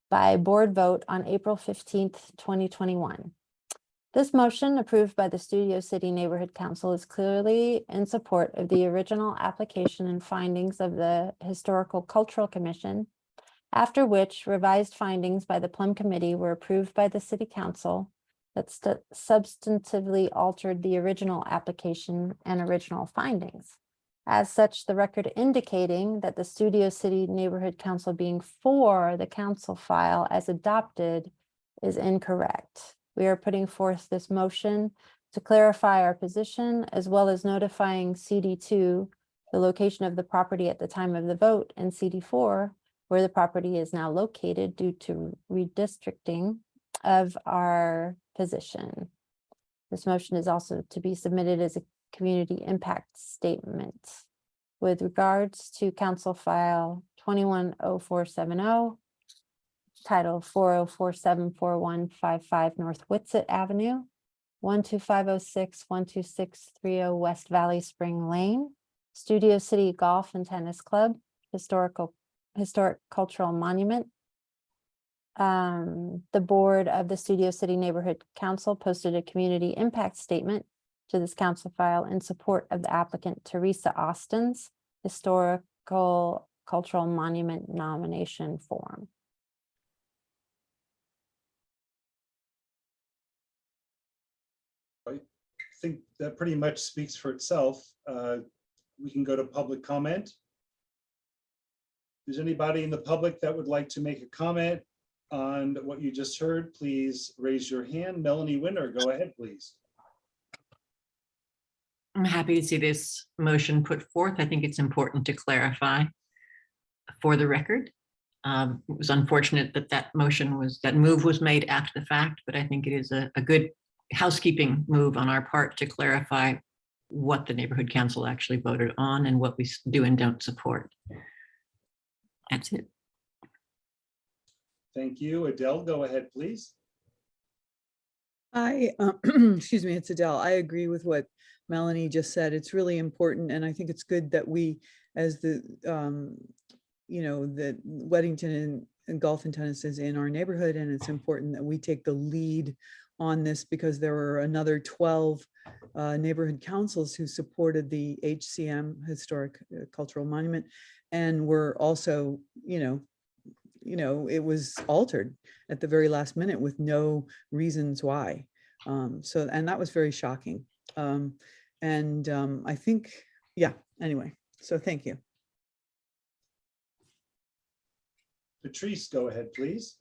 by board vote on April 15th, 2021. This motion, approved by the Studio City Neighborhood Council, is clearly in support of the original application and findings of the Historical Cultural Commission, after which revised findings by the Plum Committee were approved by the City Council that substantively altered the original application and original findings. As such, the record indicating that the Studio City Neighborhood Council being for the council file as adopted is incorrect. We are putting forth this motion to clarify our position, as well as notifying CD2 the location of the property at the time of the vote, and CD4 where the property is now located due to redistricting of our position. This motion is also to be submitted as a community impact statement. With regards to Council File 210470, Title 404-74155 North Whitsett Avenue, 12506, 12630 West Valley Spring Lane, Studio City Golf and Tennis Club, Historic Cultural Monument. The board of the Studio City Neighborhood Council posted a community impact statement to this council file in support of the applicant Teresa Austin's Historical Cultural Monument nomination form. I think that pretty much speaks for itself. We can go to public comment. Is anybody in the public that would like to make a comment on what you just heard? Please raise your hand. Melanie Winter, go ahead, please. I'm happy to see this motion put forth. I think it's important to clarify for the record. It was unfortunate that that move was made after the fact, but I think it is a good housekeeping move on our part to clarify what the neighborhood council actually voted on and what we do and don't support. That's it. Thank you. Adele, go ahead, please. Excuse me, it's Adele. I agree with what Melanie just said. It's really important, and I think it's good that we, as the, that Weddington and golf and tennis is in our neighborhood, and it's important that we take the lead on this, because there were another 12 neighborhood councils who supported the HCM, Historic Cultural Monument, and were also, it was altered at the very last minute with no reasons why. And that was very shocking. I think, anyway, so thank you. Patrice, go ahead, please.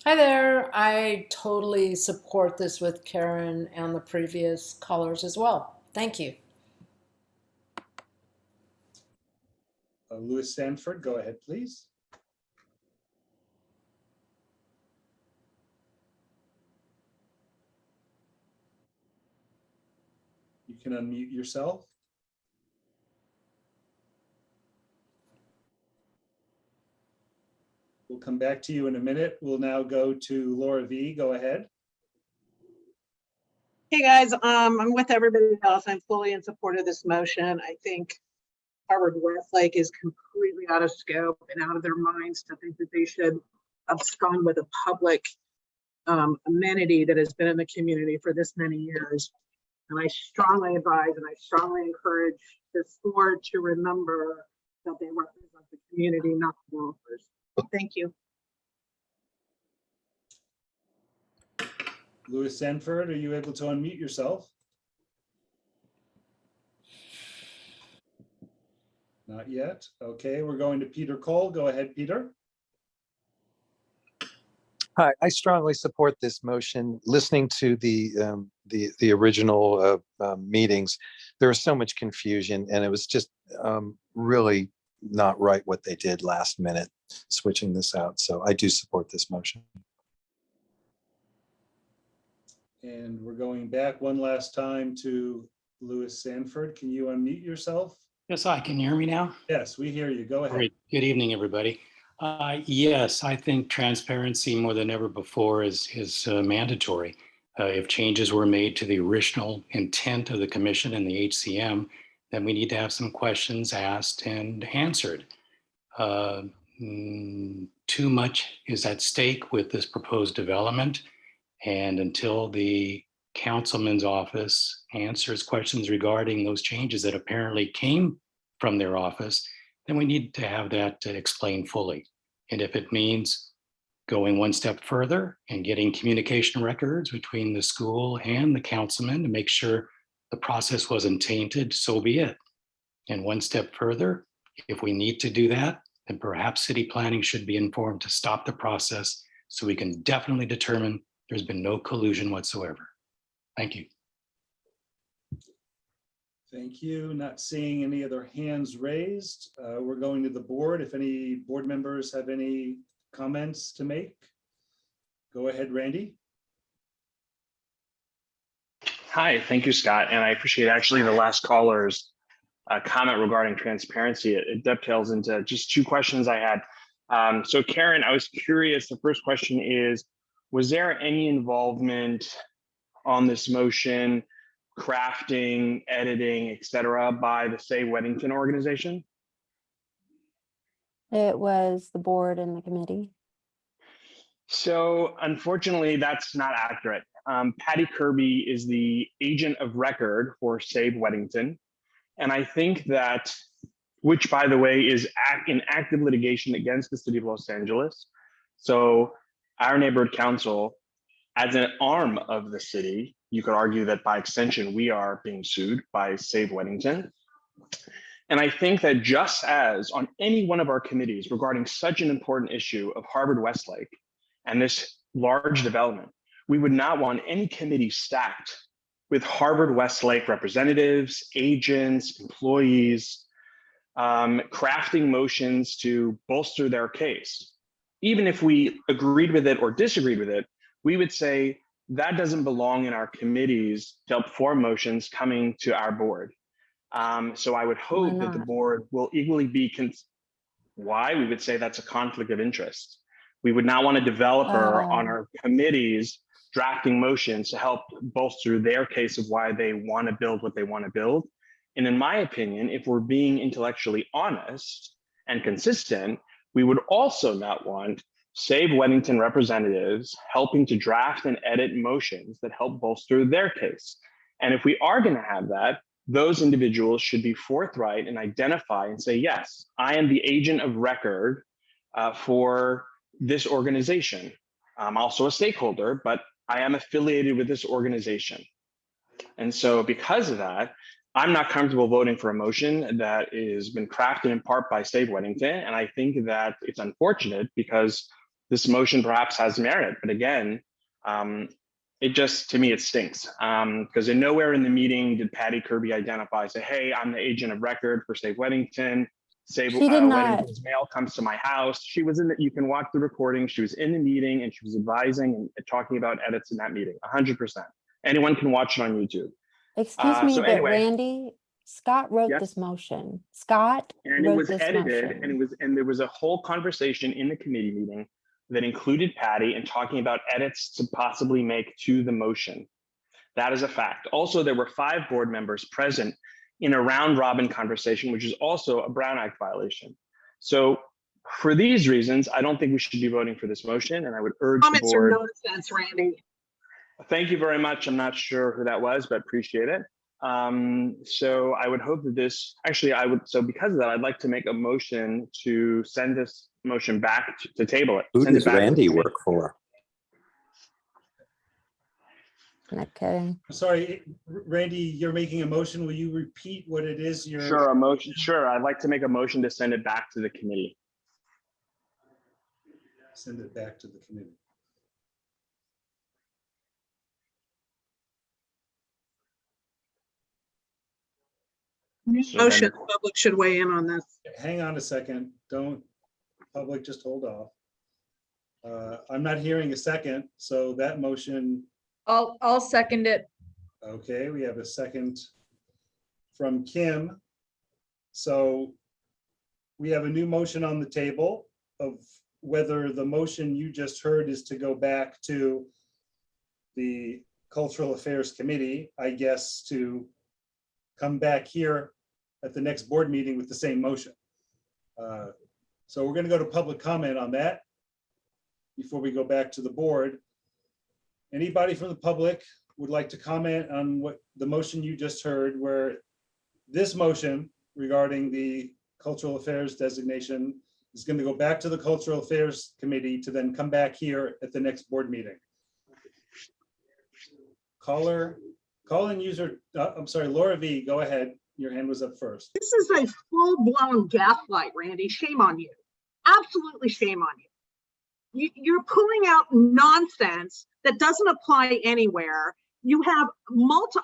Hi there. I totally support this with Karen and the previous callers as well. Thank you. Louis Sanford, go ahead, please. You can unmute yourself. We'll come back to you in a minute. We'll now go to Laura V. Go ahead. Hey guys, I'm with everybody else. I'm fully in support of this motion. I think Harvard Westlake is completely out of scope and out of their minds to think that they should abscond with a public amenity that has been in the community for this many years. And I strongly advise and I strongly encourage this board to remember that they represent the community, not developers. Thank you. Louis Sanford, are you able to unmute yourself? Not yet. Okay, we're going to Peter Cole. Go ahead, Peter. Hi, I strongly support this motion. Listening to the original meetings, there was so much confusion, and it was just really not right what they did last minute, switching this out. So I do support this motion. And we're going back one last time to Louis Sanford. Can you unmute yourself? Yes, I can. You hear me now? Yes, we hear you. Go ahead. Great. Good evening, everybody. Yes, I think transparency more than ever before is mandatory. If changes were made to the original intent of the commission and the HCM, then we need to have some questions asked and answered. Too much is at stake with this proposed development. And until the councilman's office answers questions regarding those changes that apparently came from their office, then we need to have that explained fully. And if it means going one step further and getting communication records between the school and the councilman to make sure the process wasn't tainted, so be it. And one step further, if we need to do that, then perhaps city planning should be informed to stop the process so we can definitely determine there's been no collusion whatsoever. Thank you. Thank you. Not seeing any other hands raised. We're going to the board. If any board members have any comments to make, go ahead, Randy. Hi, thank you, Scott. And I appreciate actually the last caller's comment regarding transparency. It dovetails into just two questions I had. So Karen, I was curious, the first question is, was there any involvement on this motion, crafting, editing, et cetera, by the Save Weddington organization? It was the board and the committee. So unfortunately, that's not accurate. Patty Kirby is the agent of record for Save Weddington. And I think that, which by the way, is in active litigation against the city of Los Angeles. So our neighborhood council, as an arm of the city, you could argue that by extension, we are being sued by Save Weddington. And I think that just as on any one of our committees regarding such an important issue of Harvard Westlake and this large development, we would not want any committee stacked with Harvard Westlake representatives, agents, employees, crafting motions to bolster their case. Even if we agreed with it or disagreed with it, we would say that doesn't belong in our committees to help form motions coming to our board. So I would hope that the board will equally be, why? We would say that's a conflict of interest. We would not want a developer on our committees drafting motions to help bolster their case of why they want to build what they want to build. And in my opinion, if we're being intellectually honest and consistent, we would also not want Save Weddington representatives helping to draft and edit motions that help bolster their case. And if we are going to have that, those individuals should be forthright and identify and say, yes, I am the agent of record for this organization. I'm also a stakeholder, but I am affiliated with this organization. And so because of that, I'm not comfortable voting for a motion that has been crafted in part by Save Weddington. And I think that it's unfortunate because this motion perhaps has merit. But again, it just, to me, it stinks. Because in nowhere in the meeting did Patty Kirby identify, say, hey, I'm the agent of record for Save Weddington. Save Weddington's mail comes to my house. She was in the, you can watch the recording. She was in the meeting and she was advising and talking about edits in that meeting, 100%. Anyone can watch it on YouTube. Excuse me, so but anyway, Randy, Scott wrote this motion. Scott and it wrote was this edited, motion. and there was a whole conversation in the committee meeting that included Patty and talking about edits to possibly make to the motion. That is a fact. Also, there were 5 board members present in a round robin conversation, which is also a Brown Act violation. So for these reasons, I don't think we should be voting for this motion, and I would urge the board. Comments are nonsense, Randy. Thank you very much. I'm not sure who that was, but appreciate it. So I would hope that this, actually, so because of that, I'd like to make a motion to send this motion back to table it. Who Send it does back to the Randy committee. work for? Not kidding. Sorry, Randy, you're making a motion. Will you repeat what it is you're? Sure, a motion. Sure, I'd like to make a motion to send it back to the committee. Send it back to the committee. So Motion, then- the public should weigh in on this. Hang on a second. Don't, public, just hold off. I'm not hearing a second, so that motion, I'll second it. okay, we have a second from Kim. So we have a new motion on the table of whether the motion you just heard is to go back to the Cultural Affairs Committee, I guess, to come back here at the next board meeting with the same motion. So we're going to go to public comment on that before we go back to the board. Anybody from the public would like to comment on what the motion you just heard, where this motion regarding the Cultural Affairs designation is going to go back to the Cultural Affairs Committee to then come back here at the next board meeting. Call-in user, I'm sorry, Laura V, go ahead. Your hand was up first. This is a full-blown gaslight, Randy. Shame on you. Absolutely shame on you. You're pulling out nonsense that doesn't apply anywhere. You have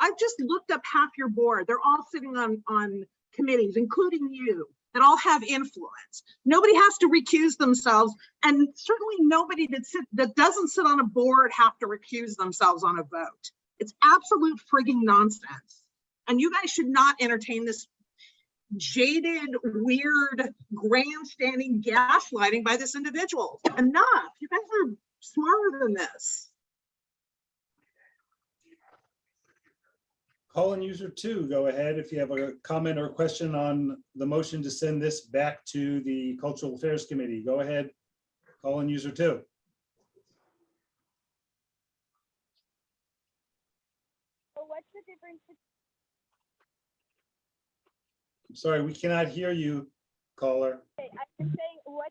I've just looked up half your board. They're all sitting on committees, including you, that all have influence. Nobody has to recuse themselves, and certainly nobody that doesn't sit on a board have to recuse themselves on a vote. It's absolute frigging nonsense. And you guys should not entertain this jaded, weird, grandstanding gaslighting by this individual. Enough. You guys are smarter than this. Call-in user 2, go ahead if you have a comment or a question on the motion to send this back to the Cultural Affairs Committee. Go ahead, call-in user 2. So what's the difference? I'm sorry, we cannot hear you, caller. I'm just saying, what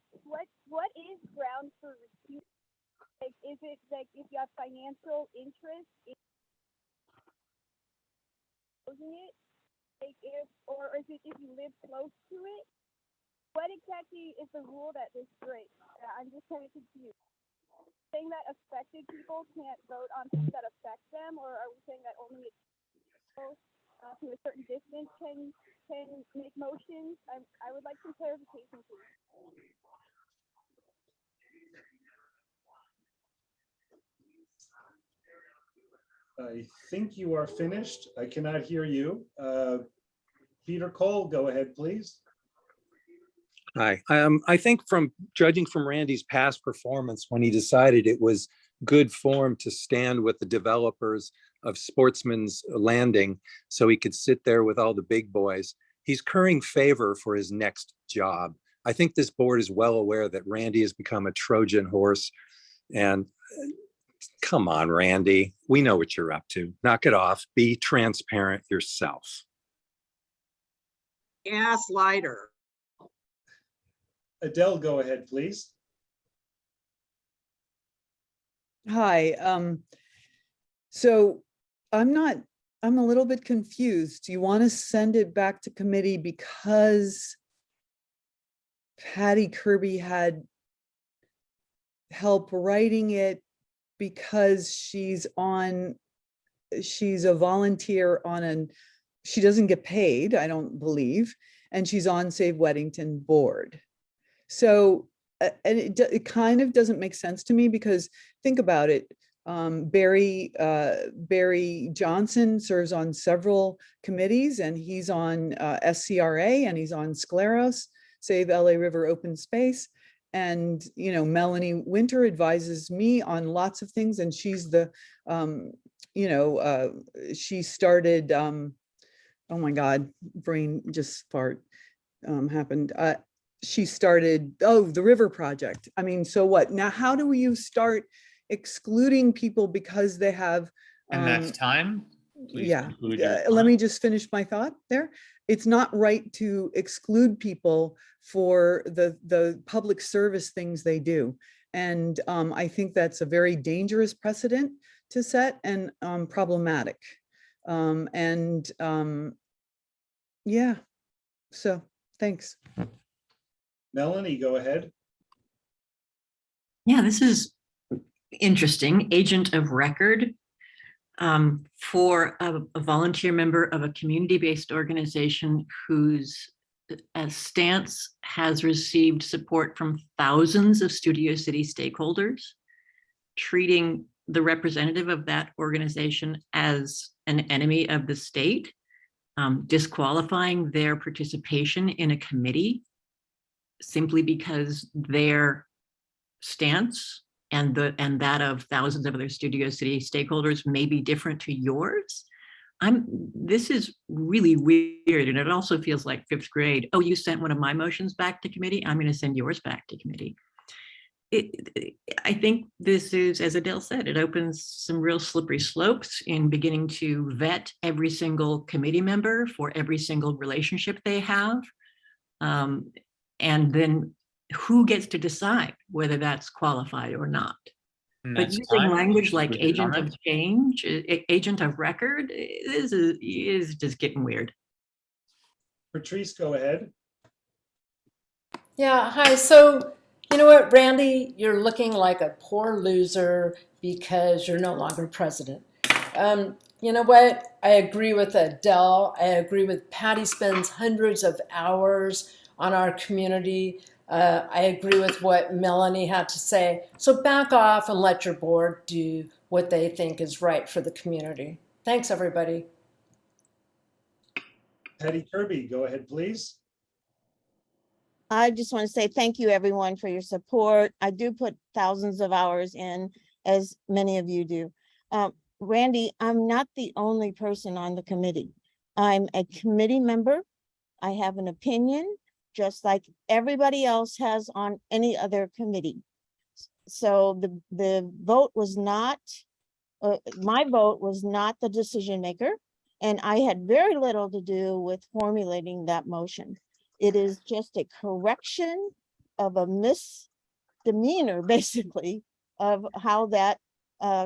is ground for refusal? Like, is it like if you have financial interest in closing it, like or is it if you live close to it? What exactly is the rule that this breaks? I'm just kind of confused. Saying that affected people can't vote on things that affect them, or are we saying that only people to a certain distance can make motions? I would like some clarification, please. I think you are finished. I cannot hear you. Peter Cole, go ahead, please. Hi, I think from judging from Randy's past performance, when he decided it was good form to stand with the developers of Sportsman's Landing so he could sit there with all the big boys, he's currying favor for his next job. I think this board is well aware that Randy has become a Trojan horse, and come on, Randy, we know what you're up to. Knock it off. Be transparent yourself. Gaslighter. Adele, go ahead, please. Hi, so I'm a little bit confused. Do you want to send it back to committee because Patty Kirby had help writing it, because she's a volunteer she doesn't get paid, I don't believe, and she's on Save Weddington board. So, and it kind of doesn't make sense to me, because think about it. Barry Johnson serves on several committees, and he's on SCRA, and he's on Scleros, Save LA River Open Space. And, you know, Melanie Winter advises me on lots of things, and she's the, she started, oh my God, brain just fart happened. She started, the River Project. I mean, so what? Now, how do you start excluding people because they have And that's time? Please Yeah, conclude your let thought. me just finish my thought there. It's not right to exclude people for the public service things they do. And I think that's a very dangerous precedent to set and problematic. Yeah, so thanks. Melanie, go ahead. Yeah, this is interesting. Agent of record for a volunteer member of a community-based organization whose stance has received support from thousands of Studio City stakeholders, treating the representative of that organization as an enemy of the state, disqualifying their participation in a committee simply because their stance and that of thousands of other Studio City stakeholders may be different to yours. This is really weird, and it also feels like fifth grade. Oh, you sent one of my motions back to committee, I'm going to send yours back to committee. I think this is, as Adele said, it opens some real slippery slopes in beginning to vet every single committee member for every single relationship they have. And then who gets to decide whether that's qualified or not? But using language like agent of change, agent of record, is just getting weird. Patrice, go ahead. Yeah, hi. So, you know what, Randy, you're looking like a poor loser because you're no longer president. You know what? I agree with Adele. I agree with Patty spends hundreds of hours on our community. I agree with what Melanie had to say. So back off and let your board do what they think is right for the community. Thanks, everybody. Patty Kirby, go ahead, please. I just want to say thank you, everyone, for your support. I do put thousands of hours in, as many of you do. Randy, I'm not the only person on the committee. I'm a committee member. I have an opinion, just like everybody else has on any other committee. So the vote was not, my vote was not the decision maker, and I had very little to do with formulating that motion. It is just a correction of a misdemeanor, basically, of how that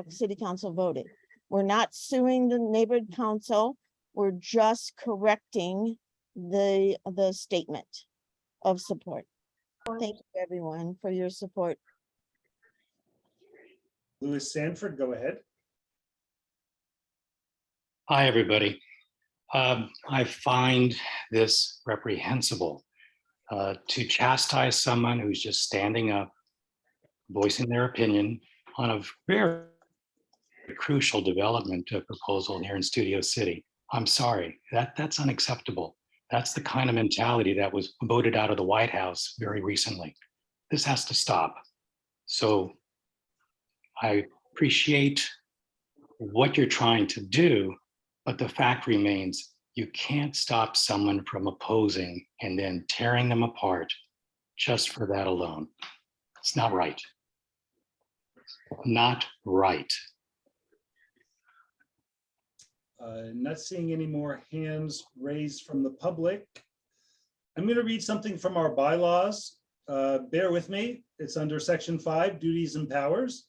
city council voted. We're not suing the neighborhood council. We're just correcting the statement of support. Thank you, everyone, for your support. Louis Sanford, go ahead. Hi, everybody. I find this reprehensible to chastise someone who's just standing up, voicing their opinion on a very crucial development proposal here in Studio City. I'm sorry, that's unacceptable. That's the kind of mentality that was voted out of the White House very recently. This has to stop. So I appreciate what you're trying to do, but the fact remains, you can't stop someone from opposing and then tearing them apart just for that alone. It's not right. Not right. Not seeing any more hands raised from the public. I'm going to read something from our bylaws. Bear with me. It's under section 5, duties and powers.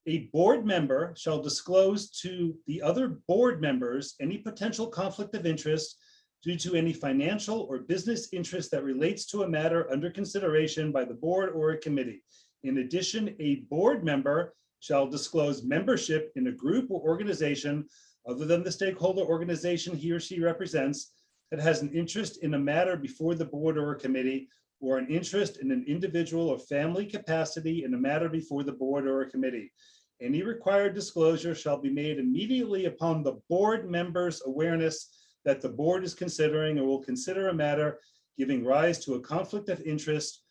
A board member shall disclose to the other board members any potential conflict of interest due to any financial or business interest that relates to a matter under consideration by the board or a committee. In addition, a board member shall disclose membership in a group or organization other than the stakeholder organization he or she represents that has an interest in a matter before the board or a committee, or an interest in an individual or family capacity in a matter before the board or a committee. Any required disclosure shall be made immediately upon the board member's awareness that the board is considering or will consider a matter giving rise to a conflict of interest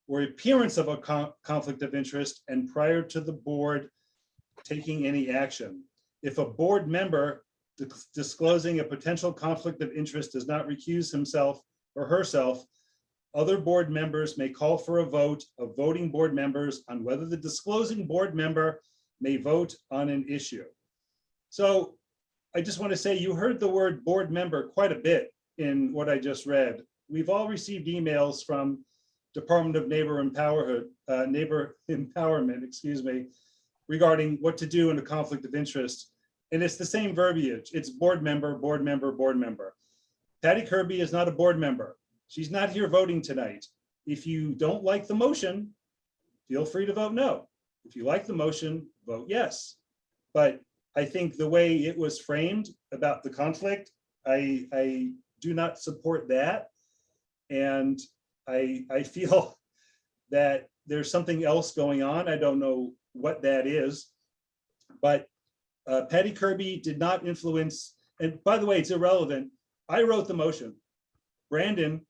or appearance of a conflict of interest, and prior to the board taking any action. If a board member disclosing a potential conflict of interest does not recuse himself or herself, other board members may call for a vote of voting board members on whether the disclosing board member may vote on an issue. So I just want to say you heard the word board member quite a bit in what I just read. We've all received emails from Department of Neighbor Empowerment, excuse me, regarding what to do in a conflict of interest. And it's the same verbiage. It's board member, board member, board member. Patty Kirby is not a board member. She's not here voting tonight. If you don't like the motion, feel free to vote no. If you like the motion, vote yes. But I think the way it was framed about the conflict, I do not support that. And I feel that there's something else going on. I don't know what that is, but Patty Kirby did not influence, and by the way, it's irrelevant. I wrote the motion. Brandon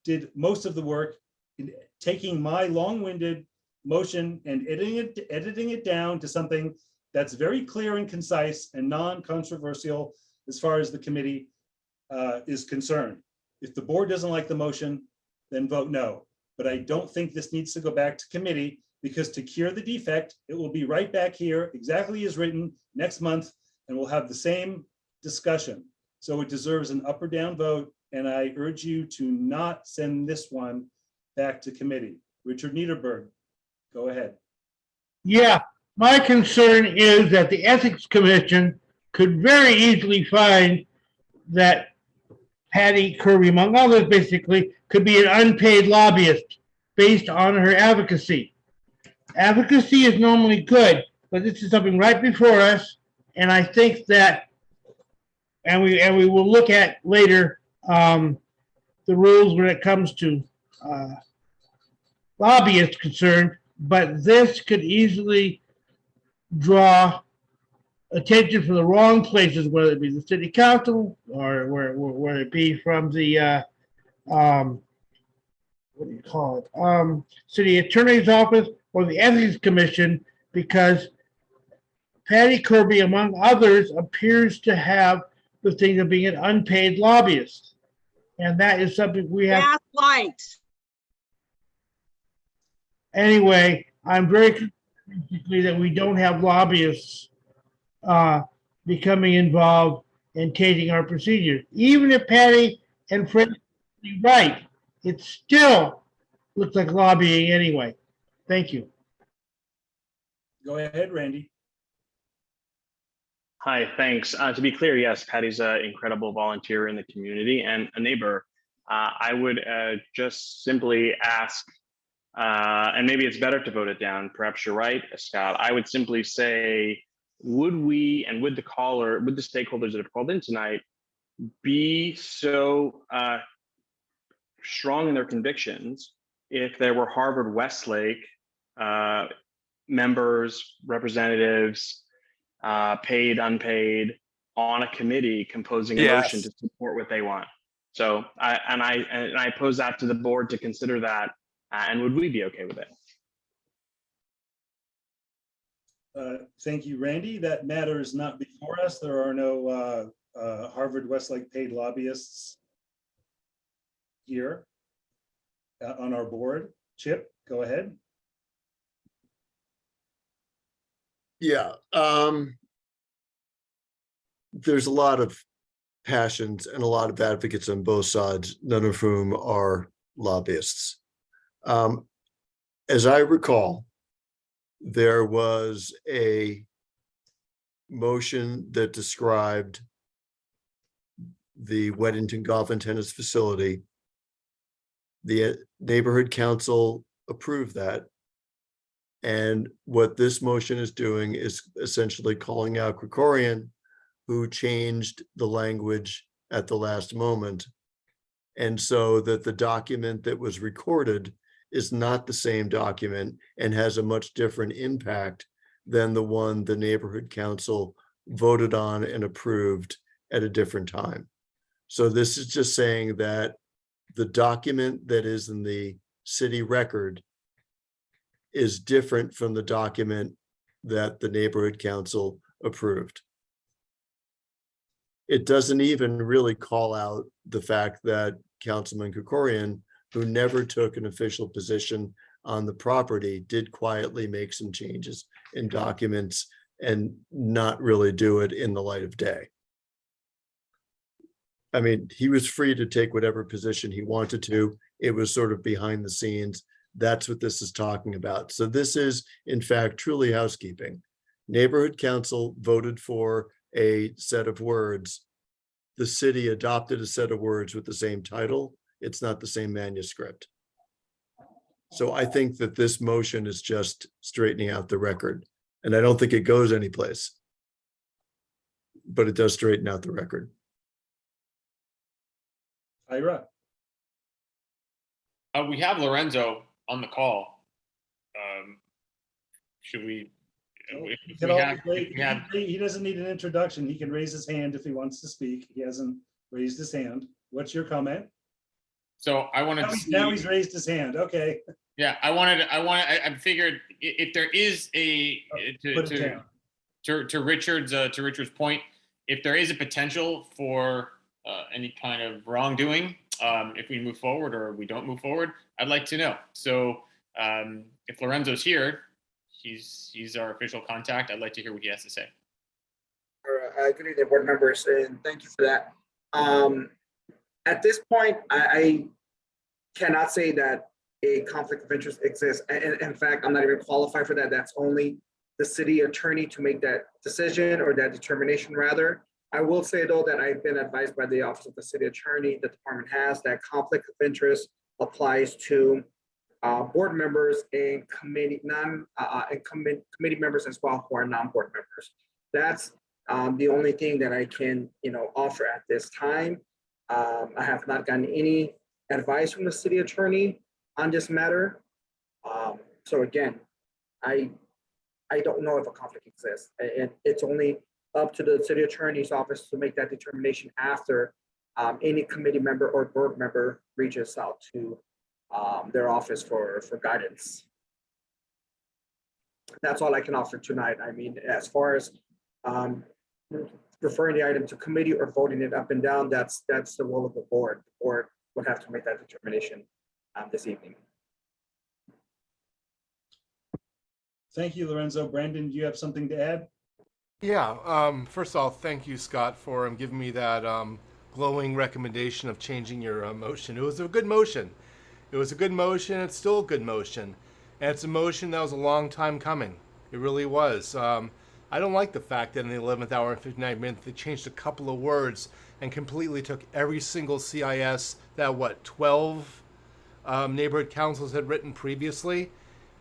did most of the work in taking my long-winded motion and editing it down to something that's very clear and concise and non-controversial as far as the committee is concerned. If the board doesn't like the motion, then vote no. But I don't think this needs to go back to committee, because to cure the defect, it will be right back here exactly as written next month, and we'll have the same discussion. So it deserves an up or down vote, and I urge you to not send this one back to committee. Richard Niederberg, go ahead. Yeah, my concern is that the Ethics Commission could very easily find that Patty Kirby, among others, basically, could be an unpaid lobbyist based on her advocacy. Advocacy is normally good, but this is something right before us, and I think that, and we will look at later the rules when it comes to lobbyists concerned, but this could easily draw attention from the wrong places, whether it be the city council or whether it be from the what do you call it? City attorney's office or the ethics commission, because Patty Kirby, among others, appears to have the thing of being an unpaid lobbyist. And that is something we have. Gaslight. Anyway, I'm very concerned that we don't have lobbyists becoming involved in taking our procedures. Even if Patty and Fred are right, it still looks like lobbying anyway. Thank you. Go ahead, Randy. Hi, thanks. To be clear, yes, Patty's an incredible volunteer in the community and a neighbor. I would just simply ask, and maybe it's better to vote it down. Perhaps you're right, Scott. I would simply say, would we, and would the stakeholders that have called in tonight be so strong in their convictions if there were Harvard Westlake members, representatives, paid, unpaid, on a committee composing a motion to support what they want? So I pose that to the board to consider that, and would we be okay with it? Thank you, Randy. That matter is not before us. There are no Harvard Westlake paid lobbyists here on our board. Chip, go ahead. Yeah, there's a lot of passions and a lot of advocates on both sides, none of whom are lobbyists. As I recall, there was a motion that described the Weddington Golf and Tennis Facility. The neighborhood council approved that. And what this motion is doing is essentially calling out Krikorian, who changed the language at the last moment. And so that the document that was recorded is not the same document and has a much different impact than the one the neighborhood council voted on and approved at a different time. So this is just saying that the document that is in the city record is different from the document that the neighborhood council approved. It doesn't even really call out the fact that Councilman Krikorian, who never took an official position on the property, did quietly make some changes in documents and not really do it in the light of day. I mean, he was free to take whatever position he wanted to. It was sort of behind the scenes. That's what this is talking about. So this is, in fact, truly housekeeping. Neighborhood council voted for a set of words. The city adopted a set of words with the same title. It's not the same manuscript. So I think that this motion is just straightening out the record. And I don't think it goes anyplace. But it does straighten out the record. Ira. We have Lorenzo on the call. Should we? He doesn't need an introduction. He can raise his hand if he wants to speak. He hasn't raised his hand. What's your comment? So I wanted to Now he's raised his hand. Okay. Yeah, I figured if there is to Richard's point, if there is a potential for any kind of wrongdoing, if we move forward or we don't move forward, I'd like to know. So if Lorenzo's here, he's our official contact. I'd like to hear what he has to say. Good evening, board members, and thank you for that. At this point, I cannot say that a conflict of interest exists. And in fact, I'm not even qualified for that. That's only the city attorney to make that decision or that determination rather. I will say though that I've been advised by the office of the city attorney, the department has, that conflict of interest applies to board members and committee committee members as well who are non-board members. That's the only thing that I can offer at this time. I have not gotten any advice from the city attorney on this matter. So again, I don't know if a conflict exists, and it's only up to the city attorney's office to make that determination after any committee member or board member reaches out to their office for guidance. That's all I can offer tonight. I mean, as far as referring the item to committee or voting it up and down, that's the will of the board. The board would have to make that determination this evening. Thank you, Lorenzo. Brandon, do you have something to add? Yeah, first of all, thank you, Scott, for giving me that glowing recommendation of changing your motion. It was a good motion. It was a good motion. It's still a good motion. And it's a motion that was a long time coming. It really was. I don't like the fact that in the 11th hour and 59 minutes, they changed a couple of words and completely took every single CIS that, 12 neighborhood councils had written previously.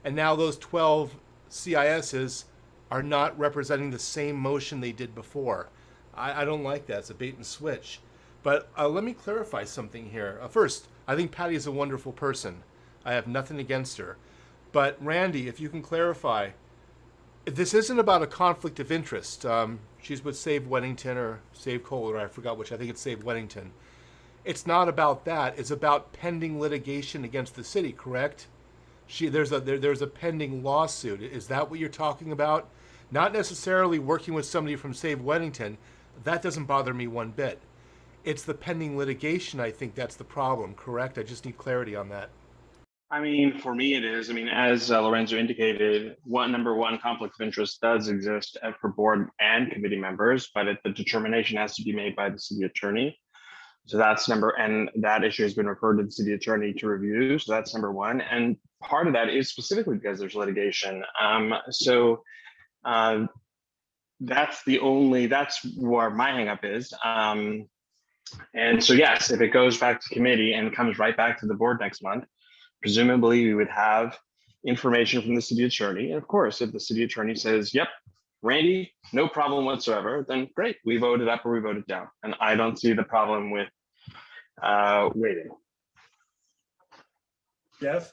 And now those 12 CISs are not representing the same motion they did before. I don't like that. It's a bait and switch. But let me clarify something here. First, I think Patty is a wonderful person. I have nothing against her. But Randy, if you can clarify, this isn't about a conflict of interest. She's with Save Weddington or Save Kohler, I forgot which. I think it's Save Weddington. It's not about that. It's about pending litigation against the city, correct? There's a pending lawsuit. Is that what you're talking about? Not necessarily working with somebody from Save Weddington. That doesn't bother me one bit. It's the pending litigation. I think that's the problem, correct? I just need clarity on that. I mean, for me, it is. I mean, as Lorenzo indicated, number one, conflict of interest does exist for board and committee members, but the determination has to be made by the city attorney. So that's and that issue has been referred to the city attorney to review. So that's number one. And part of that is specifically because there's litigation. That's where my hang up is. And so, yes, if it goes back to committee and comes right back to the board next month, presumably we would have information from the city attorney. And of course, if the city attorney says, yep, Randy, no problem whatsoever, then great, we vote it up or we vote it down. And I don't see the problem with waiting. Jeff?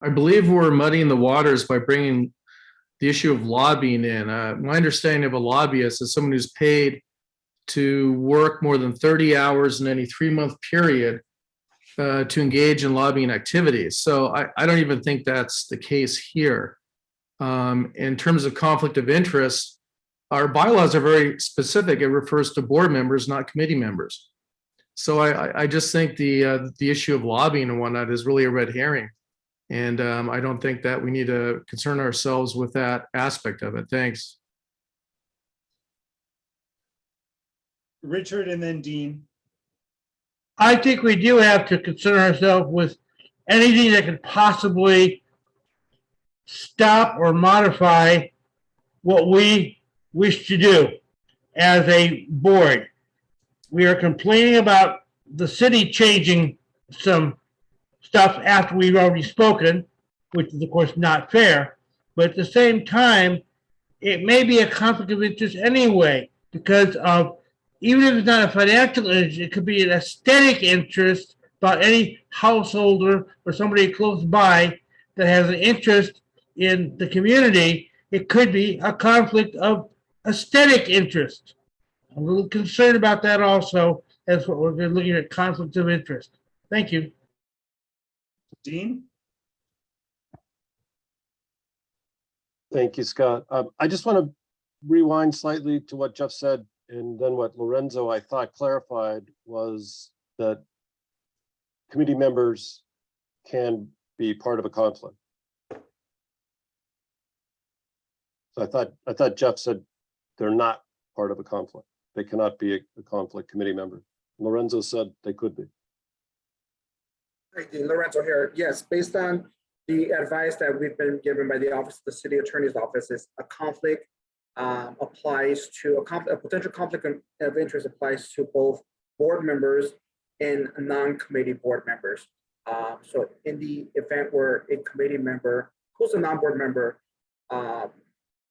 I believe we're muddying the waters by bringing the issue of lobbying in. My understanding of a lobbyist is someone who's paid to work more than 30 hours in any 3-month period to engage in lobbying activities. So I don't even think that's the case here. In terms of conflict of interest, our bylaws are very specific. It refers to board members, not committee members. So I just think the issue of lobbying and whatnot is really a red herring. And I don't think that we need to concern ourselves with that aspect of it. Thanks. Richard and then Dean. I think we do have to concern ourselves with anything that could possibly stop or modify what we wish to do as a board. We are complaining about the city changing some stuff after we've already spoken, which is of course not fair. But at the same time, it may be a conflict of interest anyway, because of, even if it's not a financial interest, it could be an aesthetic interest about any householder or somebody close by that has an interest in the community. It could be a conflict of aesthetic interest. I'm a little concerned about that also, as what we're looking at, conflicts of interest. Thank you. Dean? Thank you, Scott. I just want to rewind slightly to what Jeff said, and then what Lorenzo, I thought, clarified was that committee members can be part of a conflict. So I thought Jeff said they're not part of a conflict. They cannot be a conflict committee member. Lorenzo said they could be. Hi, Dean. Lorenzo here. Yes, based on the advice that we've been given by the Office of the City Attorney's Office, is a conflict applies to a potential conflict of interest applies to both board members and non-committee board members. So in the event where a committee member who's a non-board member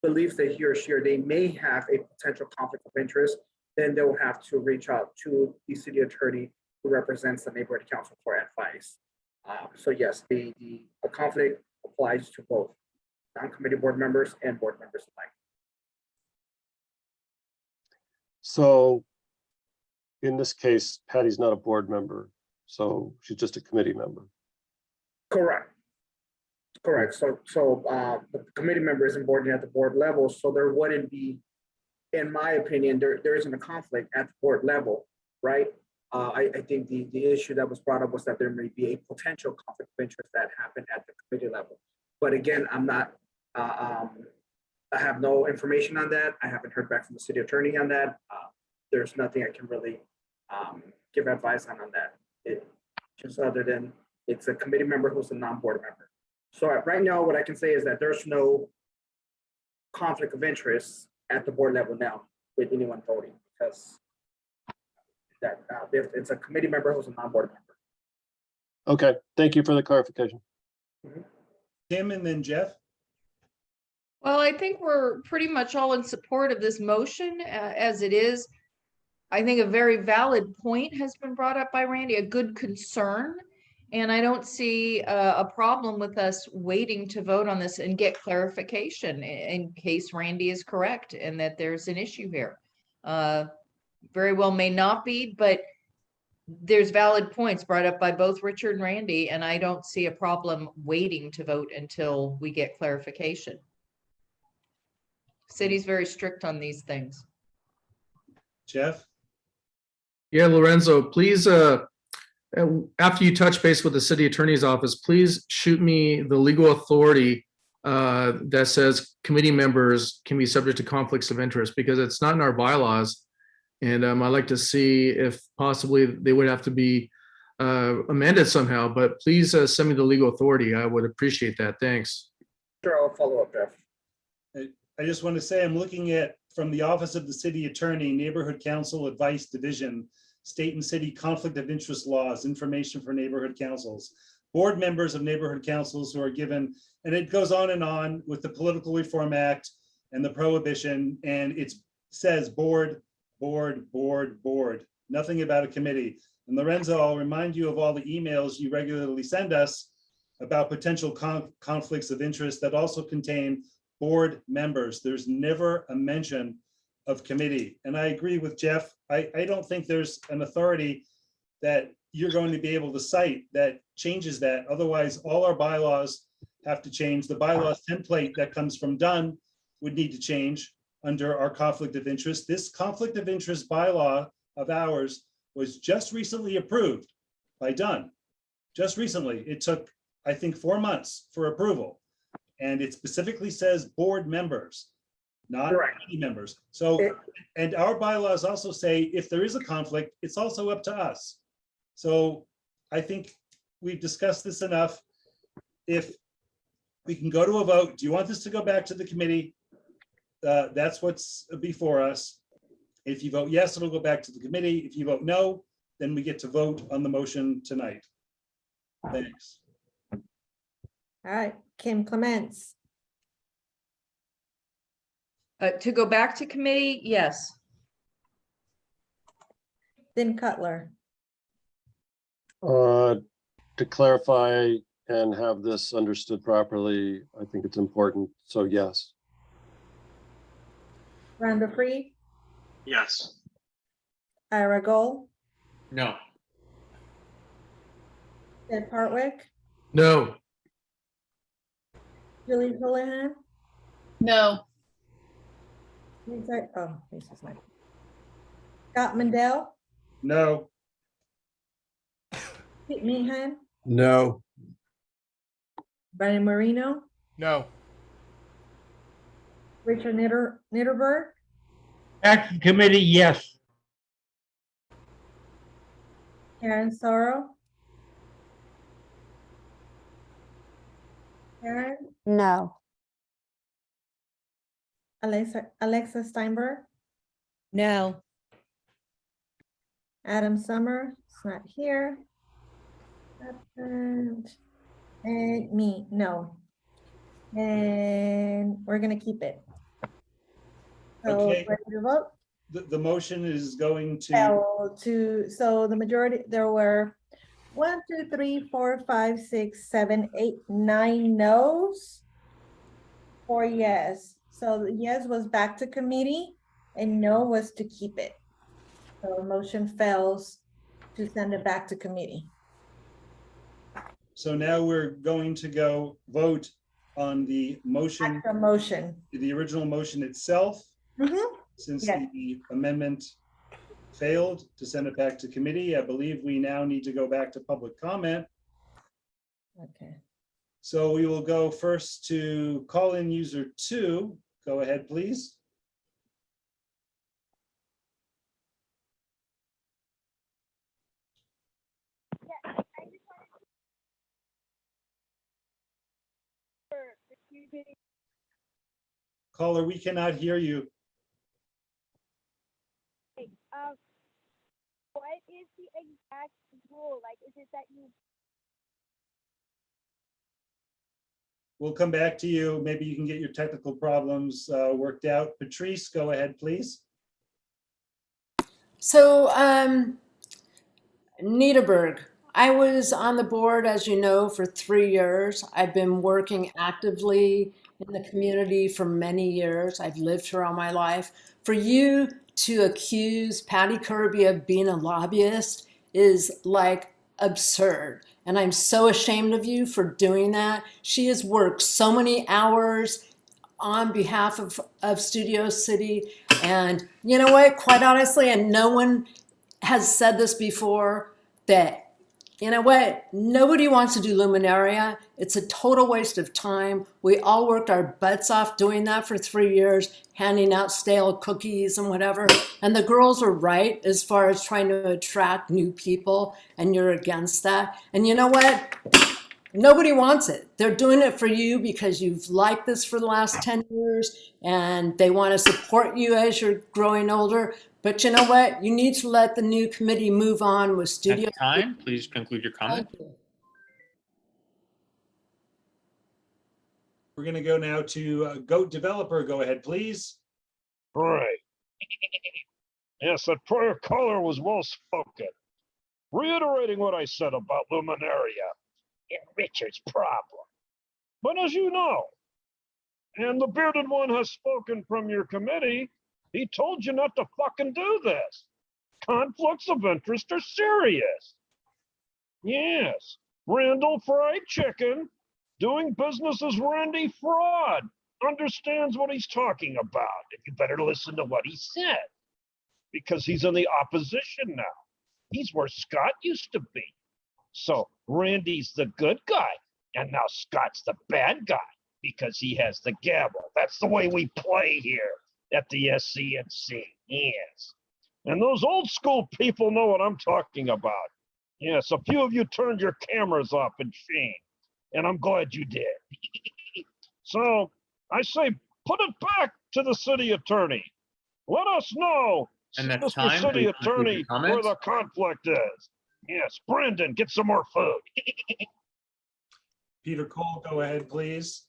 believes that he or she or they may have a potential conflict of interest, then they will have to reach out to the city attorney who represents the neighborhood council for advice. So yes, a conflict applies to both non-committee board members and board members alike. So in this case, Patty's not a board member, so she's just a committee member. Correct. Correct. So the committee member isn't board at the board level, so there wouldn't be, in my opinion, there isn't a conflict at the board level, right? I think the issue that was brought up was that there may be a potential conflict of interest that happened at the committee level. But again, I'm not, I have no information on that. I haven't heard back from the city attorney on that. There's nothing I can really give advice on that. Just other than it's a committee member who's a non-board member. So right now, what I can say is that there's no conflict of interest at the board level now with anyone voting, because that if it's a committee member who's a non-board member. Okay, thank you for the clarification. Tim and then Jeff. Well, I think we're pretty much all in support of this motion as it is. I think a very valid point has been brought up by Randy, a good concern. And I don't see a problem with us waiting to vote on this and get clarification in case Randy is correct and that there's an issue here. Very well may not be, but there's valid points brought up by both Richard and Randy, and I don't see a problem waiting to vote until we get clarification. City's very strict on these things. Jeff? Yeah, Lorenzo, please, after you touch base with the city attorney's office, please shoot me the legal authority that says committee members can be subject to conflicts of interest, because it's not in our bylaws. And I'd like to see if possibly they would have to be amended somehow, but please send me the legal authority. I would appreciate that. Thanks. Sure, I'll follow up, Jeff. I just want to say I'm looking at, from the Office of the City Attorney, Neighborhood Council Advice Division, State and City Conflict of Interest Laws, information for neighborhood councils. Board members of neighborhood councils who are given, and it goes on with the Political Reform Act and the prohibition, and it says board, nothing about a committee. And Lorenzo, I'll remind you of all the emails you regularly send us about potential conflicts of interest that also contain board members. There's never a mention of committee. And I agree with Jeff. I don't think there's an authority that you're going to be able to cite that changes that. Otherwise, all our bylaws have to change. The bylaws template that comes from Dunn would need to change under our conflict of interest. This conflict of interest bylaw of ours was just recently approved by Dunn. Just recently. It took, I think, 4 months for approval. And it specifically says board members. not Correct. committee members. So, and our bylaws also say if there is a conflict, it's also up to us. So I think we've discussed this enough. If we can go to a vote, do you want this to go back to the committee? That's what's before us. If you vote yes, it'll go back to the committee. If you vote no, then we get to vote on the motion tonight. Thanks. All right, Kim Clements, To go back to committee, yes. then Cutler, To clarify and have this understood properly, I think it's important. So yes. Rhonda Free, Yes. Ira Gold, No. Ted Partwick, No. Julie Houlihan, No. Lisa, oh, Lisa's not. Scott Mandel, No. Pete Meehan, No. Brian Marino, No. Richard Nitterberg, Back to committee, yes. Karen Sorrow. Karen, No. Alexa Steinberg, No. Adam Summer, it's not here. And me, no. And we're gonna keep it. So, Okay. ready to vote? The motion is going to, So the majority, there were 1, 2, 3, 4, 5, 6, 7, 8, 9 no's. 4 yes. So the yes was back to committee and no was to keep it. So the motion fails to send it back to committee. so now we're going to go vote on the motion, Actual motion. the original motion itself, since Yeah. the amendment failed to send it back to committee. I believe we now need to go back to public comment. Okay. So we will go first to call-in user 2. Go ahead, please. Caller, we cannot hear you. What is the exact rule? Like, is it that you? We'll come back to you. Maybe you can get your technical problems worked out. Patrice, go ahead, please. So, Niederberg, I was on the board, as you know, for 3 years. I've been working actively in the community for many years. I've lived here all my life. For you to accuse Patty Kirby of being a lobbyist is like absurd. And I'm so ashamed of you for doing that. She has worked so many hours on behalf of Studio City. And you know what, quite honestly, and no one has said this before, that, you know what, nobody wants to do Luminaria. It's a total waste of time. We all worked our butts off doing that for 3 years, handing out stale cookies and whatever. And the girls are right as far as trying to attract new people, and you're against that. And you know what? Nobody wants it. They're doing it for you because you've liked this for the last 10 years and they want to support you as you're growing older. But you know what? You need to let the new committee move on with Studio. At time, please conclude your comment. We're going to go now to Goat Developer. Go ahead, please. Right. Yes, that prior caller was well spoken. Reiterating what I said about Luminaria and Richard's problem. But as you know, and the bearded one has spoken from your committee, he told you not to fucking do this. Conflicts of interest are serious. Yes, Randall Fried Chicken, doing business as Randy Fraud, understands what he's talking about. And you better listen to what he said, because he's in the opposition now. He's where Scott used to be. So Randy's the good guy, and now Scott's the bad guy. because he has the gavel. That's the way we play here at the SCNC. Yes. And those old school people know what I'm talking about. Yes, a few of you turned your cameras off in shame, and I'm glad you did. So I say, put it back to the city attorney. Let us know, And that's Mr. time. City Please conclude your Attorney, where comments. the conflict is. Yes, Brendan, get some more food. Peter Cole, go ahead, please.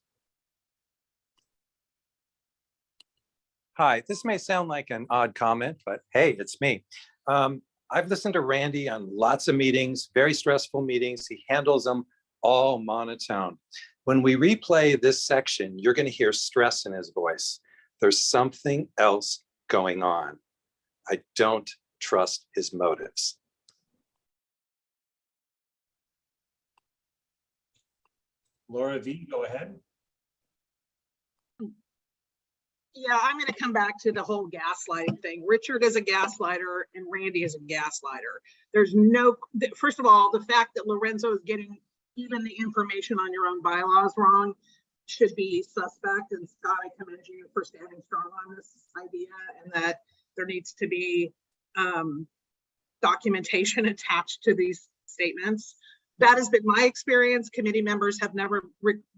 Hi, this may sound like an odd comment, but hey, it's me. I've listened to Randy on lots of meetings, very stressful meetings. He handles them all monotone. When we replay this section, you're going to hear stress in his voice. There's something else going on. I don't trust his motives. Laura V, go ahead. Yeah, I'm going to come back to the whole gaslighting thing. Richard is a gaslighter and Randy is a gaslighter. There's no, first of all, the fact that Lorenzo is getting even the information on your own bylaws wrong should be suspect. And Scott, I commend you for standing strong on this idea, and that there needs to be documentation attached to these statements. That has been my experience. Committee members have never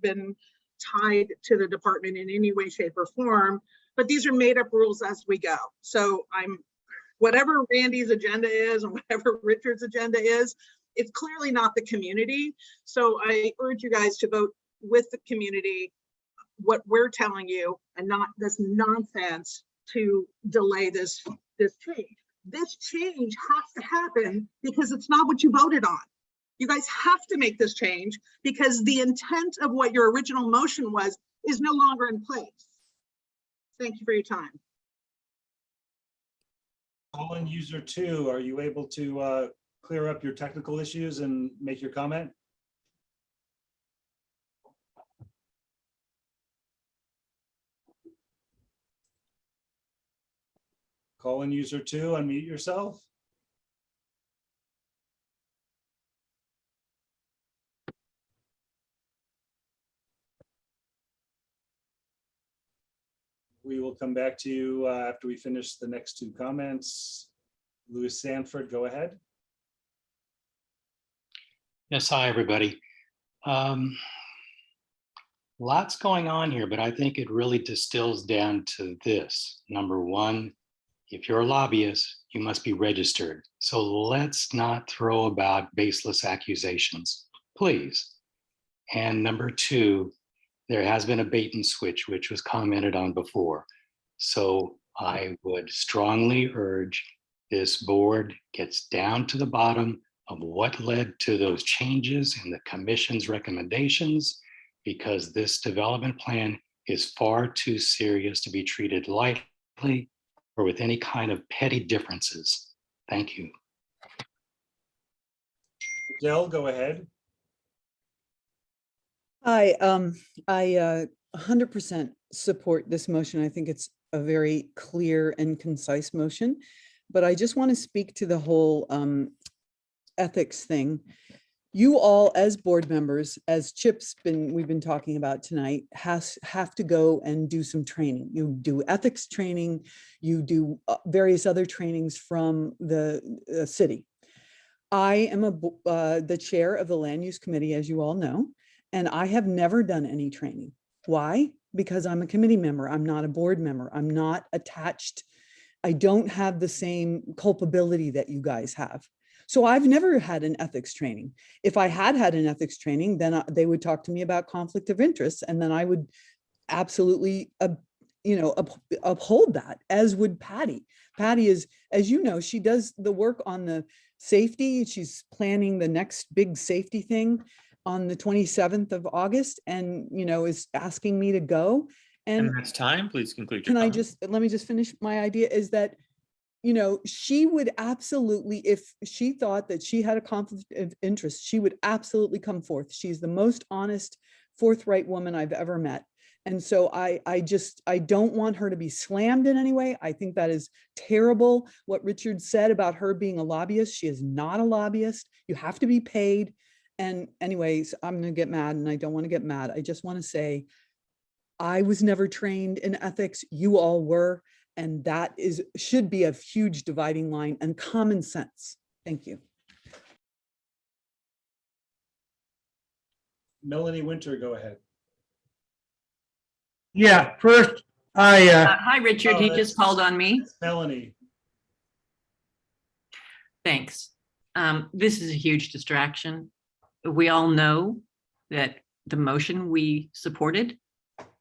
been tied to the department in any way, shape, or form, but these are made up rules as we go. So whatever Randy's agenda is and whatever Richard's agenda is, it's clearly not the community. So I urge you guys to vote with the community what we're telling you, and not this nonsense to delay this change. This change has to happen because it's not what you voted on. You guys have to make this change because the intent of what your original motion was is no longer in place. Thank you for your time. Colin, user 2, are you able to clear up your technical issues and make your comment? Colin, user 2, unmute yourself. We will come back to you after we finish the next 2 comments. Louis Sanford, go ahead. Yes, hi, everybody. Lots going on here, but I think it really distills down to this. Number one, if you're a lobbyist, you must be registered. So let's not throw about baseless accusations, please. And number 2, there has been a bait and switch, which was commented on before. So I would strongly urge this board gets down to the bottom of what led to those changes in the commission's recommendations, because this development plan is far too serious to be treated lightly or with any kind of petty differences. Thank you. Del, go ahead. Hi, I 100% support this motion. I think it's a very clear and concise motion, but I just want to speak to the whole ethics thing. You all, as board members, as Chip's we've been talking about tonight, have to go and do some training. You do ethics training, you do various other trainings from the city. I am the chair of the land use committee, as you all know, and I have never done any training. Why? Because I'm a committee member. I'm not a board member. I'm not attached. I don't have the same culpability that you guys have. So I've never had an ethics training. If I had an ethics training, then they would talk to me about conflict of interest, and then I would absolutely, uphold that, as would Patty. Patty is, as you know, she does the work on the safety. She's planning the next big safety thing on the 27th of August, and is asking me to go. And that's time. Please conclude your Can I comment. let me just finish my idea, is that she would absolutely, if she thought that she had a conflict of interest, she would absolutely come forth. She's the most honest, forthright woman I've ever met. And so I don't want her to be slammed in any way. I think that is terrible what Richard said about her being a lobbyist. She is not a lobbyist. You have to be paid. And anyways, I'm going to get mad, and I don't want to get mad. I just want to say, I was never trained in ethics. You all were. And that should be a huge dividing line and common sense. Thank you. Melanie Winter, go ahead. Yeah, first, Hi, Richard. Oh, He that's- just called on me. Melanie. Thanks. This is a huge distraction. We all know that the motion we supported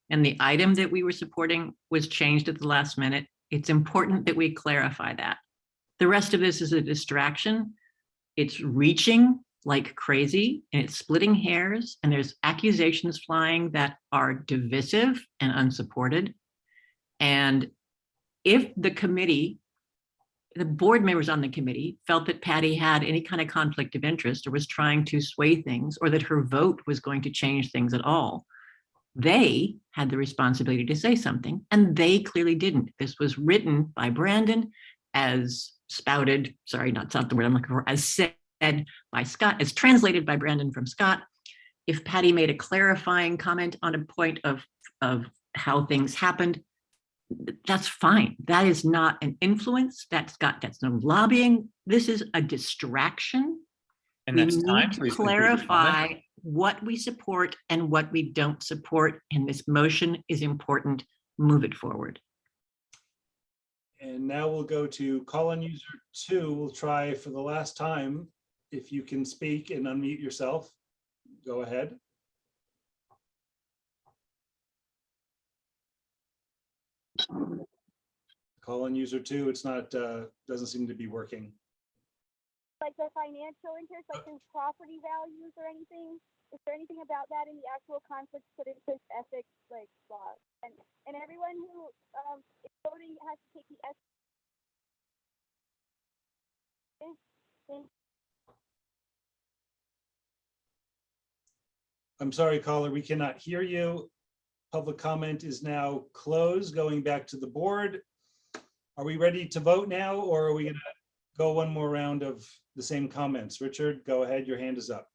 and the item that we were supporting was changed at the last minute. It's important that we clarify that. The rest of this is a distraction. It's reaching like crazy and it's splitting hairs, and there's accusations flying that are divisive and unsupported. And if the committee, the board members on the committee felt that Patty had any kind of conflict of interest or was trying to sway things, or that her vote was going to change things at all, they had the responsibility to say something, and they clearly didn't. This was written by Brandon, as spouted, sorry, not the word I'm looking for, as said by Scott, as translated by Brandon from Scott. If Patty made a clarifying comment on a point of how things happened, that's fine. That is not an influence. That's no lobbying. This is a distraction. And that's time. Need to Please conclude your comment. clarify what we support and what we don't support. And this motion is important. Move it forward. And now we'll go to call-in user 2. We'll try for the last time. If you can speak and unmute yourself, go ahead. Call-in user 2, it's not, doesn't seem to be working. Like the financial interest, like his property values or anything? Is there anything about that in the actual conflict put into his ethics like law? And everyone who is voting has to take the ethics. I'm sorry, caller, we cannot hear you. Public comment is now closed. Going back to the board. Are we ready to vote now, or are we gonna go one more round of the same comments? Richard, go ahead, your hand is up.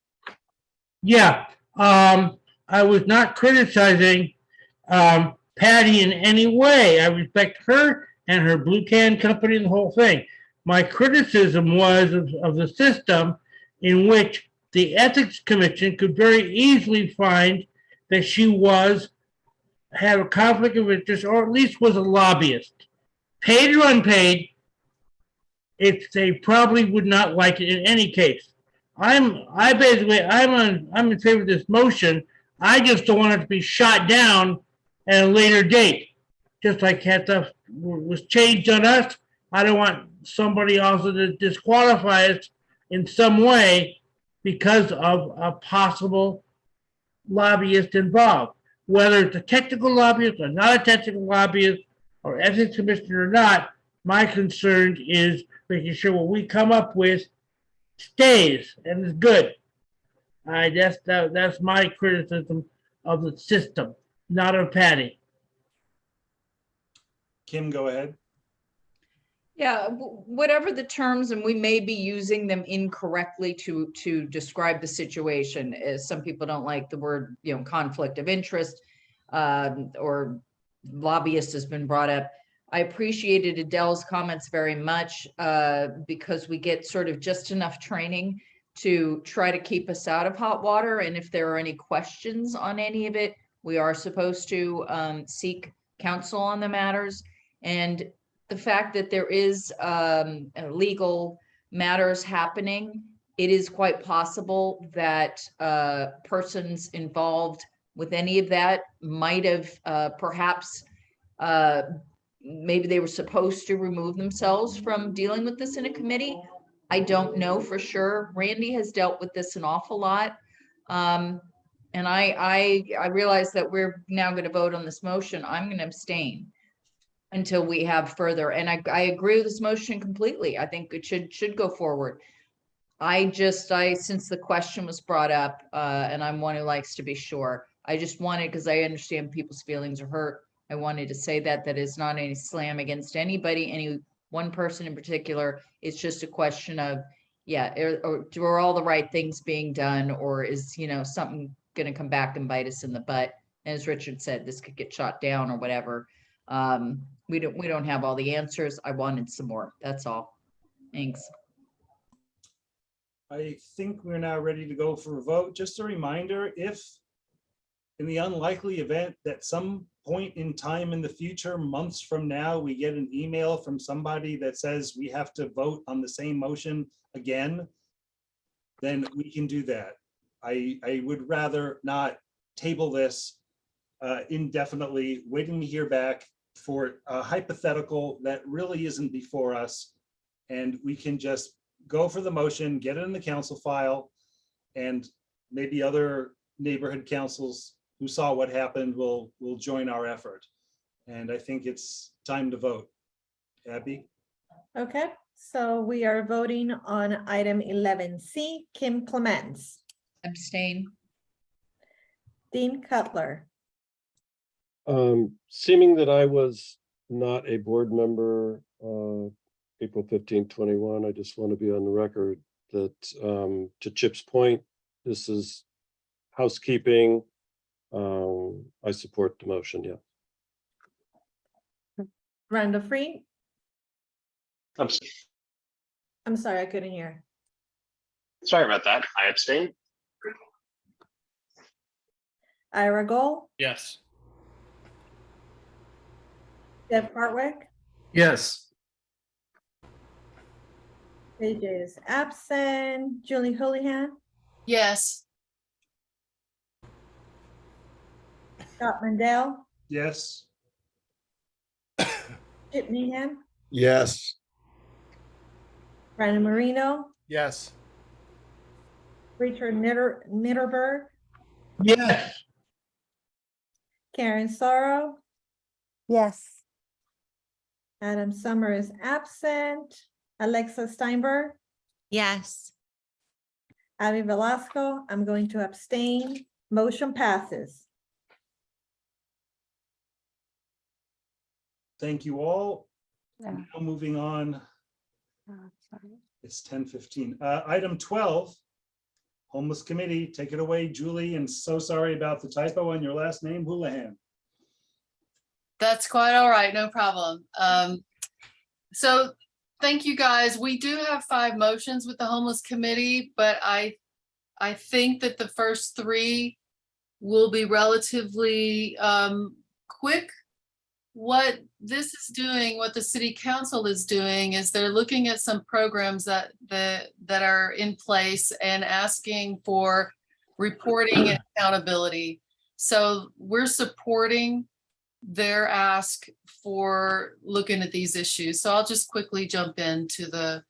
yeah, I was not criticizing Patty in any way. I respect her and her Blue Can Company and the whole thing. My criticism was of the system in which the Ethics Commission could very easily find that she had a conflict of interest, or at least was a lobbyist. Paid or unpaid, they probably would not like it in any case. I'm in favor of this motion. I just don't want it to be shot down at a later date. Just like stuff was changed on us, I don't want somebody else to disqualify us in some way because of a possible lobbyist involved. Whether it's a technical lobbyist or not a technical lobbyist, or ethics commissioner or not, my concern is making sure what we come up with stays and is good. That's my criticism of the system, not of Patty. Kim, go ahead. Yeah, whatever the terms, and we may be using them incorrectly to describe the situation. As some people don't like the word, conflict of interest, or lobbyist has been brought up. I appreciated Adele's comments very much, because we get sort of just enough training to try to keep us out of hot water. And if there are any questions on any of it, we are supposed to seek counsel on the matters. And the fact that there is legal matters happening, it is quite possible that persons involved with any of that might have perhaps maybe they were supposed to remove themselves from dealing with this in a committee. I don't know for sure. Randy has dealt with this an awful lot. And I realize that we're now going to vote on this motion. I'm going to abstain until we have further. And I agree with this motion completely. I think it should go forward. Since the question was brought up, and I'm one who likes to be sure, I just wanted, because I understand people's feelings are hurt, I wanted to say that is not any slam against anybody, any one person in particular. It's just a question of, are all the right things being done, or is, something going to come back and bite us in the butt as Richard said, this could get shot down or whatever. We don't have all the answers. I wanted some more. That's all. Thanks. I think we're now ready to go for a vote. Just a reminder, if in the unlikely event that some point in time in the future, months from now, we get an email from somebody that says we have to vote on the same motion again, then we can do that. I would rather not table this indefinitely, waiting to hear back for a hypothetical that really isn't before us. And we can just go for the motion, get it in the council file, and maybe other neighborhood councils who saw what happened will join our effort. And I think it's time to vote. Abby? Okay, so we are voting on item 11C. Kim Clements, Abstain. Dean Cutler, Seeming that I was not a board member April 15, 21, I just want to be on the record that to Chip's point, this is housekeeping. I support the motion, yeah. Rhonda Free. I'm I'm sorry, I couldn't hear. sorry about that. I abstain. Ira Gold, Yes. Deb Hartwick, Yes. AJ is absent, Julie Houlihan, Yes. Scott Mandel, Yes. Chip Meehan, Yes. Brandon Marino, Yes. Richard Nitterberg, Yes. Karen Sorrow, Yes. Adam Summer is absent, Alexa Steinberg, Yes. Abby Velasco, I'm going to abstain. Motion passes. Thank you all. Yeah. Now moving on, Oh, sorry. it's 10:15. Item 12, Homeless Committee, take it away, Julie, and so sorry about the typo on your last name, Houlihan. That's quite all right, no problem. So thank you guys. We do have 5 motions with the Homeless Committee, but I think that the first 3 will be relatively quick. What this is doing, what the city council is doing, is they're looking at some programs that are in place and asking for reporting and accountability. So we're supporting their ask for looking at these issues. So I'll just quickly jump into the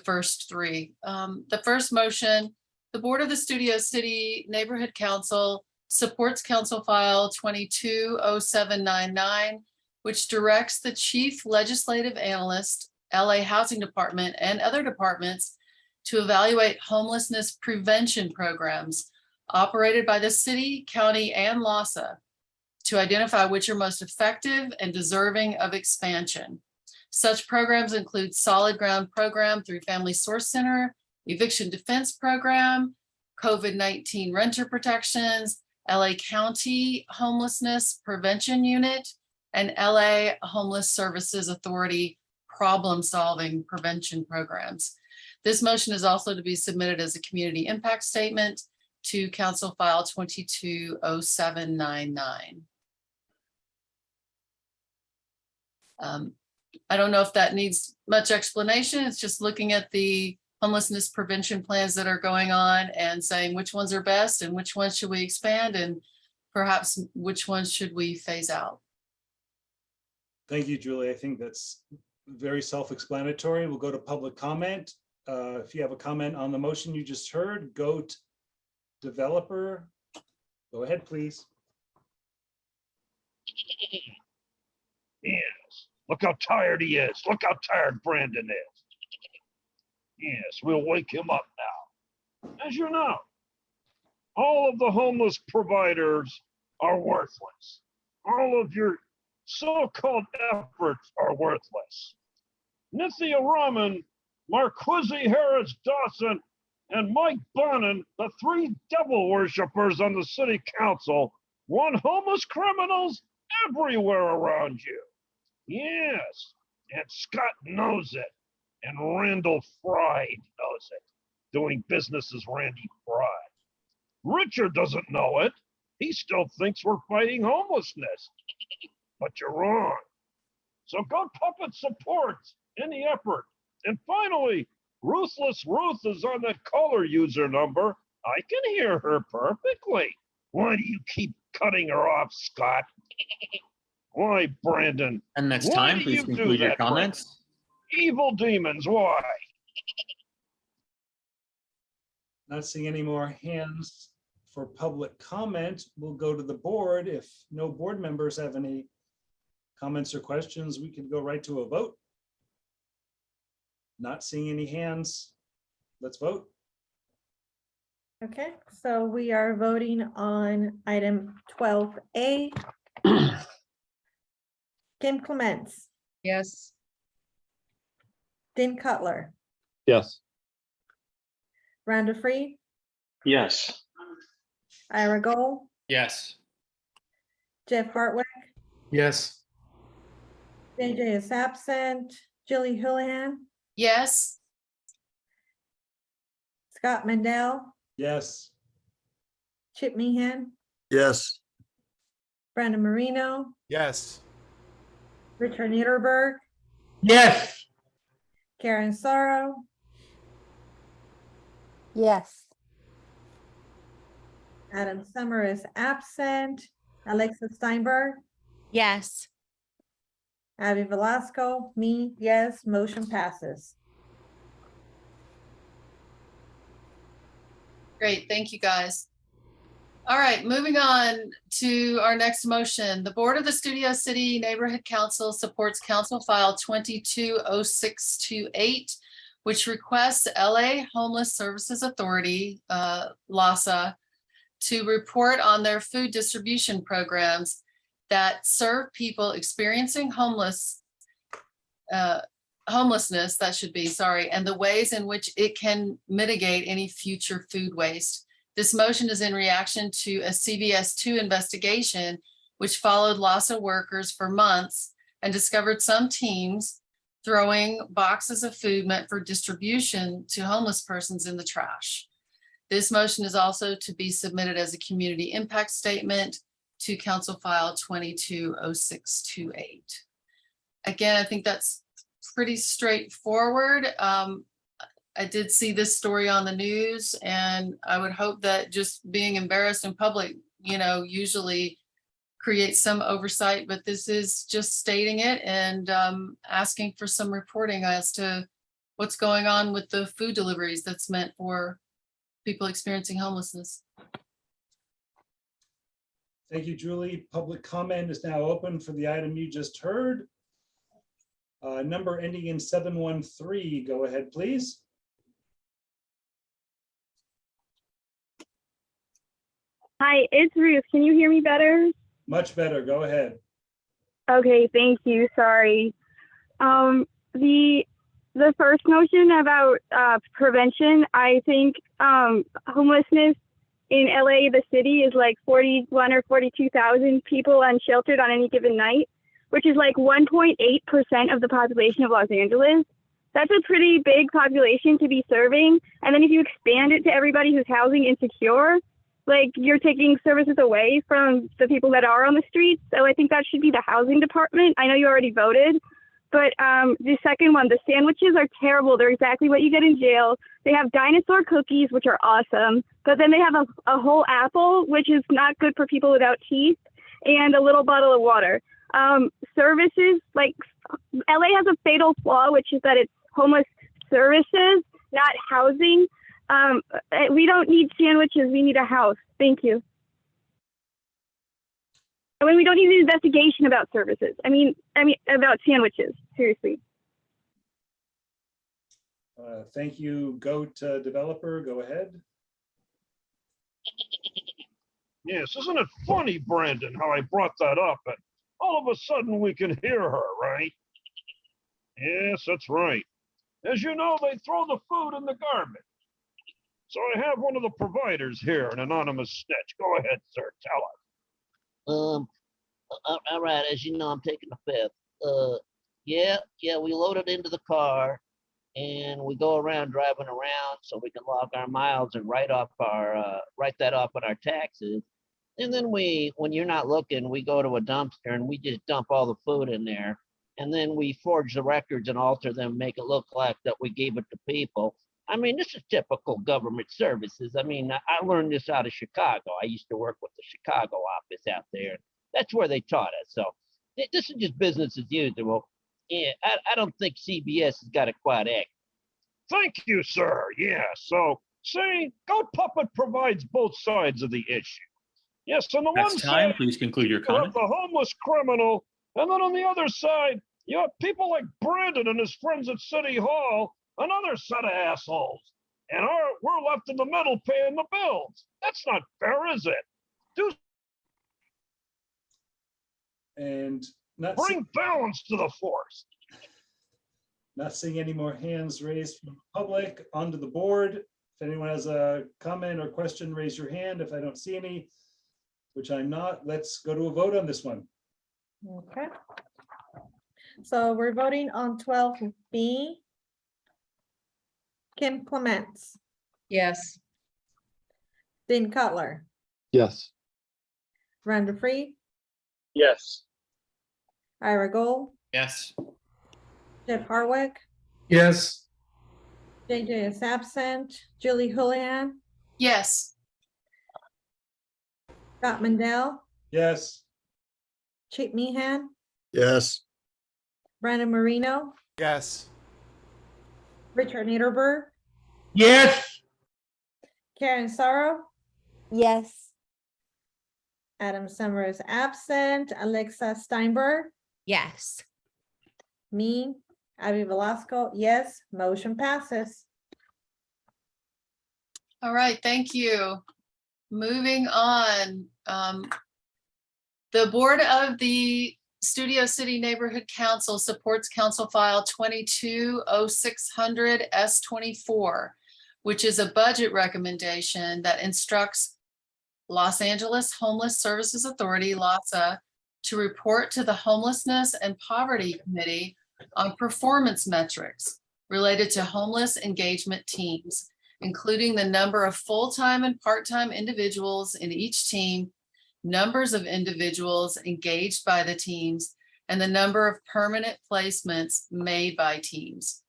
first 3. The first motion, the Board of the Studio City Neighborhood Council supports Council File 220799, which directs the Chief Legislative Analyst, LA Housing Department, and other departments to evaluate homelessness prevention programs operated by the city, county, and LAHSA to identify which are most effective and deserving of expansion. Such programs include Solid Ground Program through Family Source Center, Eviction Defense Program, COVID-19 Renter Protections, LA County Homelessness Prevention Unit, and LA Homeless Services Authority Problem Solving Prevention Programs. This motion is also to be submitted as a community impact statement to Council File 220799. I don't know if that needs much explanation. It's just looking at the homelessness prevention plans that are going on and saying which ones are best and which ones should we expand and perhaps which ones should we phase out. Thank you, Julie. I think that's very self-explanatory. We'll go to public comment. If you have a comment on the motion you just heard, GOAT developer, go ahead, please. Yes. Look how tired he is. Look how tired Brandon is. Yes, we'll wake him up now. As you know, all of the homeless providers are worthless. All of your so-called efforts are worthless. Nithya Raman, Marquise Harris Dawson, and Mike Bonin, the 3 devil worshippers on the city council, One homeless criminals everywhere around you. Yes, and Scott knows it, and Randall Fry knows it, doing business as Randy Fry. Richard doesn't know it. He still thinks we're fighting homelessness. But you're wrong. So go puppet support any effort. And finally, Ruthless Ruth is on that caller user number. I can hear her perfectly. Why do you keep cutting her off, Scott? Why, Brandon? And that's Why time. do Please you do conclude your that, Brandon? comments. Evil demons, why? Not seeing any more hands for public comment. We'll go to the board. If no board members have any comments or questions, we could go right to a vote. Not seeing any hands. Let's vote. Okay, so we are voting on item 12A. Kim Clements, Yes. Din Cutler, Yes. Rhonda Free, Yes. Ira Gold, Yes. Jeff Hartwick, Yes. JJ is absent, Jilly Houlihan, Yes. Scott Mendel, Yes. Chip Meehan, Yes. Brandon Marino, Yes. Richard Niederberg, Yes. Karen Sorrow, Yes. Adam Summer is absent, Alexa Steinberg, Yes. Abby Velasco, me, yes, motion passes. Great, thank you, guys. All right, moving on to our next motion. The Board of the Studio City Neighborhood Council supports Council File 220628, which requests LA Homeless Services Authority, LAHSA, to report on their food distribution programs that serve people experiencing homelessness, that should be, sorry, and the ways in which it can mitigate any future food waste. This motion is in reaction to a CVS2 investigation, which followed LAHSA workers for months and discovered some teams throwing boxes of food meant for distribution to homeless persons in the trash. This motion is also to be submitted as a community impact statement to Council File 220628. Again, I think that's pretty straightforward. I did see this story on the news, and I would hope that just being embarrassed in public, usually creates some oversight, but this is just stating it and asking for some reporting as to what's going on with the food deliveries that's meant for people experiencing homelessness. Thank you, Julie. Public comment is now open for the item you just heard. Number ending in 713, go ahead, please. Hi, it's Ruth. Can you hear me better? Much better, go ahead. Okay, thank you. Sorry. The first motion about prevention, I think homelessness in LA, the city, is like 41 or 42,000 people unsheltered on any given night, which is like 1.8% of the population of Los Angeles. That's a pretty big population to be serving. And then if you expand it to everybody who's housing insecure, like you're taking services away from the people that are on the streets. So I think that should be the housing department. I know you already voted, but the second one, the sandwiches are terrible. They're exactly what you get in jail. They have dinosaur cookies, which are awesome, but then they have a whole apple, which is not good for people without teeth, and a little bottle of water. Services, like LA has a fatal flaw, which is that it's homeless services, not housing. We don't need sandwiches. We need a house. Thank you. I mean, we don't need an investigation about services. I mean, about sandwiches. Seriously. Thank you. Goat developer, go ahead. Yes, isn't it funny, Brandon, how I brought that up and all of a sudden we can hear her, right? Yes, that's right. As you know, they throw the food in the garbage. So I have one of the providers here, an anonymous snitch. Go ahead, sir, tell us. All right, as you know, I'm taking the fifth. Yeah, we load it into the car and we go around driving around so we can log our miles and write that off on our taxes. And then when you're not looking, we go to a dumpster and we just dump all the food in there. And then we forge the records and alter them, make it look like that we gave it to people. I mean, this is typical government services. I mean, I learned this out of Chicago. I used to work with the Chicago office out there. That's where they taught us. So this is just business as usual. Yeah, I don't think CBS has got it quite accurate. Thank you, sir. Yeah, so see, Goat Puppet provides both sides of the issue. Yes, on the That's one time. side, Please conclude your you comment. have the homeless criminal, and then on the other side, you have people like Brandon and his friends at City Hall, another set of assholes. And we're left in the middle paying the bills. That's not fair, is it? And not Bring balance to the force. Not seeing any more hands raised from the public. Onto the board. If anyone has a comment or question, raise your hand. If I don't see any, which I'm not, let's go to a vote on this one. Okay. So we're voting on 12B. Kim Clements, Yes. Dean Cutler, Yes. Rhonda Free, Yes. Ira Gold, Yes. Jeff Harwick, Yes. JJ is absent, Julie Houlihan, Yes. Scott Mandel, Yes. Chip Meehan, Yes. Brandon Marino, Yes. Richard Niederberg, Yes. Karen Sorrow, Yes. Adam Summer is absent, Alexa Steinberg, Yes. me, Abby Velasco, yes, motion passes. All right, thank you. Moving on. The Board of the Studio City Neighborhood Council supports Council File 220600 S24, which is a budget recommendation that instructs Los Angeles Homeless Services Authority, LAHSA, to report to the Homelessness and Poverty Committee on performance metrics related to homeless engagement teams, including the number of full-time and part-time individuals in each team, numbers of individuals engaged by the teams, and the number of permanent placements made by teams.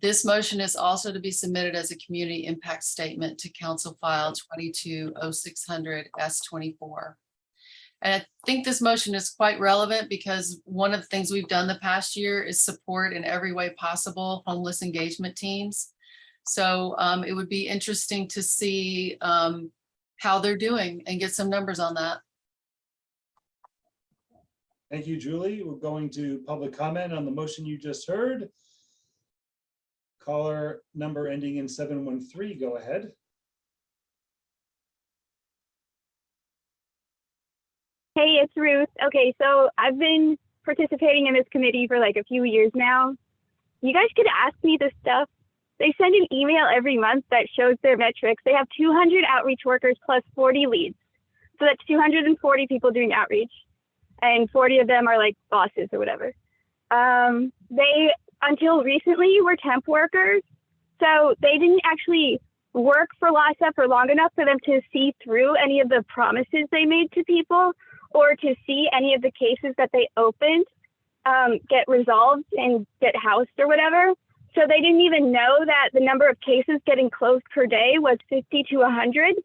This motion is also to be submitted as a community impact statement to Council File 220600 S24. And I think this motion is quite relevant because one of the things we've done the past year is support in every way possible homeless engagement teams. So it would be interesting to see how they're doing and get some numbers on that. Thank you, Julie. We're going to public comment on the motion you just heard. Caller number ending in 713, go ahead. Hey, it's Ruth. Okay, so I've been participating in this committee for like a few years now. You guys could ask me this stuff. They send an email every month that shows their metrics. They have 200 outreach workers plus 40 leads. So that's 240 people doing outreach. And 40 of them are like bosses or whatever. They, until recently, were temp workers. So they didn't actually work for LAHSA for long enough for them to see through any of the promises they made to people or to see any of the cases that they opened get resolved and get housed or whatever. So they didn't even know that the number of cases getting closed per day was 50 to 100.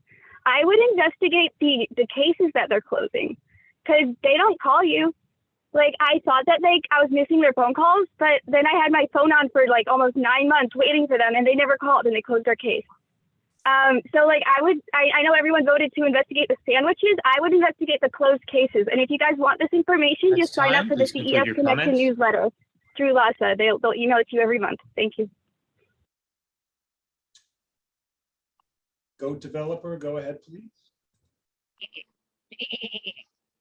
I would investigate the cases that they're closing because they don't call you. Like I thought that I was missing their phone calls, but then I had my phone on for like almost 9 months waiting for them and they never called and they closed their case. So like I know everyone voted to investigate the sandwiches. I would investigate the closed cases. And if you guys want this information, just sign up for the CES Connection newsletter through LAHSA. They'll email it to you every month. Thank you. Goat developer, go ahead, please.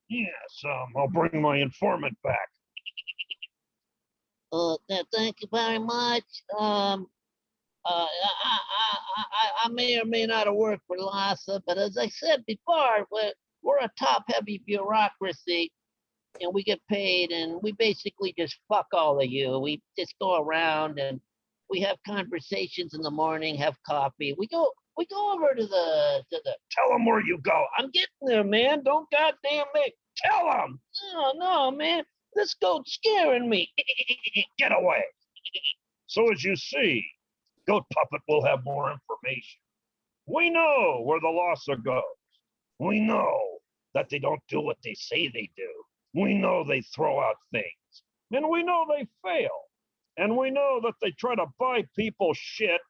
Yes, I'll bring my informant back. Thank you very much. I may or may not have worked for LAHSA, but as I said before, we're a top-heavy bureaucracy, and we get paid, and we basically just fuck all of you. We just go around and we have conversations in the morning, have coffee. We go over to the tell them where you go. I'm getting there, man. Don't goddamn me. Tell them. No, man. This goat's scaring me. Get away. So as you see, Goat Puppet will have more information. We know where the losser goes. We know that they don't do what they say they do. We know they throw out things. And we know they fail. And we know that they try to buy people shit.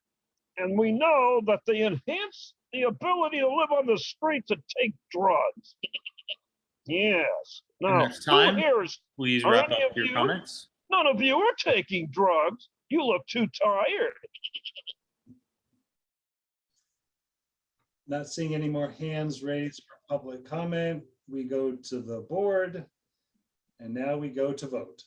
And we know that they enhance the ability to live on the streets and take drugs. Yes. Now, Next time, who here is, please are wrap any up of your you- comments. None of you are taking drugs. You look too tired. Not seeing any more hands raised for public comment. We go to the board. And now we go to vote.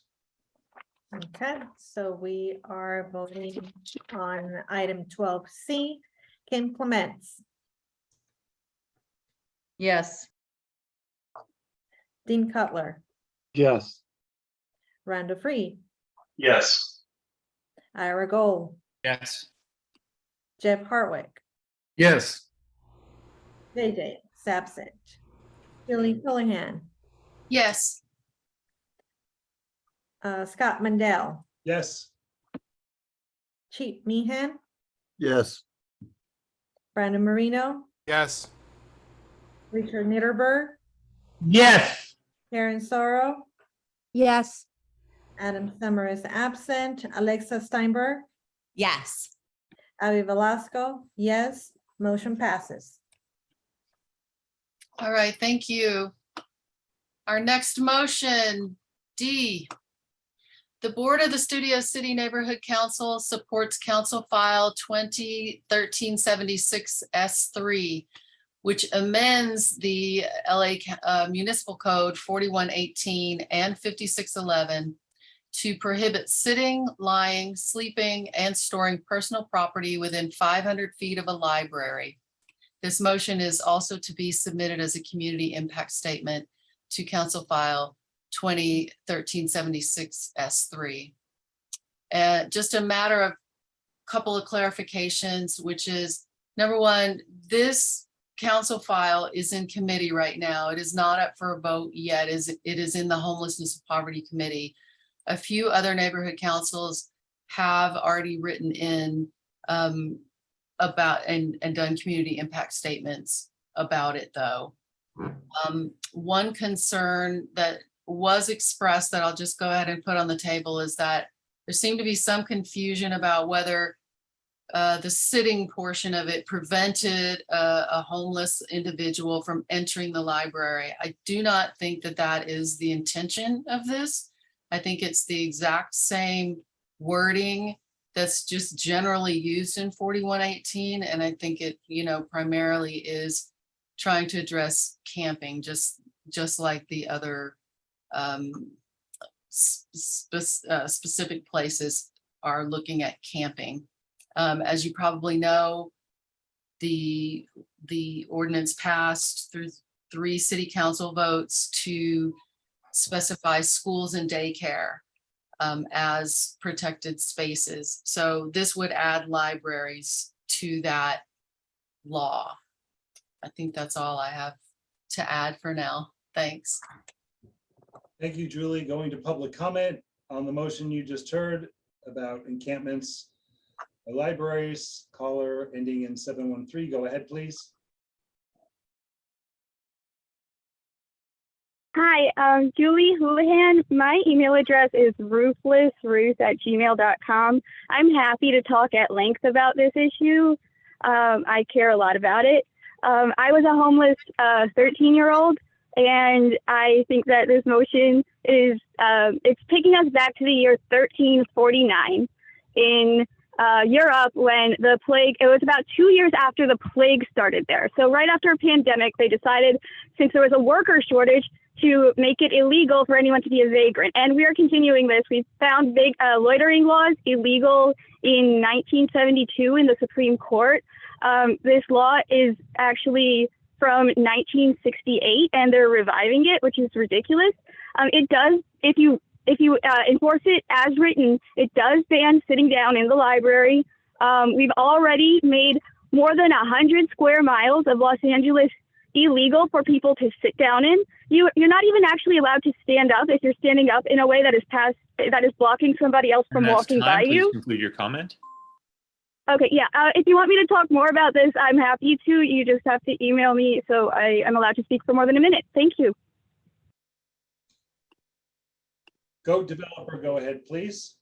Okay, so we are voting on item 12C. Kim Clements, Yes. Dean Cutler, Yes. Rhonda Free, Yes. Ira Gold, Yes. Jeff Hartwick, Yes. JJ Sapsett, Julie Houlihan, Yes. Scott Mandel, Yes. Chief Meehan, Yes. Brandon Marino, Yes. Richard Nitterberg, Yes. Karen Sorrow, Yes. Adam Summer is absent, Alexa Steinberg, Yes. Avi Velasco, yes, motion passes. All right, thank you. Our next motion, D. The Board of the Studio City Neighborhood Council supports Council File 2013-76 S3, which amends the LA Municipal Code 4118 and 5611 to prohibit sitting, lying, sleeping, and storing personal property within 500 feet of a library. This motion is also to be submitted as a community impact statement to Council File 2013-76 S3. Just a matter of couple of clarifications, which is, number one, this council file is in committee right now. It is not up for a vote yet. It is in the Homelessness and Poverty Committee. A few other neighborhood councils have already written in about and done community impact statements about it, though. One concern that was expressed that I'll just go ahead and put on the table is that there seemed to be some confusion about whether the sitting portion of it prevented a homeless individual from entering the library. I do not think that that is the intention of this. I think it's the exact same wording that's just generally used in 4118. And I think it, primarily is trying to address camping, just like the other specific places are looking at camping. As you probably know, the ordinance passed through 3 city council votes to specify schools and daycare as protected spaces. So this would add libraries to that law. I think that's all I have to add for now. Thanks. Thank you, Julie. Going to public comment on the motion you just heard about encampments at libraries. Caller ending in 713. Go ahead, please. Hi, Julie Houlihan. My email address is ruthlessruth@gmail.com. I'm happy to talk at length about this issue. I care a lot about it. I was a homeless 13-year-old, and I think that this motion is, it's taking us back to the year 1349 in Europe when the plague, it was about 2 years after the plague started there. So right after a pandemic, they decided, since there was a worker shortage, to make it illegal for anyone to be a vagrant. And we are continuing this. We found loitering laws illegal in 1972 in the Supreme Court. This law is actually from 1968, and they're reviving it, which is ridiculous. It does, if you enforce it as written, it does ban sitting down in the library. We've already made more than 100 square miles of Los Angeles illegal for people to sit down in. You're not even actually allowed to stand up if you're standing up in a way that is blocking somebody else from And that's walking time. by Please you. conclude your comment. Okay, yeah. If you want me to talk more about this, I'm happy to. You just have to email me so I am allowed to speak for more than a minute. Thank you. Go developer, go ahead, please.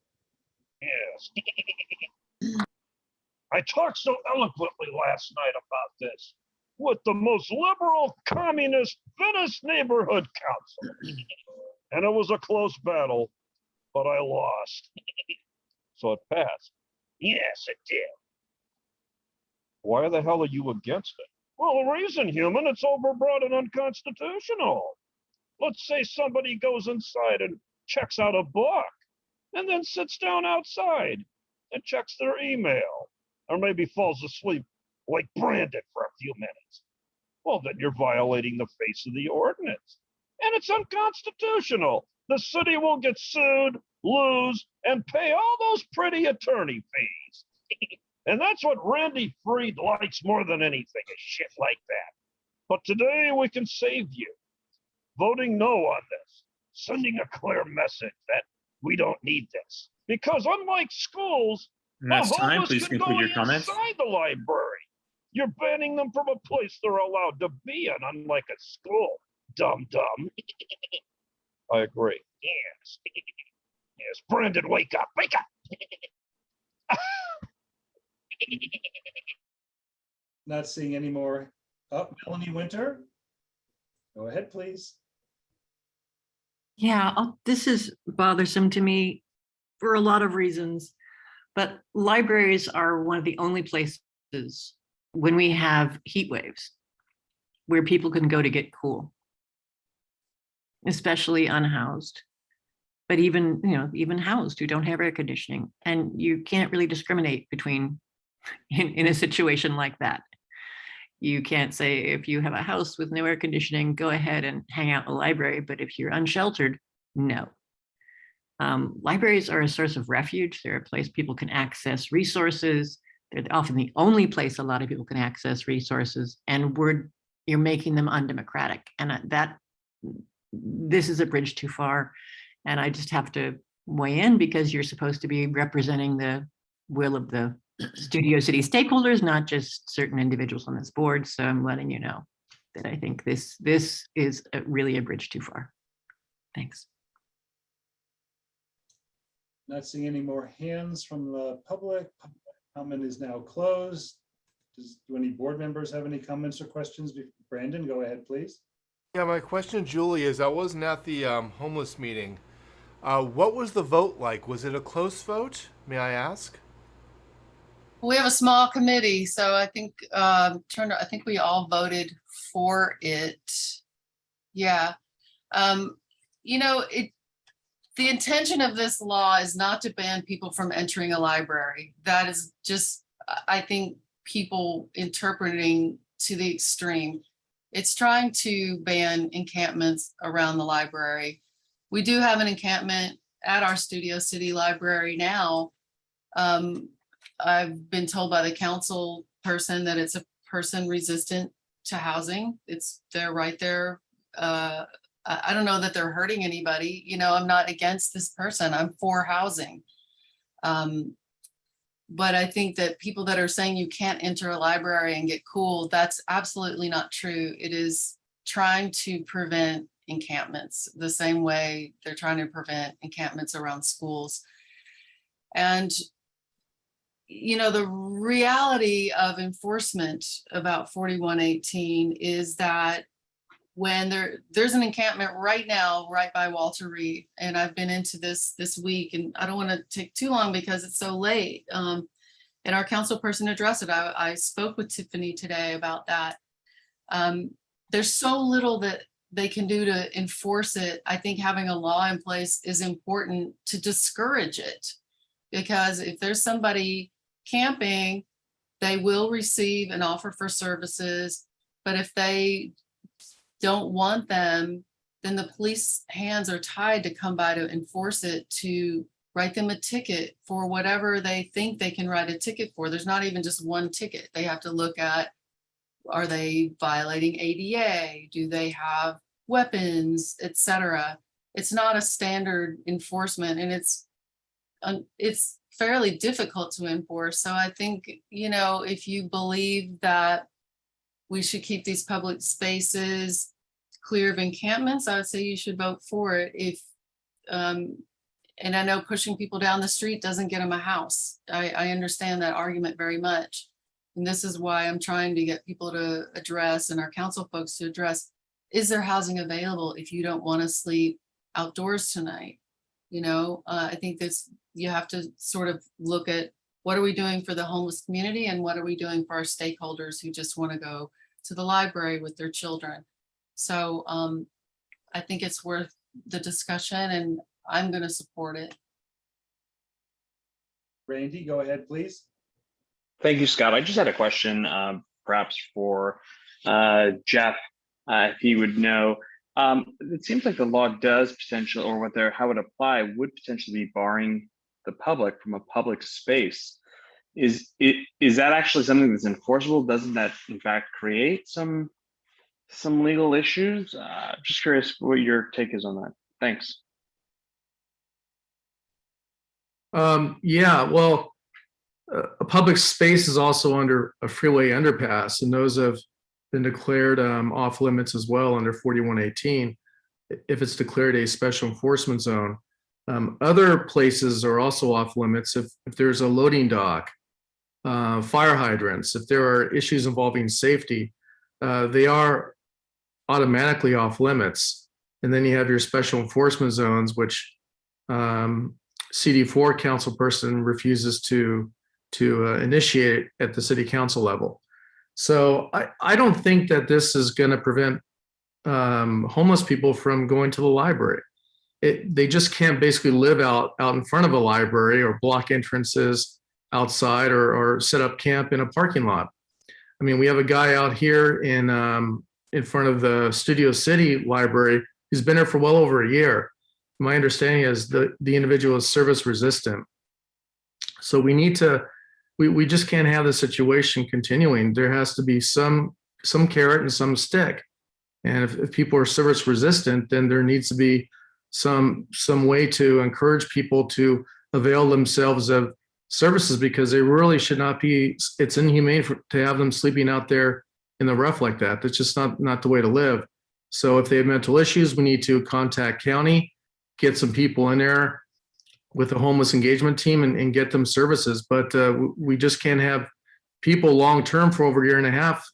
Yes. I talked so eloquently last night about this with the most liberal communist Venice neighborhood council. And it was a close battle, but I lost. So it passed. Yes, it did. Why the hell are you against it? Well, the reason, human, it's overbroad and unconstitutional. Let's say somebody goes inside and checks out a book and then sits down outside and checks their email, or maybe falls asleep like Brandon for a few minutes. Well, then you're violating the face of the ordinance. And it's unconstitutional. The city will get sued, lose, and pay all those pretty attorney fees. And that's what Randy Freed likes more than anything, is shit like that. But today we can save you. Voting no on this, sending a clear message that we don't need this. Because unlike schools, And that's the time. homeless Please can conclude go your comments. inside the library. You're banning them from a place they're allowed to be in, unlike a school. Dumb. I agree. Yes. Yes, Brandon, wake up. Wake up. Not seeing any more. Oh, Melanie Winter. Go ahead, please. Yeah, this is bothersome to me for a lot of reasons, but libraries are one of the only places when we have heat waves where people can go to get cool, especially unhoused, but even housed who don't have air conditioning. And you can't really discriminate between in a situation like that. You can't say if you have a house with no air conditioning, go ahead and hang out in the library. But if you're unsheltered, no. Libraries are a source of refuge. They're a place people can access resources. They're often the only place a lot of people can access resources, and you're making them undemocratic. And this is a bridge too far. And I just have to weigh in because you're supposed to be representing the will of the Studio City stakeholders, not just certain individuals on this board. So I'm letting you know that I think this is really a bridge too far. Thanks. Not seeing any more hands from the public. Public comment is now closed. Do any board members have any comments or questions? Brandon, go ahead, please. Yeah, my question, Julie, is I wasn't at the homeless meeting. What was the vote like? Was it a close vote? May I ask? We have a small committee, so I think I think we all voted for it. Yeah. The intention of this law is not to ban people from entering a library. That is just, I think, people interpreting to the extreme. It's trying to ban encampments around the library. We do have an encampment at our Studio City library now. I've been told by the council person that it's a person resistant to housing. They're right there. I don't know that they're hurting anybody. I'm not against this person. I'm for housing. But I think that people that are saying you can't enter a library and get cool, that's absolutely not true. It is trying to prevent encampments the same way they're trying to prevent encampments around schools. And the reality of enforcement about 4118 is that when there's an encampment right now, right by Walter Reed, and I've been into this week, and I don't want to take too long because it's so late. And our council person addressed it. I spoke with Tiffany today about that. There's so little that they can do to enforce it. I think having a law in place is important to discourage it, because if there's somebody camping, they will receive an offer for services, But if they don't want them, then the police hands are tied to come by to enforce it, to write them a ticket for whatever they think they can write a ticket for. There's not even just one ticket. They have to look at, are they violating ADA? Do they have weapons, etc.? It's not a standard enforcement, and it's fairly difficult to enforce. So I think, you know, if you believe that we should keep these public spaces clear of encampments, I would say you should vote for it. If and I know pushing people down the street doesn't get them a house. I understand that argument very much. And this is why I'm trying to get people to address, and our council folks to address, is there housing available if you don't want to sleep outdoors tonight? You know, I think this, you have to sort of look at what are we doing for the homeless community and what are we doing for our stakeholders who just want to go to the library with their children. So I think it's worth the discussion, and I'm going to support it. Randy, go ahead, please. Thank you, Scott. I just had a question, perhaps for Jeff, if he would know. It seems like the law does potentially, or what they're, how it apply would potentially be barring the public from a public space. Is that actually something that's enforceable? Doesn't that in fact create some legal issues? Just curious what your take is on that. Thanks. Yeah, well, a public space is also under a freeway underpass, and those have been declared off limits as well under 4118 if it's declared a special enforcement zone. Other places are also off limits if there's a loading dock, fire hydrants, if there are issues involving safety, they are automatically off limits. And then you have your special enforcement zones, which CD4 council person refuses to initiate at the city council level. So I don't think that this is going to prevent homeless people from going to the library. They just can't basically live out in front of a library or block entrances outside or set up camp in a parking lot. I mean, we have a guy out here in front of the Studio City Library who's been there for well over a year. My understanding is the individual is service resistant. So we need to, we just can't have this situation continuing. There has to be some carrot and some stick. And if people are service resistant, then there needs to be some way to encourage people to avail themselves of services, because they really should not be, it's inhumane to have them sleeping out there in the rough like that. That's just not the way to live. So if they have mental issues, we need to contact county, get some people in there with a homeless engagement team and get them services. But we just can't have people long-term for over a year and a half,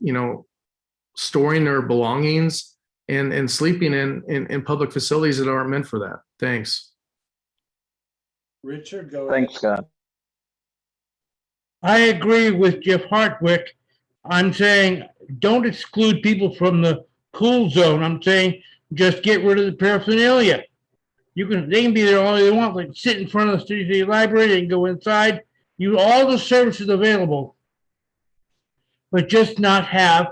storing their belongings and sleeping in public facilities that aren't meant for that. Thanks. Richard, go ahead. Thanks, Scott. I agree with Jeff Hartwick. I'm saying don't exclude people from the cool zone. I'm saying just get rid of the paraphernalia. They can be there all they want, like sit in front of the city library, they can go inside, use all the services available, but just not have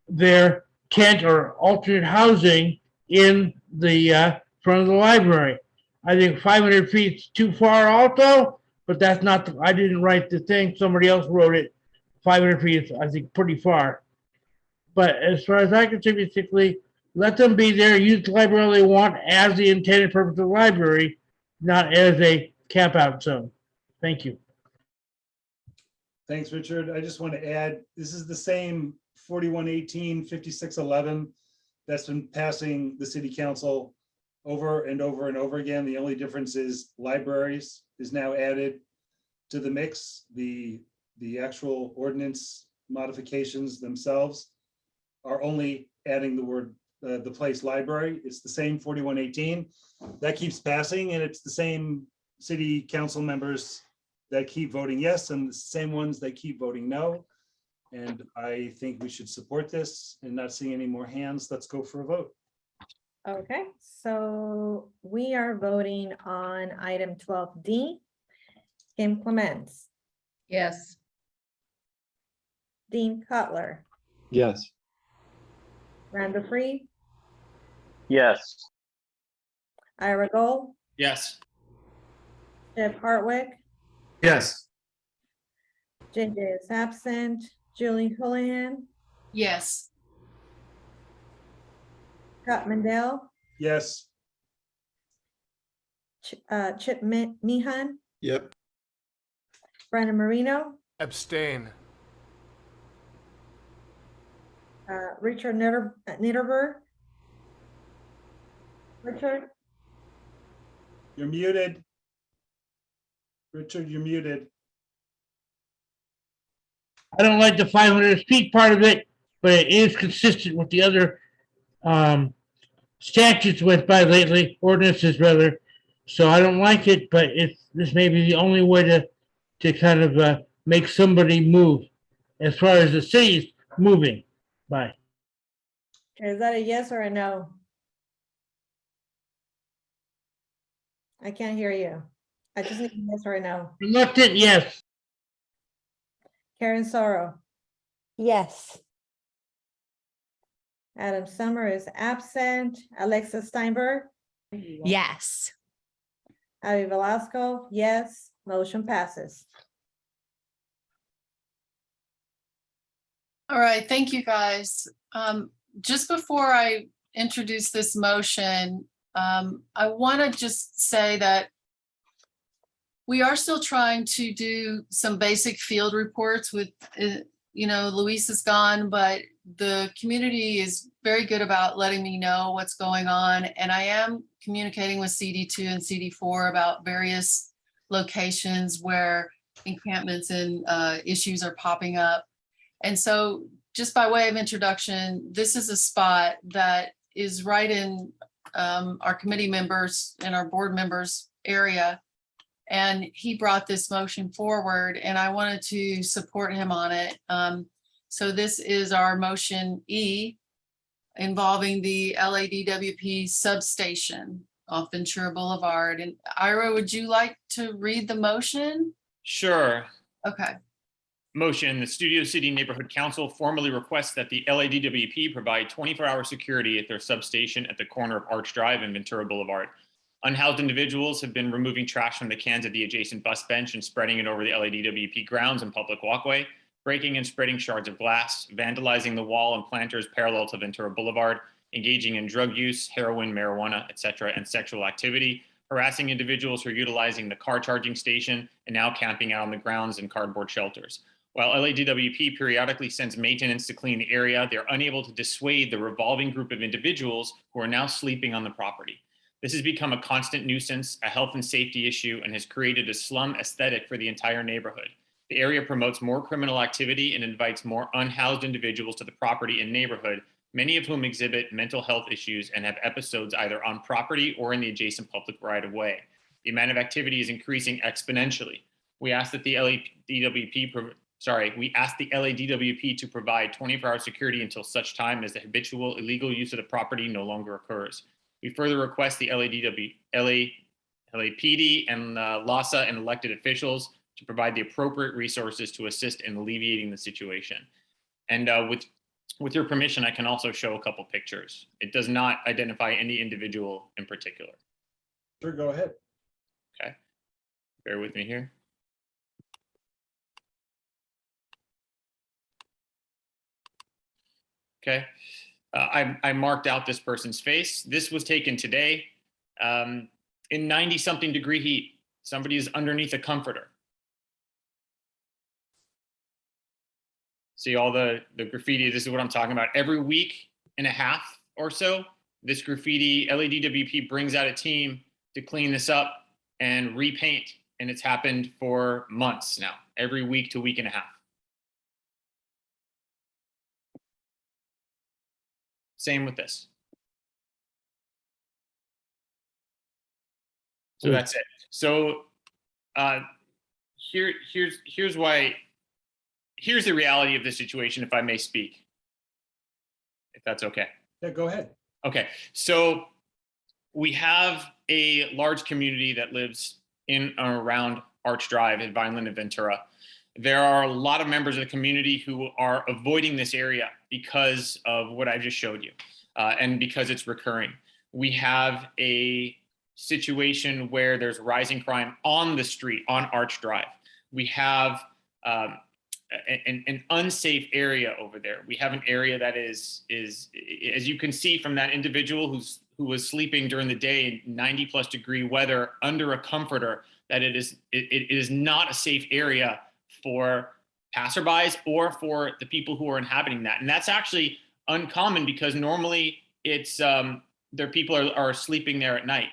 their tent or alternate housing in the front of the library. I think 500 feet is too far also, but that's not, I didn't write the thing, somebody else wrote it. 500 feet is, I think, pretty far. But as far as I can see, basically, let them be there, use the library all they want as the intended purpose of the library, not as a camp out zone. Thank you. Thanks, Richard. I just want to add, this is the same 4118, 5611 that's been passing the city council over and over and over again. The only difference is libraries is now added to the mix. The actual ordinance modifications themselves are only adding the word the place library. It's the same 4118 that keeps passing, and it's the same city council members that keep voting yes and the same ones that keep voting no. And I think we should support this, and not seeing any more hands. Let's go for a vote. Okay, so we are voting on item 12D. Implements. Yes. Dean Cutler, Yes. Randall Free, Yes. Ira Gold, Yes. Jeff Hartwick, Yes. JJ is absent, Julie Houlihan, Yes. Scott Mandel, Yes. Chip Meehan, Yep. Brandon Marino, Abstain. Richard Niederberg. Richard, You're muted. Richard, you're muted. I don't like the 500 feet part of it, but it is consistent with the other statutes went by lately, ordinances rather. So I don't like it, but this may be the only way to kind of make somebody move as far as the city's moving by. is that a yes or a no? I can't hear you. I just need a yes or a no. Reluctant, yes. Karen Sorrow, Yes. Adam Summer is absent, Alexa Steinberg, Yes. Avi Velasco, yes, motion passes. All right, thank you, guys. Just before I introduce this motion, I want to just say that we are still trying to do some basic field reports with, Luis is gone, but the community is very good about letting me know what's going on. And I am communicating with CD2 and CD4 about various locations where encampments and issues are popping up. And so just by way of introduction, this is a spot that is right in our committee members and our board members area. And he brought this motion forward and I wanted to support him on it. So this is our motion E involving the LADWP substation off Ventura Boulevard. And Ira, would you like to read the motion? Sure. Okay. Motion, the Studio City Neighborhood Council formally requests that the LADWP provide 24-hour security at their substation at the corner of Arch Drive and Ventura Boulevard. Unhoused individuals have been removing trash from the cans at the adjacent bus bench and spreading it over the LADWP grounds and public walkway, breaking and spreading shards of glass, vandalizing the wall and planters parallel to Ventura Boulevard, engaging in drug use, heroin, marijuana, etc., and sexual activity, harassing individuals who are utilizing the car charging station, and now camping out on the grounds in cardboard shelters. While LADWP periodically sends maintenance to clean the area, they are unable to dissuade the revolving group of individuals who are now sleeping on the property. This has become a constant nuisance, a health and safety issue, and has created a slum aesthetic for the entire neighborhood. The area promotes more criminal activity and invites more unhoused individuals to the property and neighborhood, many of whom exhibit mental health issues and have episodes either on property or in the adjacent public right-of-way. The amount of activity is increasing exponentially. We ask that the LADWP to provide 24-hour security until such time as the habitual illegal use of the property no longer occurs. We further request the LAPD and LASA and elected officials to provide the appropriate resources to assist in alleviating the situation. And with your permission, I can also show a couple pictures. It does not identify any individual in particular. Sure, go ahead. Okay, bear with me here. Okay, I marked out this person's face. This was taken today in 90-something degree heat. Somebody is underneath a comforter. See all the graffiti, this is what I'm talking about. Every week and a half or so, this graffiti, LADWP brings out a team to clean this up and repaint. And it's happened for months now, every week to week and a half. Same with this. So that's it. So here's why. Here's the reality of the situation, if I may speak, if that's okay. Yeah, go ahead. Okay, so we have a large community that lives in and around Arch Drive at Vineland and Ventura. there are a lot of members of the community who are avoiding this area because of what I just showed you, and because it's recurring. We have a situation where there's rising crime on the street, on Arch Drive. We have an unsafe area over there. We have an area that is as you can see from that individual who was sleeping during the day in 90+ degree weather under a comforter, that it is not a safe area for passerbys or for the people who are inhabiting that. And that's actually uncommon because normally it's their people are sleeping there at night.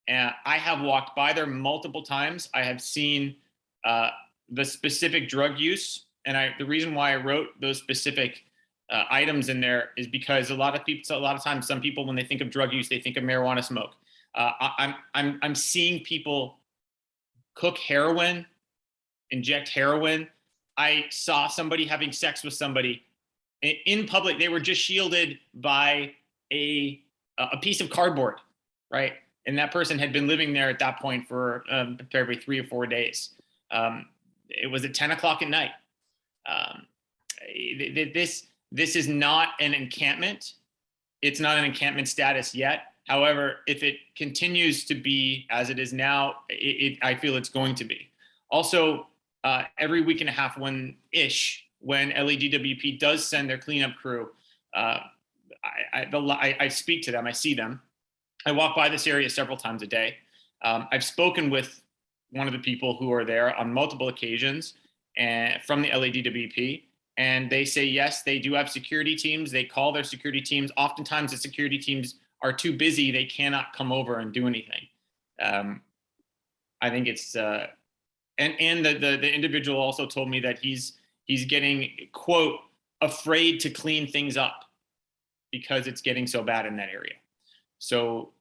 And I have walked by there multiple times. I have seen the specific drug use. And the reason why I wrote those specific items in there is because a lot of times, some people, when they think of drug use, they think of marijuana smoke. I'm seeing people cook heroin, inject heroin. I saw somebody having sex with somebody in public. They were just shielded by a piece of cardboard, right? And that person had been living there at that point for probably 3 or 4 days. It was at 10 o'clock at night. This is not an encampment. It's not an encampment status yet. However, if it continues to be as it is now, I feel it's going to be. Also, every week and a half when LADWP does send their cleanup crew, I speak to them, I see them. I walk by this area several times a day. I've spoken with one of the people who are there on multiple occasions and from the LADWP, and they say, yes, they do have security teams. They call their security teams. Oftentimes the security teams are too busy. They cannot come over and do anything. I think it's, and the individual also told me that he's getting, quote, afraid to clean things up because it's getting so bad in that area. So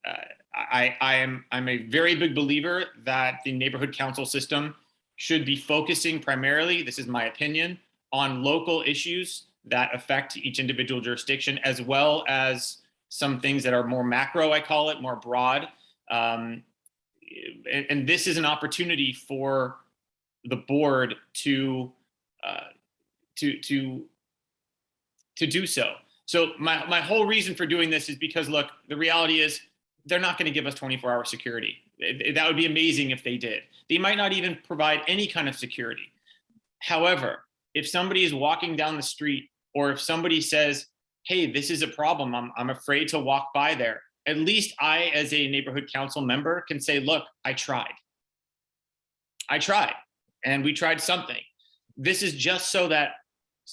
I'm a very big believer that the neighborhood council system should be focusing primarily, this is my opinion, on local issues that affect each individual jurisdiction, as well as some things that are more macro, I call it, more broad. And this is an opportunity for the board to do so. So my whole reason for doing this is because, look, the reality is they're not going to give us 24-hour security. That would be amazing if they did. They might not even provide any kind of security. However, if somebody is walking down the street, or if somebody says, hey, this is a problem, I'm afraid to walk by there, at least I, as a neighborhood council member, can say, look, I tried, and we tried something. This is just so that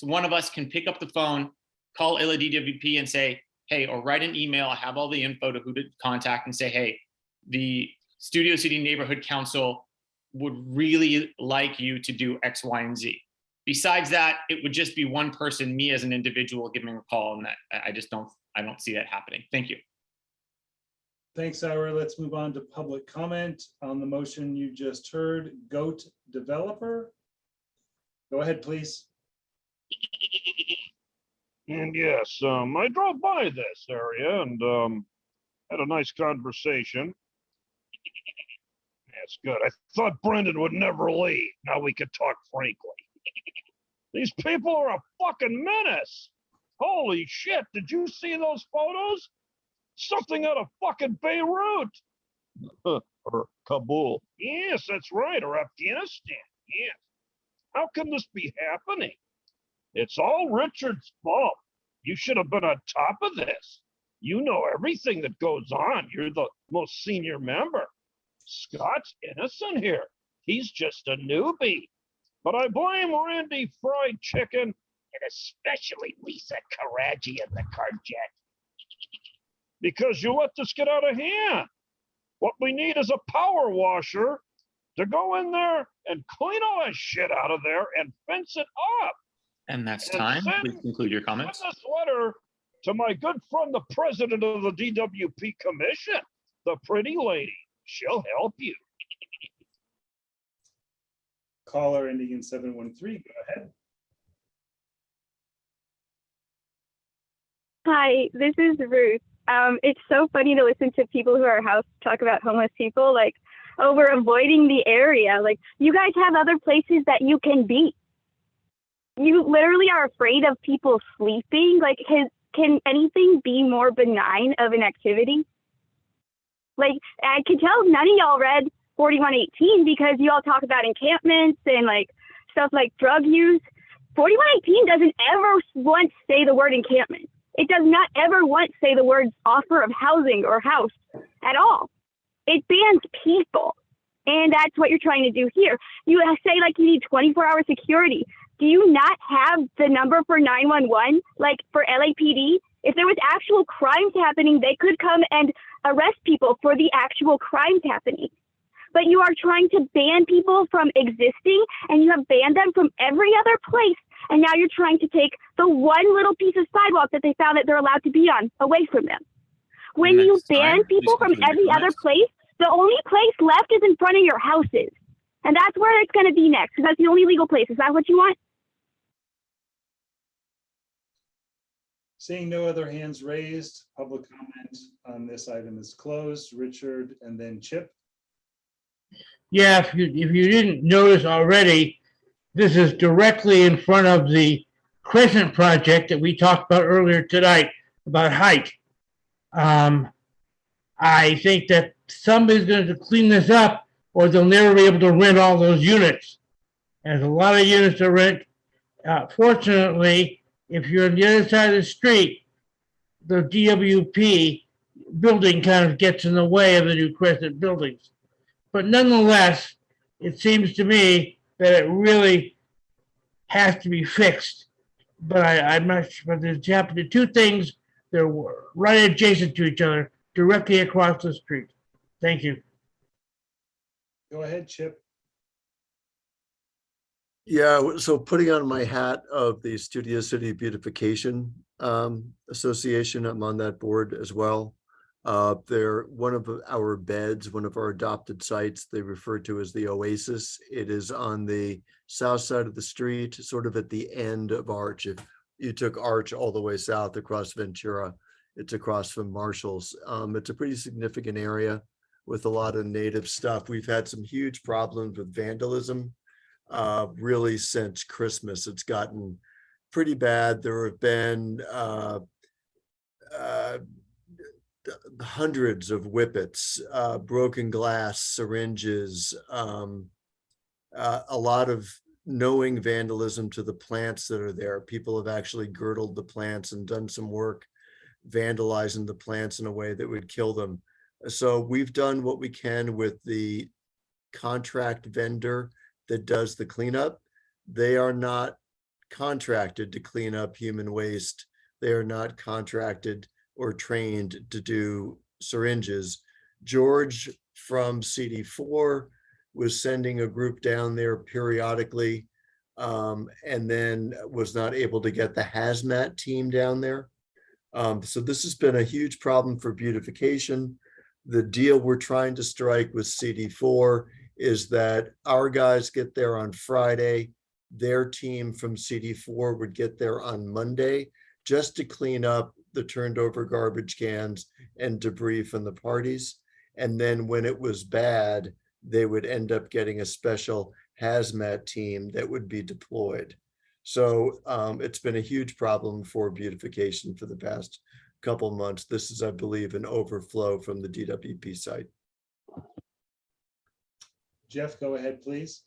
one of us can pick up the phone, call LADWP and say, hey, or write an email. I have all the info to who to contact and say, hey, the Studio City Neighborhood Council would really like you to do X, Y, and Z. Besides that, it would just be one person, me as an individual, giving a call, and that I don't see that happening. Thank you. Thanks, Ira. Let's move on to public comment on the motion you just heard. Goat developer. Go ahead, please. And yes, I drove by this area and had a nice conversation. That's good. I thought Brendan would never leave. Now we could talk frankly. These people are a fucking menace. Holy shit, did you see those photos? Something out of fucking Beirut. Or Kabul. Yes, that's right, or Afghanistan. Yes. How can this be happening? It's all Richard's fault. You should have been on top of this. You know everything that goes on. You're the most senior member. Scott's innocent here. He's just a newbie. But I blame Randy Fried Chicken and especially Lisa Karaji and the Carjet. Because you let this get out of hand. What we need is a power washer to go in there and clean all that shit out of there and fence it up. And that's time. Please conclude your comments. Send this letter to my good friend, the president of the DWP Commission, the pretty lady. She'll help you. Caller ending in 713. Go ahead. Hi, this is Ruth. It's so funny to listen to people who are house talk about homeless people, like, oh, we're avoiding the area. Like, you guys have other places that you can be. you literally are afraid of people sleeping. Like, can anything be more benign of an activity? Like, I could tell none of y'all read 4118 because you all talk about encampments and like stuff like drug use. 4118 doesn't ever once say the word encampment. It does not ever once say the words offer of housing or house at all. It bans people. And that's what you're trying to do here. You say like you need 24-hour security. Do you not have the number for 911, like for LAPD? If there was actual crimes happening, they could come and arrest people for the actual crimes happening. But you are trying to ban people from existing, and you have banned them from every other place. And now you're trying to take the one little piece of sidewalk that they found that they're allowed to be on away from them. When you ban people from every other place, the only place left is in front of your houses. And that's where it's going to be next, because that's the only legal place. Is that what you want? Seeing no other hands raised, public comment on this item is closed. Richard and then Chip. Yeah, if you didn't notice already, this is directly in front of the Crescent project that we talked about earlier tonight about height. I think that somebody's going to clean this up, or they'll never be able to rent all those units. There's a lot of units to rent. Fortunately, if you're on the other side of the street, the DWP building kind of gets in the way of the new Crescent buildings. But nonetheless, it seems to me that it really has to be fixed. But I'm not sure. But there's happened two things. They're right adjacent to each other, directly across the street. Thank you. Go ahead, Chip. Yeah, so putting on my hat of the Studio City Beautification Association, I'm on that board as well. They're one of our beds, one of our adopted sites, they refer to as the Oasis. It is on the south side of the street, sort of at the end of Arch. If you took Arch all the way south across Ventura, it's across from Marshall's. It's a pretty significant area with a lot of native stuff. We've had some huge problems with vandalism. Really since Christmas, it's gotten pretty bad. There have been hundreds of whippets, broken glass, syringes, a lot of knowing vandalism to the plants that are there. People have actually girdled the plants and done some work vandalizing the plants in a way that would kill them. So we've done what we can with the contract vendor that does the cleanup. They are not contracted to clean up human waste. They are not contracted or trained to do syringes. George from CD4 was sending a group down there periodically, and then was not able to get the hazmat team down there. So this has been a huge problem for beautification. The deal we're trying to strike with CD4 is that our guys get there on Friday, their team from CD4 would get there on Monday, just to clean up the turned over garbage cans and debris from the parties. And then when it was bad, they would end up getting a special hazmat team that would be deployed. So it's been a huge problem for beautification for the past couple months. This is, I believe, an overflow from the DWP site. Jeff, go ahead, please.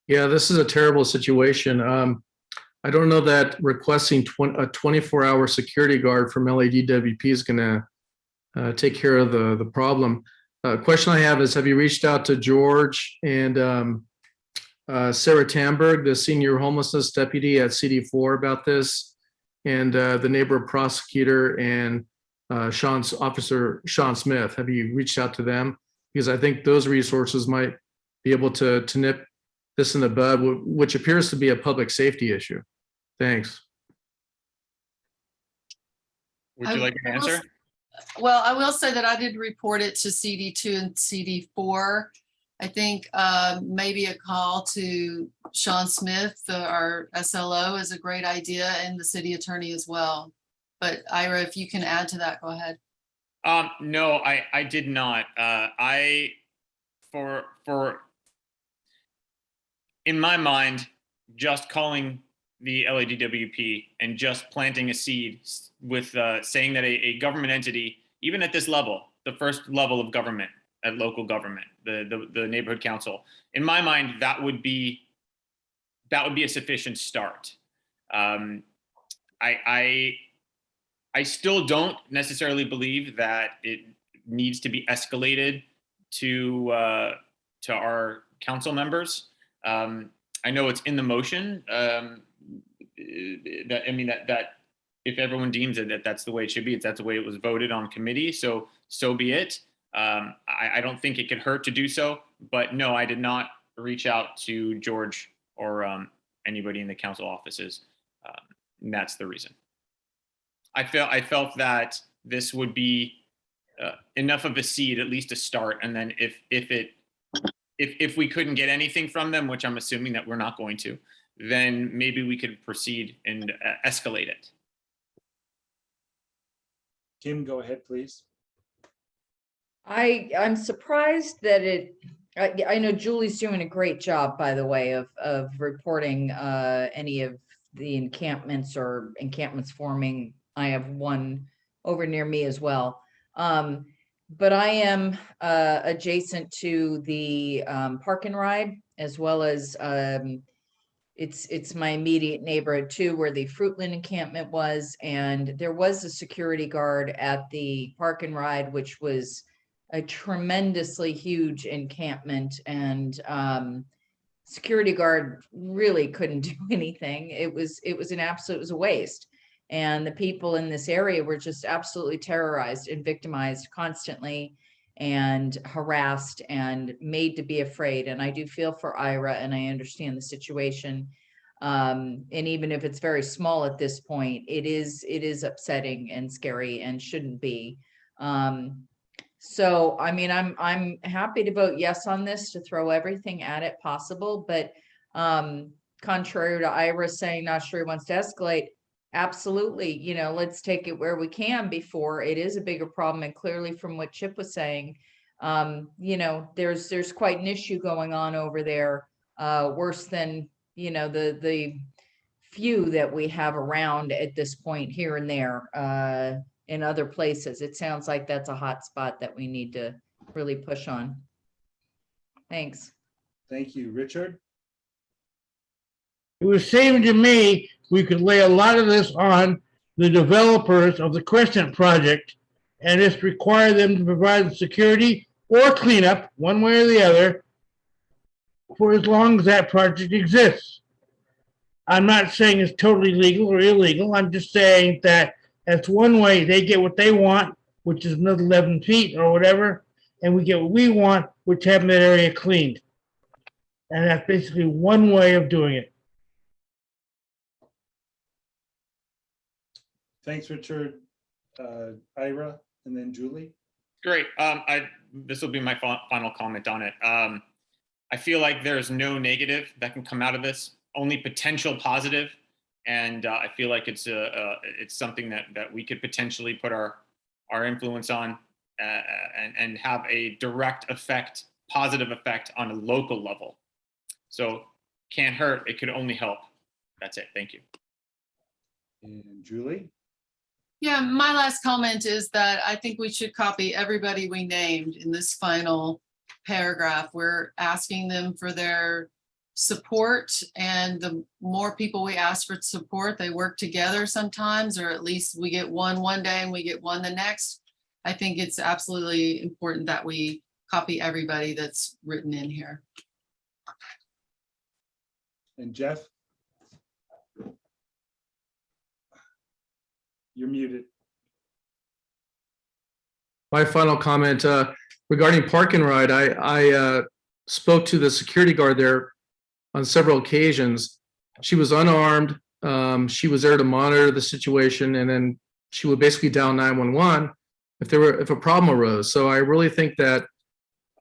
Yeah, this is a terrible situation. I don't know that requesting a 24-hour security guard from LADWP is going to take care of the problem. Question I have is, have you reached out to George and Sarah Tamberg, the senior homelessness deputy at CD4 about this, and the neighborhood prosecutor and Officer Sean Smith? Have you reached out to them? Because I think those resources might be able to nip this in the bud, which appears to be a public safety issue. Thanks. Would you like an answer? Well, I will say that I did report it to CD2 and CD4. I think maybe a call to Sean Smith, our SLO, is a great idea, and the city attorney as well. But Ira, if you can add to that, go ahead. No, I did not. In my mind, just calling the LADWP and just planting a seed with saying that a government entity, even at this level, the first level of government at local government, the neighborhood council, in my mind, that would be a sufficient start. I still don't necessarily believe that it needs to be escalated to our council members. I know it's in the motion. That if everyone deems it that that's the way it should be, that's the way it was voted on committee. So be it. I don't think it could hurt to do so. But no, I did not reach out to George or anybody in the council offices. And that's the reason. I felt that this would be enough of a seed, at least to start, and then if we couldn't get anything from them, which I'm assuming that we're not going to, then maybe we could proceed and escalate it. Kim, go ahead, please. I'm surprised that I know Julie's doing a great job, by the way, of reporting any of the encampments or encampments forming. I have one over near me as well. But I am adjacent to the park and ride, as well as it's my immediate neighborhood too, where the Fruitland encampment was. And there was a security guard at the park and ride, which was a tremendously huge encampment. And security guard really couldn't do anything. It was a waste. And the people in this area were just absolutely terrorized and victimized constantly and harassed and made to be afraid. And I do feel for Ira, and I understand the situation. And even if it's very small at this point, it is upsetting and scary and shouldn't be. So, I mean, I'm happy to vote yes on this, to throw everything at it possible. But contrary to Ira saying not sure he wants to escalate, absolutely, let's take it where we can before it is a bigger problem. And clearly from what Chip was saying, there's quite an issue going on over there, worse than, the few that we have around at this point here and there in other places. It sounds like that's a hot spot that we need to really push on. Thanks. Thank you. Richard? It was seeming to me we could lay a lot of this on the developers of the Crescent project and just require them to provide the security or cleanup, one way or the other, for as long as that project exists. I'm not saying it's totally legal or illegal. I'm just saying that that's one way they get what they want, which is another 11 feet or whatever, and we get what we want, which having that area cleaned. And that's basically one way of doing it. Thanks, Richard. Ira, and then Julie. Great. This will be my final comment on it. I feel like there's no negative that can come out of this, only potential positive. And I feel like it's something that we could potentially put our influence on and have a direct effect, positive effect on a local level. So can't hurt, it could only help. That's it. Thank you. And Julie? Yeah, my last comment is that I think we should copy everybody we named in this final paragraph. We're asking them for their support, and the more people we ask for support, they work together sometimes, or at least we get one day and we get one the next. I think it's absolutely important that we copy everybody that's written in here. And Jeff? You're muted. My final comment regarding park and ride, I spoke to the security guard there on several occasions. She was unarmed. She was there to monitor the situation, and then she would basically dial 911 if a problem arose. So I really think that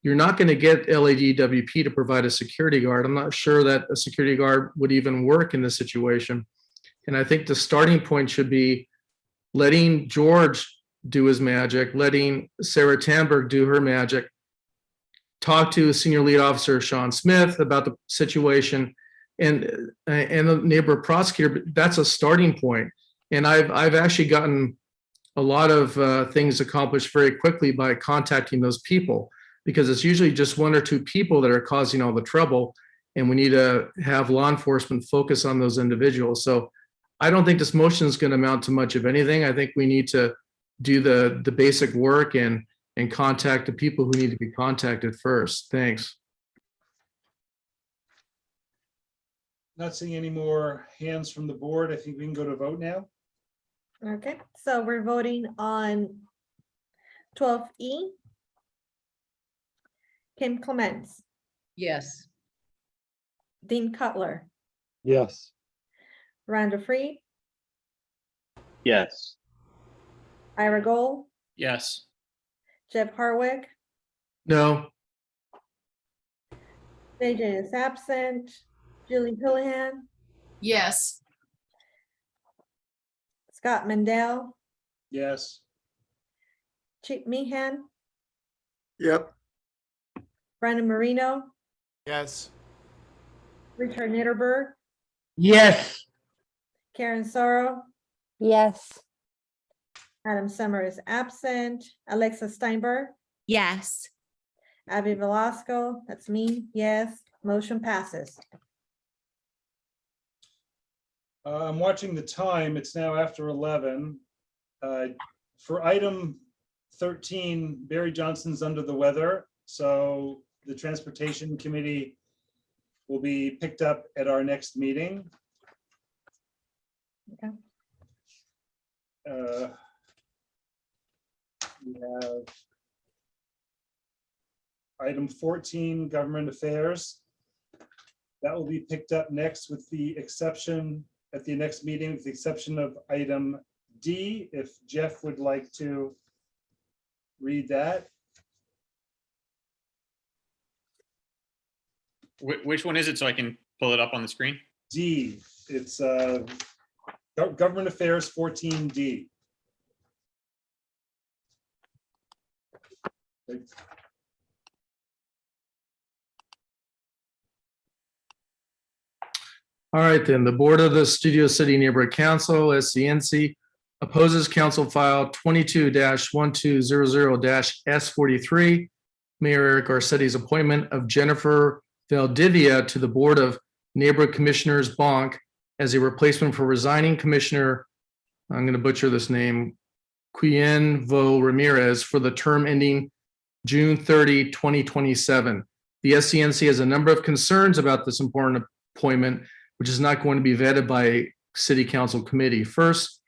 you're not going to get LADWP to provide a security guard. I'm not sure that a security guard would even work in this situation. And I think the starting point should be letting George do his magic, letting Sarah Tamberg do her magic, talk to Senior Lead Officer Sean Smith about the situation, and a neighborhood prosecutor, but that's a starting point. And I've actually gotten a lot of things accomplished very quickly by contacting those people, because it's usually just one or two people that are causing all the trouble, and we need to have law enforcement focus on those individuals. So I don't think this motion is going to amount to much of anything. I think we need to do the basic work and contact the people who need to be contacted first. Thanks. Not seeing any more hands from the board. I think we can go to vote now. Okay, so we're voting on 12E. Kim Clements, Yes. Dean Cutler, Yes. Rhonda Freed, Yes. Ira Gold, Yes. Jeff Harwick, No. JJ is absent, Julie Houlihan, Yes. Scott Mendel, Yes. Chip Meehan, Yep. Brandon Marino, Yes. Richard Nitterberg, Yes. Karen Sorrow, Yes. Adam Summer is absent, Alexa Steinberg, Yes. Abby Velasco, that's me, yes, motion passes. I'm watching the time. It's now after 11. For item 13, Barry Johnson's under the weather, so the Transportation Committee will be picked up at our next meeting. Okay. We have item 14, Government Affairs. That will be picked up next with the exception, at the next meeting, with the exception of item D, if Jeff would like to read that. Which one is it so I can pull it up on the screen? D, it's Government Affairs 14D. All right, then. The Board of the Studio City Neighborhood Council, SCNC, opposes Council File 22-1200-S43, Mayor Eric Garcetti's appointment of Jennifer Valdivia to the Board of Neighborhood Commissioners, Bonk, as a replacement for resigning Commissioner, I'm going to butcher this name, Quienvo Ramirez, for the term ending June 30, 2027. The SCNC has a number of concerns about this important appointment, which is not going to be vetted by a City Council committee. First,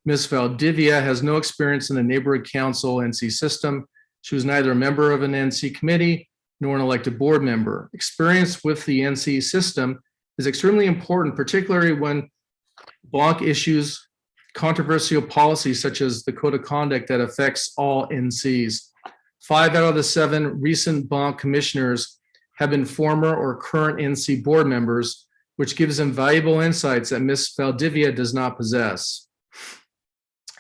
Ms. Valdivia has no experience in the Neighborhood Council NC system. She was neither a member of an NC committee nor an elected board member. Experience with the NC system is extremely important, particularly when Bonk issues controversial policies such as the code of conduct that affects all NCs. 5 out of the 7 recent Bonk commissioners have been former or current NC board members, which gives them valuable insights that Ms. Valdivia does not possess.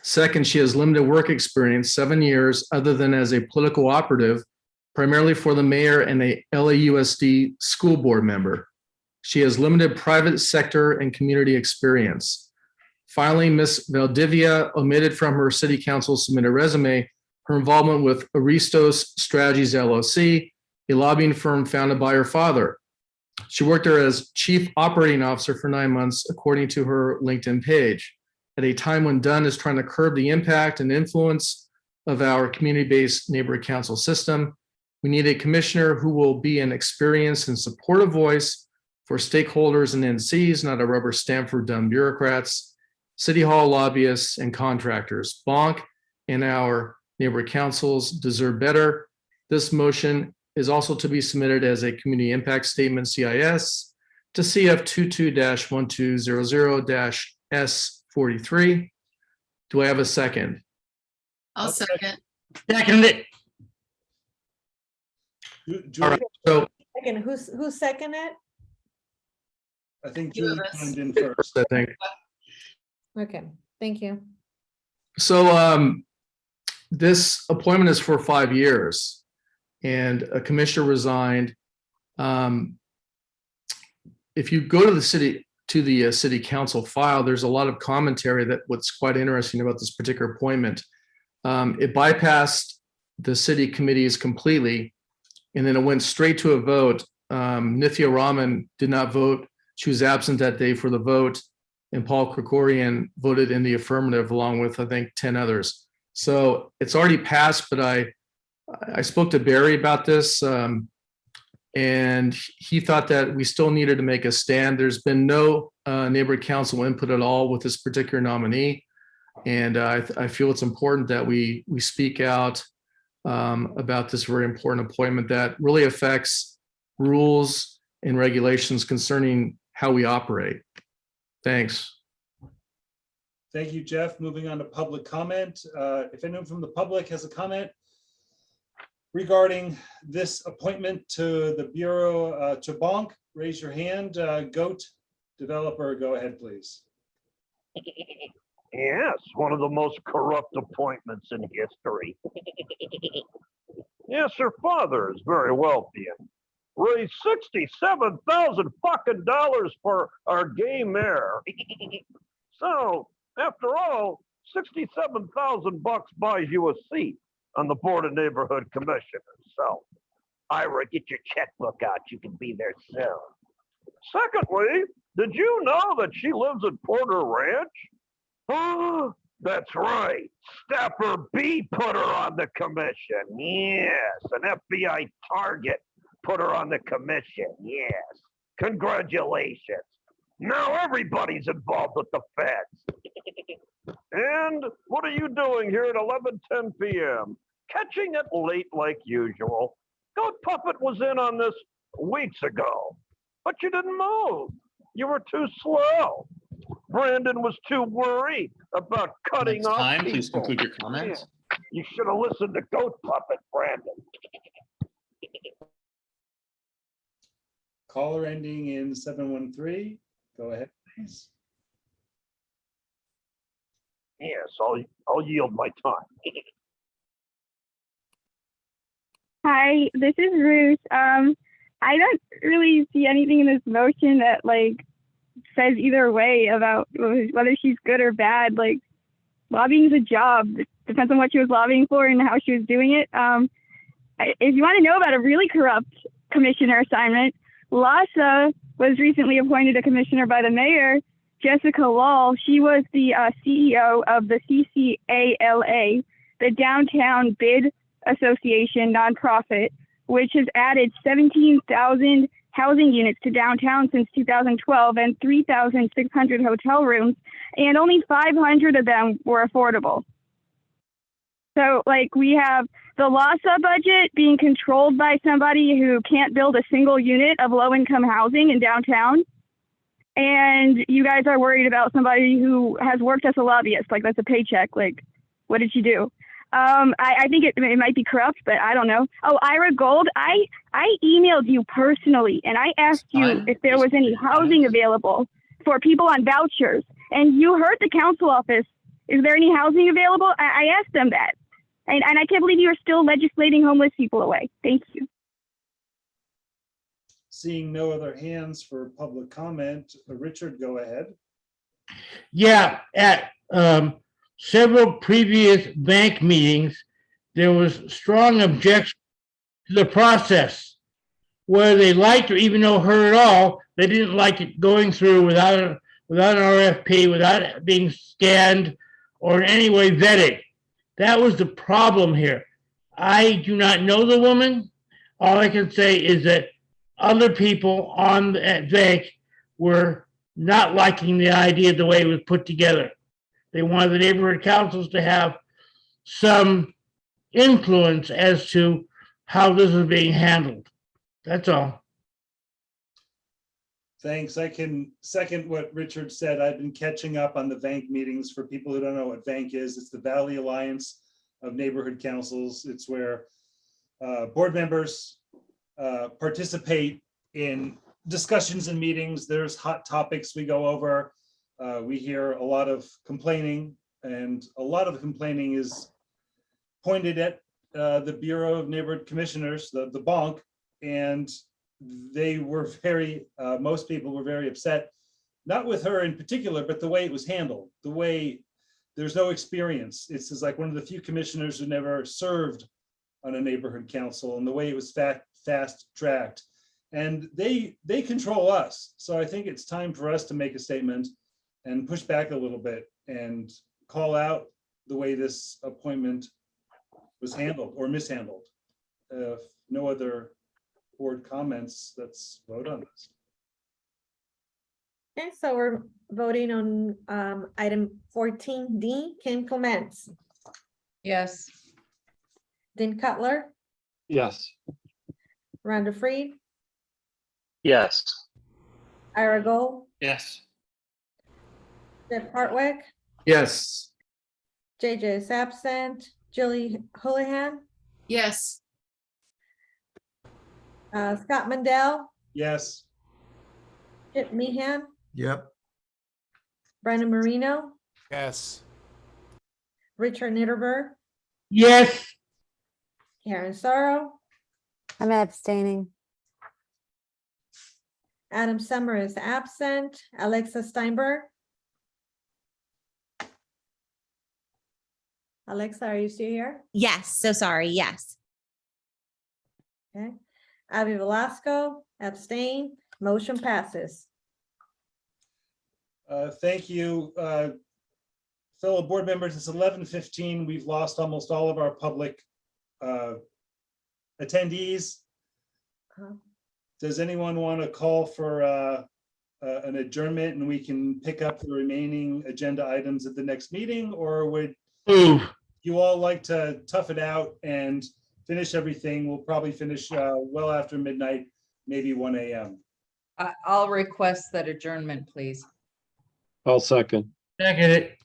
Second, she has limited work experience, 7 years, other than as a political operative, primarily for the mayor and a LAUSD school board member. She has limited private sector and community experience. Finally, Ms. Valdivia omitted from her city council submitted resume her involvement with Aristos Strategies LLC, a lobbying firm founded by her father. She worked there as chief operating officer for 9 months, according to her LinkedIn page, at a time when Dunn is trying to curb the impact and influence of our community-based neighborhood council system. We need a commissioner who will be an experienced and supportive voice for stakeholders and NCs, not a rubber stamp for dumb bureaucrats, city hall lobbyists, and contractors. Bonk and our neighborhood councils deserve better. This motion is also to be submitted as a community impact statement, CIS, to CF 22-1200-S43. Do I have a second? I'll second. Second it. All right, so Second, who seconded it? I think Julie chimed in first. I think. Okay, thank you. So this appointment is for 5 years, and a commissioner resigned. if you go to the city council file, there's a lot of commentary that what's quite interesting about this particular appointment. It bypassed the city committees completely, and then it went straight to a vote. Nithya Raman did not vote. She was absent that day for the vote, and Paul Krikorian voted in the affirmative along with, I think, 10 others. So it's already passed, but I spoke to Barry about this, and he thought that we still needed to make a stand. There's been no neighborhood council input at all with this particular nominee. And I feel it's important that we speak out about this very important appointment that really affects rules and regulations concerning how we operate. Thanks. Thank you, Jeff. Moving on to public comment. If anyone from the public has a comment regarding this appointment to the Bureau to Bonk, raise your hand. Goat developer, go ahead, please. Yes, one of the most corrupt appointments in history. Yes, her father is very wealthy and raised $67,000 fucking dollars for our gay mayor. So, after all, $67,000 buys you a seat on the Board of Neighborhood Commissioners. So, Ira, get your checkbook out. You can be there soon. Secondly, did you know that she lives at Porter Ranch? Oh, that's right. Staffer B put her on the commission. Yes, an FBI target put her on the commission. Yes. Congratulations. Now everybody's involved with the feds. And what are you doing here at 11:10 p.m.? Catching it late like usual. Goat Puppet was in on this weeks ago, but you didn't move. You were too slow. Brandon was too worried about cutting Next off time, people. please conclude your comments. Yeah. You should have listened to Goat Puppet, Brandon. Caller ending in 713. Go ahead, please. Yes, I'll yield my time. Hi, this is Ruth. I don't really see anything in this motion that says either way about whether she's good or bad. Lobbying's a job. It depends on what she was lobbying for and how she was doing it. If you want to know about a really corrupt commissioner assignment, Lhasa was recently appointed a commissioner by the mayor, Jessica Lal. She was the CEO of the CCALA, the Downtown Bid Association nonprofit, which has added 17,000 housing units to downtown since 2012 and 3,600 hotel rooms, and only 500 of them were affordable. So we have the LASA budget being controlled by somebody who can't build a single unit of low-income housing in downtown. And you guys are worried about somebody who has worked as a lobbyist, that's a paycheck. What did she do? I think it might be corrupt, but I don't know. Oh, Ira Gold, I emailed you personally, and I asked you if there was any housing available for people on vouchers. And you heard the council office. Is there any housing available? I asked them that. And I can't believe you are still legislating homeless people away. Thank you. Seeing no other hands for public comment, Richard, go ahead. Yeah, at several previous bank meetings, there was strong objection to the process, whether they liked or even know her at all. They didn't like it going through without an RFP, without it being scanned or in any way vetted. That was the problem here. I do not know the woman. All I can say is that other people on that bank were not liking the idea the way it was put together. They wanted the neighborhood councils to have some influence as to how this is being handled. That's all. Thanks. I can second what Richard said. I've been catching up on the VANC meetings. For people who don't know what VANC is, it's the Valley Alliance of Neighborhood Councils. It's where board members participate in discussions and meetings. There's hot topics we go over. We hear a lot of complaining, and a lot of the complaining is pointed at the Bureau of Neighborhood Commissioners, the BONC, and they were most people were very upset, not with her in particular, but the way it was handled, the way there's no experience. It's just like one of the few commissioners who never served on a neighborhood council, and the way it was fast tracked. And they control us. So I think it's time for us to make a statement and push back a little bit and call out the way this appointment was handled or mishandled. If no other board comments, let's vote on this. Okay, so we're voting on item 14D. Kim Clements, Yes. Dean Cutler, Yes. Rhonda Freed, Yes. Ira Gold, Yes. Jeff Hartwick, Yes. JJ is absent, Julie Houlihan, Yes. Scott Mandel, Yes. Chip Meehan, Yep. Brandon Marino, Yes. Richard Nitterberg, Yes. Karen Sorrow, I'm abstaining. Adam Summer is absent, Alexa Steinberg. Alexa, are you still here? Yes. So sorry. Yes. Okay. Avi Velasco, abstain, motion passes. Thank you, fellow board members. It's 11:15. We've lost almost all of our public attendees. Does anyone want to call for an adjournment and we can pick up the remaining agenda items at the next meeting? Or would you all like to tough it out and finish everything? We'll probably finish well after midnight, maybe 1 a.m. I'll request that adjournment, please. I'll second. Second it.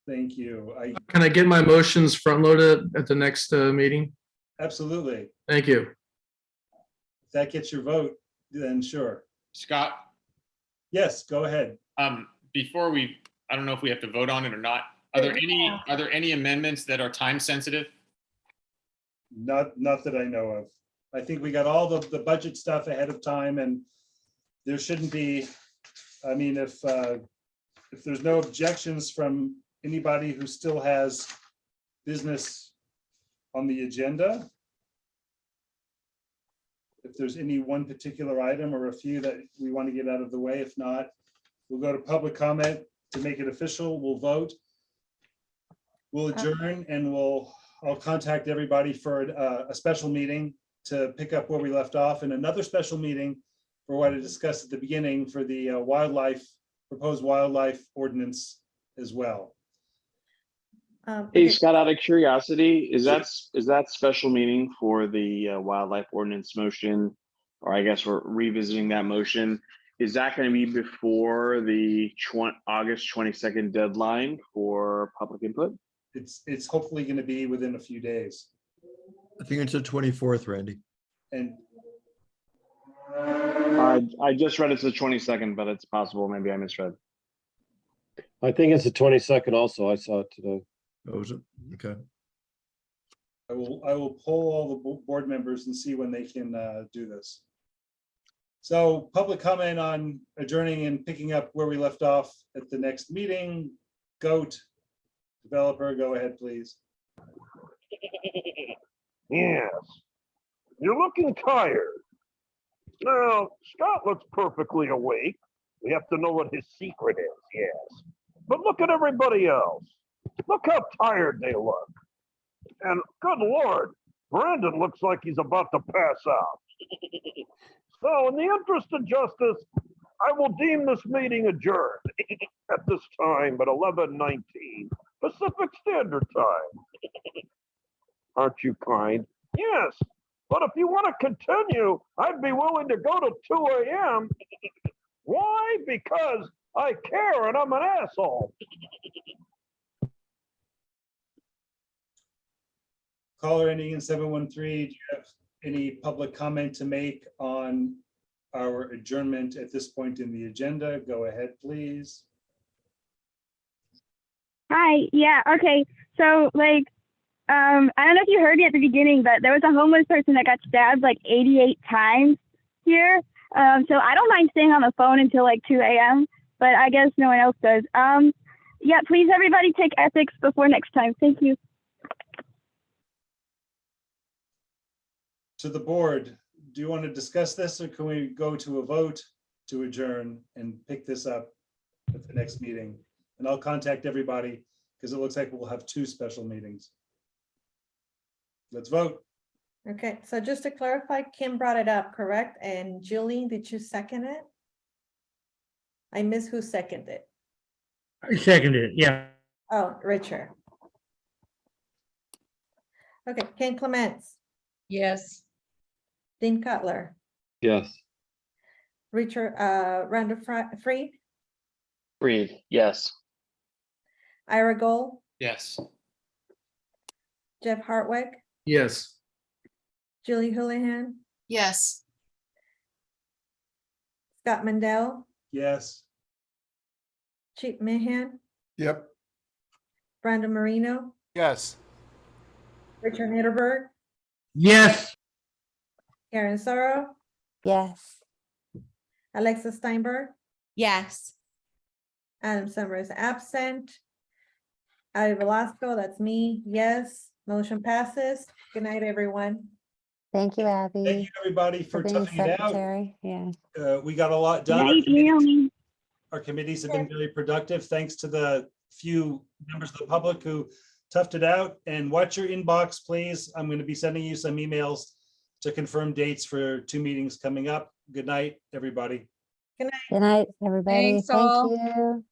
Thank you. Can I get my motions front loaded at the next meeting? Absolutely. Thank you. If that gets your vote, then sure. Scott, Yes, go ahead. before I don't know if we have to vote on it or not. Are there any amendments that are time sensitive? Not that I know of. I think we got all the budget stuff ahead of time, and there shouldn't be, I mean, if there's no objections from anybody who still has business on the agenda, if there's any one particular item or a few that we want to get out of the way, if not, we'll go to public comment to make it official. We'll vote. We'll adjourn, and I'll contact everybody for a special meeting to pick up where we left off, and another special meeting for what I discussed at the beginning for the proposed wildlife ordinance as well. Hey, Scott, out of curiosity, is that special meeting for the wildlife ordinance motion, or I guess we're revisiting that motion? Is that going to be before the August 22nd deadline for public input? It's hopefully going to be within a few days. I think it's the 24th, Randy. And I just read it's the 22nd, but it's possible maybe I misread. I think it's the 22nd also. I saw it today. Oh, is it? Okay. I will poll all the board members and see when they can do this. So public comment on adjourning and picking up where we left off at the next meeting. Goat developer, go ahead, please. Yes, you're looking tired. Now, Scott looks perfectly awake. We have to know what his secret is, yes. But look at everybody else. Look how tired they look. And good Lord, Brandon looks like he's about to pass out. So in the interest of justice, I will deem this meeting adjourned at this time at 11:19 Pacific Standard Time. Aren't you kind? Yes, but if you want to continue, I'd be willing to go to 2 a.m. Why? Because I care and I'm an asshole. Caller ending in 713, do you have any public comment to make on our adjournment at this point in the agenda? Go ahead, please. Hi, yeah, okay. So like, I don't know if you heard me at the beginning, but there was a homeless person that got stabbed like 88 times here. So I don't mind staying on the phone until like 2 a.m., but I guess no one else does. Yeah, please everybody take ethics before next time. Thank you. To the board, do you want to discuss this, or can we go to a vote to adjourn and pick this up at the next meeting? And I'll contact everybody because it looks like we'll have 2 special meetings. Let's vote. Okay, so just to clarify, Kim brought it up, correct? And Julie, did you second it? I missed who seconded it. I seconded it, yeah. Oh, Richard. Okay, Ken Clements, Yes. Dean Cutler, Yes. Richard, Randall Freed, Breathe. Yes. Ira Gold, Yes. Jeff Hartwick, Yes. Julie Houlihan, Yes. Scott Mandel, Yes. Chief Mahan, Yep. Brandon Marino, Yes. Richard Niederberg, Yes. Karen Sorrow, Yes. Alexa Steinberg, Yes. Adam Summers absent. Ari Velasco, that's me, yes. Motion passes. Good night, everyone. Thank you, Thank you, Abby, everybody, for for being toughing it out. secretary. Yeah. We got a lot Good done. night, email me. Our committees have been very productive, thanks to the few members of the public who toughed it out. And watch your inbox, please. I'm going to be sending you some emails to confirm dates for 2 meetings coming up. Good night, everybody. Good night, everybody. Thanks Thank all. you. Good